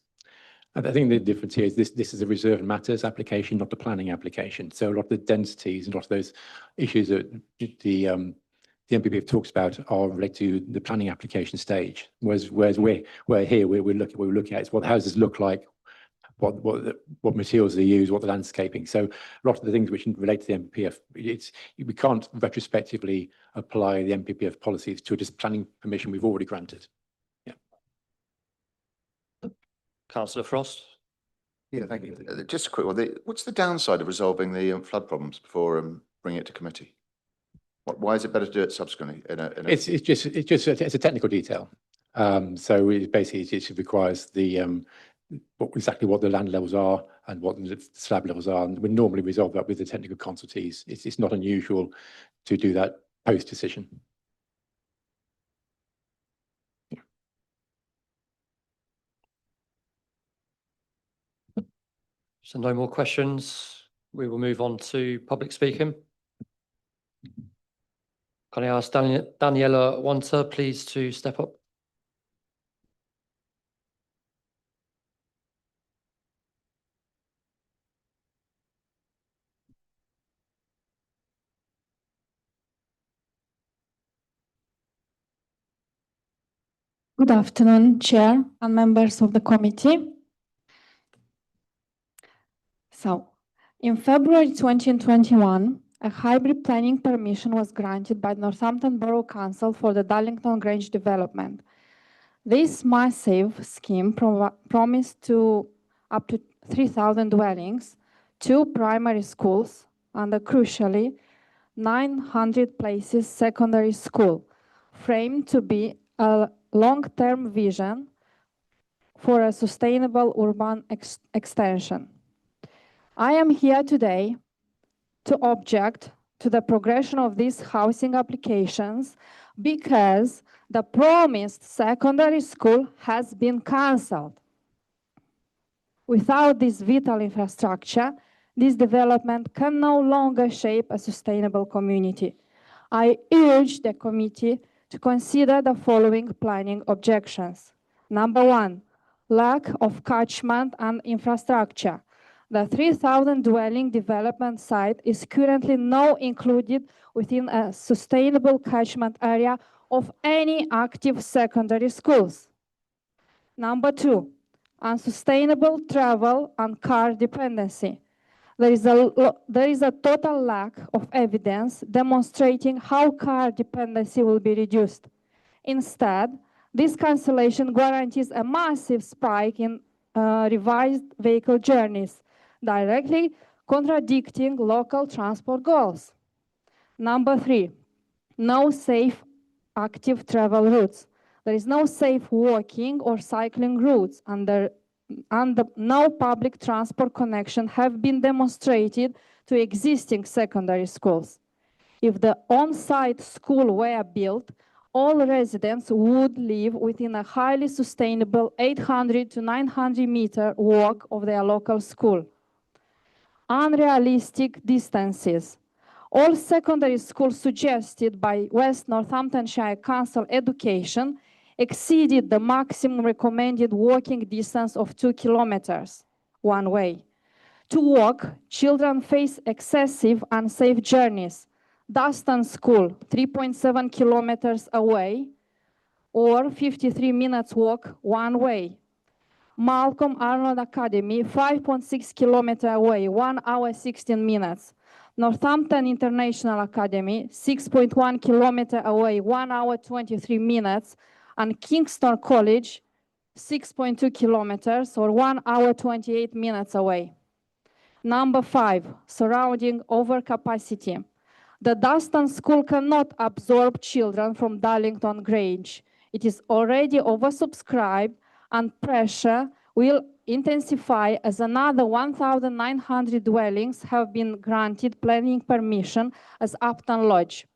I think the difference here is this is a reserved matters application, not a planning application. So a lot of the densities and a lot of those issues that the NPPF talks about are related to the planning application stage. Whereas we're here, we're looking at is what the houses look like, what materials they use, what the landscaping. So a lot of the things which relate to the NPPF, we can't retrospectively apply the NPPF policies to just planning permission we've already granted. Yeah. Councillor Frost? Yeah, thank you. Just a quick one. What's the downside of resolving the flood problems before bring it to committee? Why is it better to do it subsequently in a? It's a technical detail. So it basically it just requires the exactly what the land levels are and what the slab levels are, and we normally resolve that with the technical consultees. It's not unusual to do that post decision. So no more questions. We will move on to public speaking. Can I ask Daniela Wanta, please, to step up? Good afternoon, Chair and members of the committee. So, in February 2021, a hybrid planning permission was granted by Northampton Borough Council for the Darlington Grange development. This massive scheme promised to up to 3,000 dwellings, 2 primary schools, and crucially, 900 places secondary school, framed to be a long-term vision for a sustainable urban extension. I am here today to object to the progression of these housing applications because the promised secondary school has been cancelled. Without this vital infrastructure, this development can no longer shape a sustainable community. I urge the committee to consider the following planning objections. Number 1, lack of catchment and infrastructure. The 3,000 dwelling development site is currently not included within a sustainable catchment area of any active secondary schools. Number 2, unsustainable travel and car dependency. There is a total lack of evidence demonstrating how car dependency will be reduced. Instead, this cancellation guarantees a massive spike in revised vehicle journeys, directly contradicting local transport goals. Number 3, no safe active travel routes. There is no safe walking or cycling routes, and no public transport connection have been demonstrated to existing secondary schools. If the on-site school were built, all residents would live within a highly sustainable 800 to 900 meter walk of their local school. Unrealistic distances. All secondary schools suggested by West Northamptonshire Council Education exceeded the maximum recommended walking distance of 2 kilometers one way. To walk, children face excessive unsafe journeys. Duston School, 3.7 kilometers away, or 53 minutes walk one way. Malcolm Arnold Academy, 5.6 kilometers away, 1 hour 16 minutes. Northampton International Academy, 6.1 kilometers away, 1 hour 23 minutes. And Kingston College, 6.2 kilometers or 1 hour 28 minutes away. Number 5, surrounding overcapacity. The Duston School cannot absorb children from Darlington Grange. It is already oversubscribed and pressure will intensify as another 1,900 dwellings have been granted planning permission as Upton Lodge.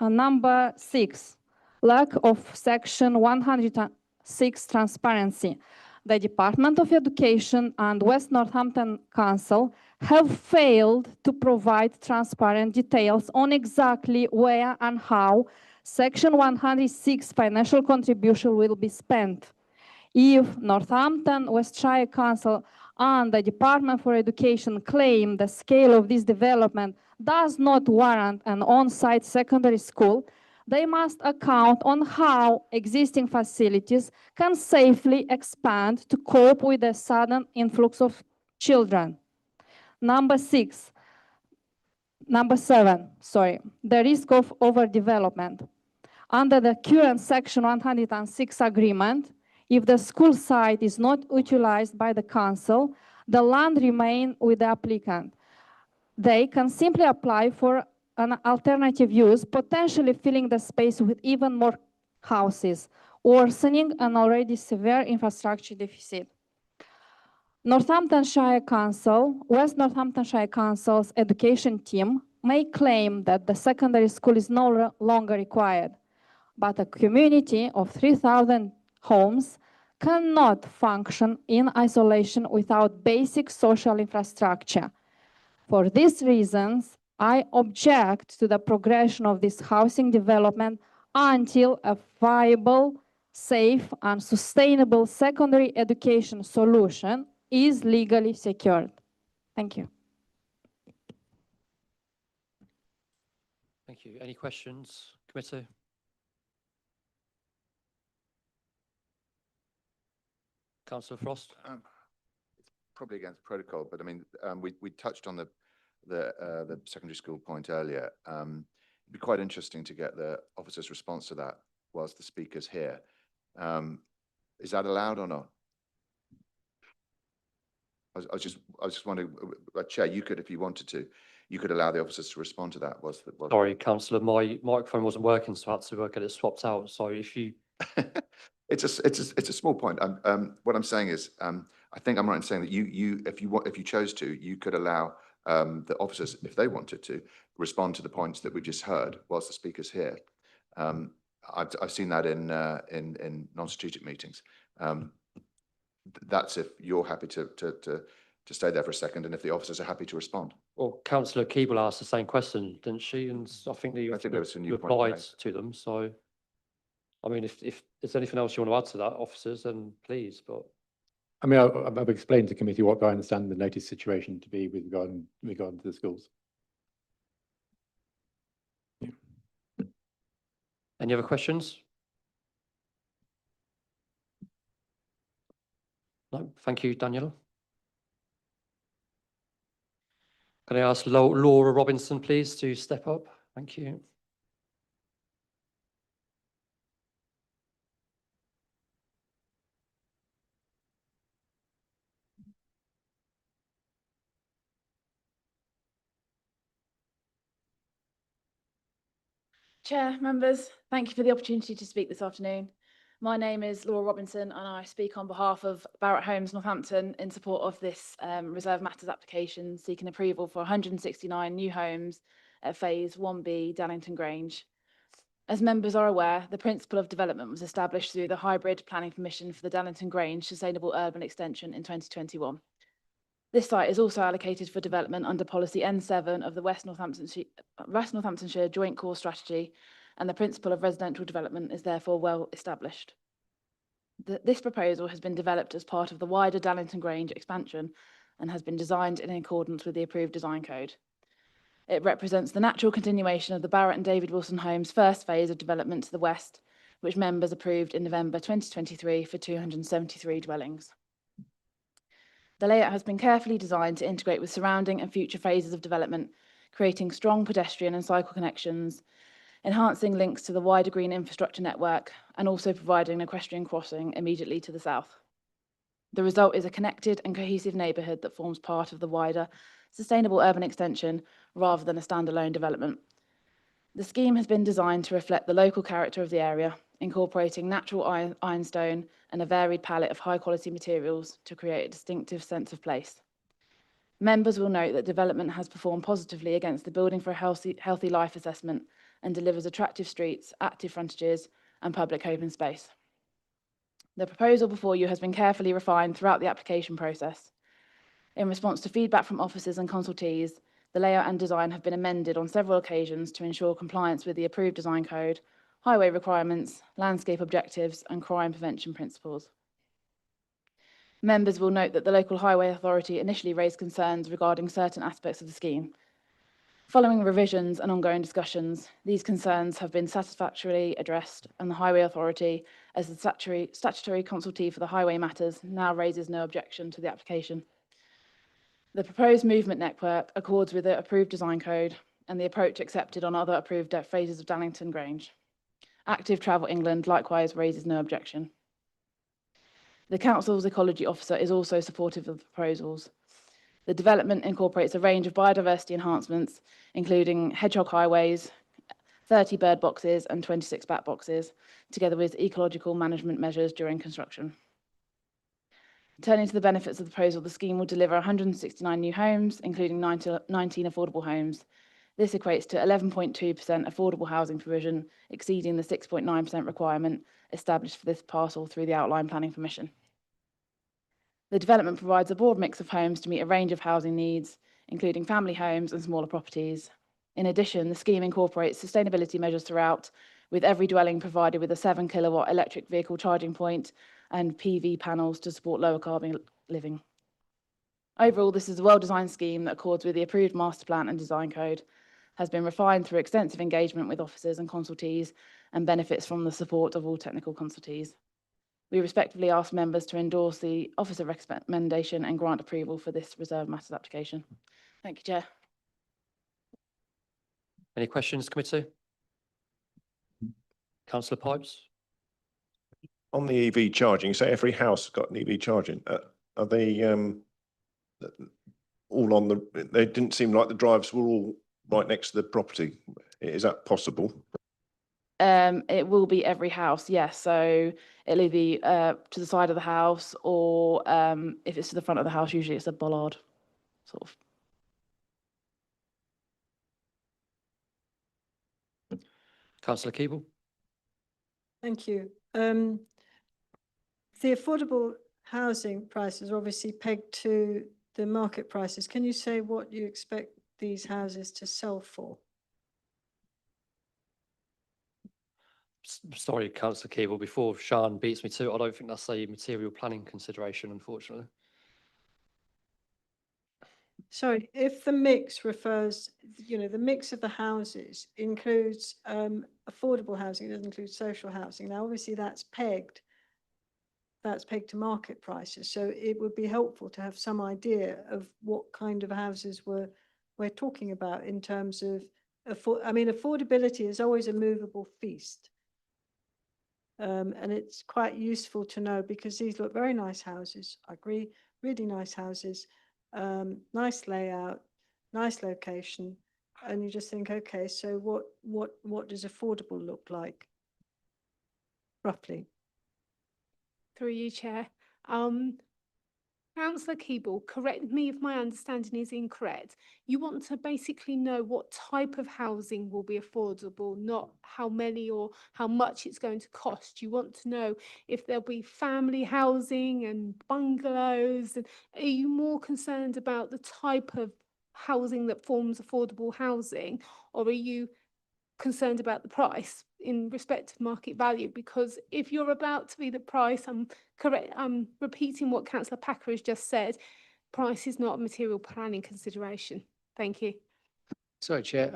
Number 6. Lack of Section 106 transparency. The Department of Education and West Northampton Council have failed to provide transparent details on exactly where and how Section 106 financial contribution will be spent. If Northampton West Shire Council and the Department for Education claim the scale of this development does not warrant an on-site secondary school, they must account on how existing facilities can safely expand to cope with the sudden influx of children. Number 7, the risk of overdevelopment. Under the current Section 106 agreement, if the school site is not utilized by the council, the land remains with the applicant. they can simply apply for an alternative use, potentially filling the space with even more houses, worsening an already severe infrastructure deficit. Northamptonshire Council, West Northamptonshire Council's education team may claim that the secondary school is no longer required, but a community of 3,000 homes cannot function in isolation without basic social infrastructure. For these reasons, I object to the progression of this housing development until a viable, safe, and sustainable secondary education solution is legally secured. Thank you. Thank you. Any questions, committee? Councillor Frost? It's probably against protocol, but I mean, we touched on the secondary school point earlier. It'd be quite interesting to get the officer's response to that whilst the speaker's here. Is that allowed or not? I was just wondering, Chair, you could, if you wanted to, you could allow the officers to respond to that. Sorry, Councillor, my microphone wasn't working, so I had to get it swapped out. So if you... It's a small point. What I'm saying is, I think I'm right in saying that if you chose to, you could allow the officers, if they wanted to, respond to the points that we just heard whilst the speaker's here. I've seen that in non-strategic meetings. That's if you're happy to stay there for a second, and if the officers are happy to respond. Well, Councillor Keeble asked the same question, didn't she? And I think that you replied to them. So, I mean, if there's anything else you want to add to that, officers, then please. But I mean, I've explained to committee what I understand the notice situation to be with regard to the schools. Yeah. Any other questions? No, thank you, Daniela. Can I ask Laura Robinson, please, to step up? Thank you. Chair, members, thank you for the opportunity to speak this afternoon. My name is Laura Robinson and I speak on behalf of Barratt Homes Northampton in support of this Reserve Matters application seeking approval for 169 new homes at Phase 1B Dallington Grange. As members are aware, the principle of development was established through the hybrid planning permission for the Dallington Grange Sustainable Urban Extension in 2021. This site is also allocated for development under policy N7 of the West Northamptonshire Joint Core Strategy, and the principle of residential development is therefore well established. This proposal has been developed as part of the wider Dallington Grange expansion and has been designed in accordance with the approved design code. It represents the natural continuation of the Barratt and David Wilson Homes first phase of development to the west, which members approved in November 2023 for 273 dwellings. The layout has been carefully designed to integrate with surrounding and future phases of development, creating strong pedestrian and cycle connections, enhancing links to the wider green infrastructure network, and also providing an equestrian crossing immediately to the south. The result is a connected and cohesive neighbourhood that forms part of the wider sustainable urban extension rather than a standalone development. The scheme has been designed to reflect the local character of the area, incorporating natural ironstone and a varied palette of high-quality materials to create a distinctive sense of place. Members will note that development has performed positively against the Building for a Healthy Life assessment and delivers attractive streets, active frontages, and public open space. The proposal before you has been carefully refined throughout the application process. In response to feedback from officers and consultees, the layout and design have been amended on several occasions to ensure compliance with the approved design code, highway requirements, landscape objectives, and crime prevention principles. Members will note that the local highway authority initially raised concerns regarding certain aspects of the scheme. Following revisions and ongoing discussions, these concerns have been satisfactorily addressed, and the highway authority, as the statutory consultee for the highway matters, now raises no objection to the application. The proposed movement network accords with the approved design code and the approach accepted on other approved phases of Dallington Grange. Active Travel England likewise raises no objection. The Council's Ecology Officer is also supportive of the proposals. The development incorporates a range of biodiversity enhancements, including hedgehog highways, 30 bird boxes and 26 bat boxes, together with ecological management measures during construction. Turning to the benefits of the proposal, the scheme will deliver 169 new homes, including 19 affordable homes. This equates to 11.2% affordable housing provision, exceeding the 6.9% requirement established for this parcel through the outline planning permission. The development provides a broad mix of homes to meet a range of housing needs, including family homes and smaller properties. In addition, the scheme incorporates sustainability measures throughout, with every dwelling provided with a 7 kilowatt electric vehicle charging point and PV panels to support lower carbon living. Overall, this is a well-designed scheme that accords with the approved master plan and design code, has been refined through extensive engagement with officers and consultees, and benefits from the support of all technical consultees. We respectfully ask members to endorse the officer recommendation and grant approval for this reserved matters application. Thank you, Chair. Any questions, committee? Councillor Pipes? On the EV charging, say every house has got an EV charging. Are they all on the? They didn't seem like the drives were all right next to the property. Is that possible? It will be every house, yes. So it'll either be to the side of the house, or if it's to the front of the house, usually it's a bollard, sort of. Councillor Keeble? Thank you. The affordable housing prices are obviously pegged to the market prices. Can you say what you expect these houses to sell for? Sorry, Councillor Keeble, before Sian beats me to it, I don't think that's a material planning consideration, unfortunately. Sorry, if the mix refers, the mix of the houses includes affordable housing, it doesn't include social housing. Now, obviously, that's pegged to market prices. So it would be helpful to have some idea of what kind of houses we're talking about in terms of, affordability is always a movable feast. And it's quite useful to know, because these look very nice houses. I agree, really nice houses, nice layout, nice location. And you just think, okay, so what does affordable look like, roughly? Through you, Chair. Councillor Keeble, correct me if my understanding is incorrect. You want to basically know what type of housing will be affordable, not how many or how much it's going to cost. You want to know if there'll be family housing and bungalows. And are you more concerned about the type of housing that forms affordable housing, or are you concerned about the price in respect of market value? Because if you're about to be the price, I'm repeating what Councillor Packer has just said, price is not a material planning consideration. Thank you. Sorry, Chair.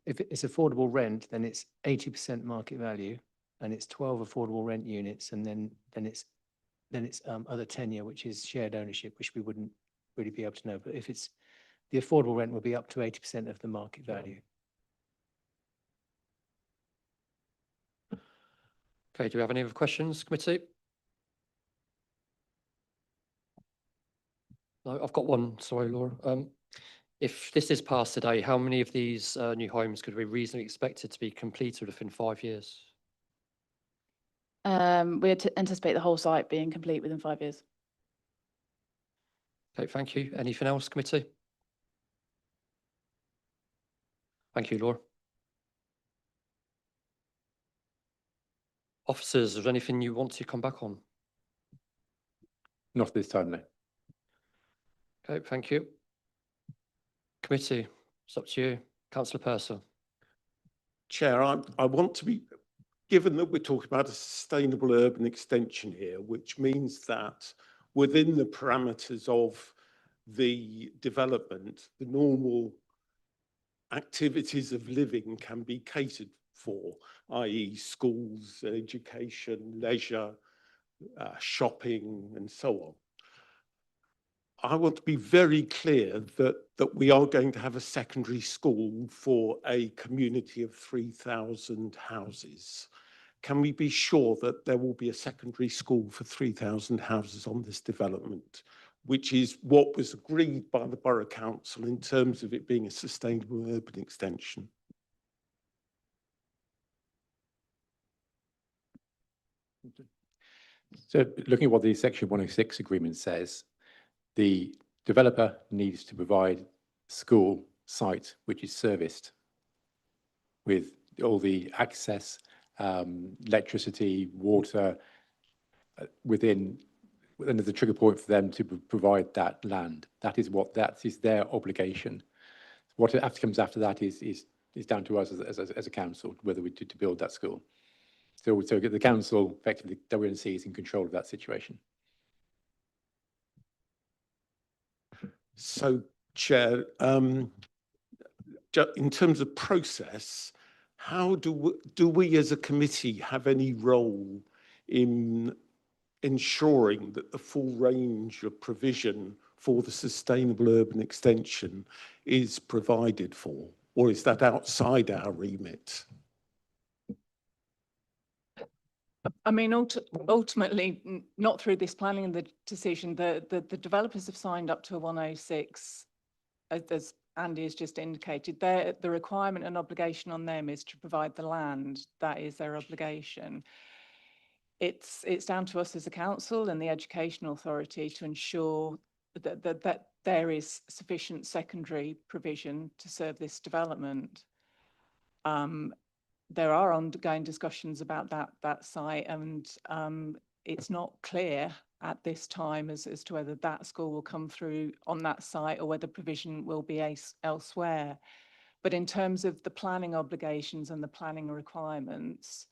If it's affordable rent, then it's 80% market value, and it's 12 affordable rent units, and then it's other tenure, which is shared ownership, which we wouldn't really be able to know. But if it's the affordable rent, will be up to 80% of the market value. Okay, do we have any other questions, committee? No, I've got one. Sorry, Laura. If this is passed today, how many of these new homes could we reasonably expected to be completed within 5 years? We anticipate the whole site being complete within 5 years. Okay, thank you. Anything else, committee? Thank you, Laura. Officers, is there anything you want to come back on? Not this time, no. Okay, thank you. Committee, it's up to you. Councillor Purcell. Chair, I want to be, given that we're talking about a sustainable urban extension here, which means that within the parameters of the development, the normal activities of living can be catered for, i.e. schools, education, leisure, shopping, and so on. I want to be very clear that we are going to have a secondary school for a community of 3,000 houses. Can we be sure that there will be a secondary school for 3,000 houses on this development? which is what was agreed by the Borough Council in terms of it being a sustainable urban extension. So looking at what the Section 106 agreement says, the developer needs to provide school site which is serviced with all the access, electricity, water within the trigger point for them to provide that land. That is their obligation. What comes after that is down to us as a council whether we to build that school. So the council, effectively, WNC is in control of that situation. So, Chair, in terms of process, how do we as a committee have any role in ensuring that the full range of provision for the sustainable urban extension is provided for, or is that outside our remit? I mean, ultimately, not through this planning and the decision, the developers have signed up to a 106, as Andy has just indicated. The requirement and obligation on them is to provide the land. That is their obligation. It's down to us as a council and the education authority to ensure that there is sufficient secondary provision to serve this development. There are ongoing discussions about that site, and it's not clear at this time as to whether that school will come through on that site or whether provision will be elsewhere. But in terms of the planning obligations and the planning requirements,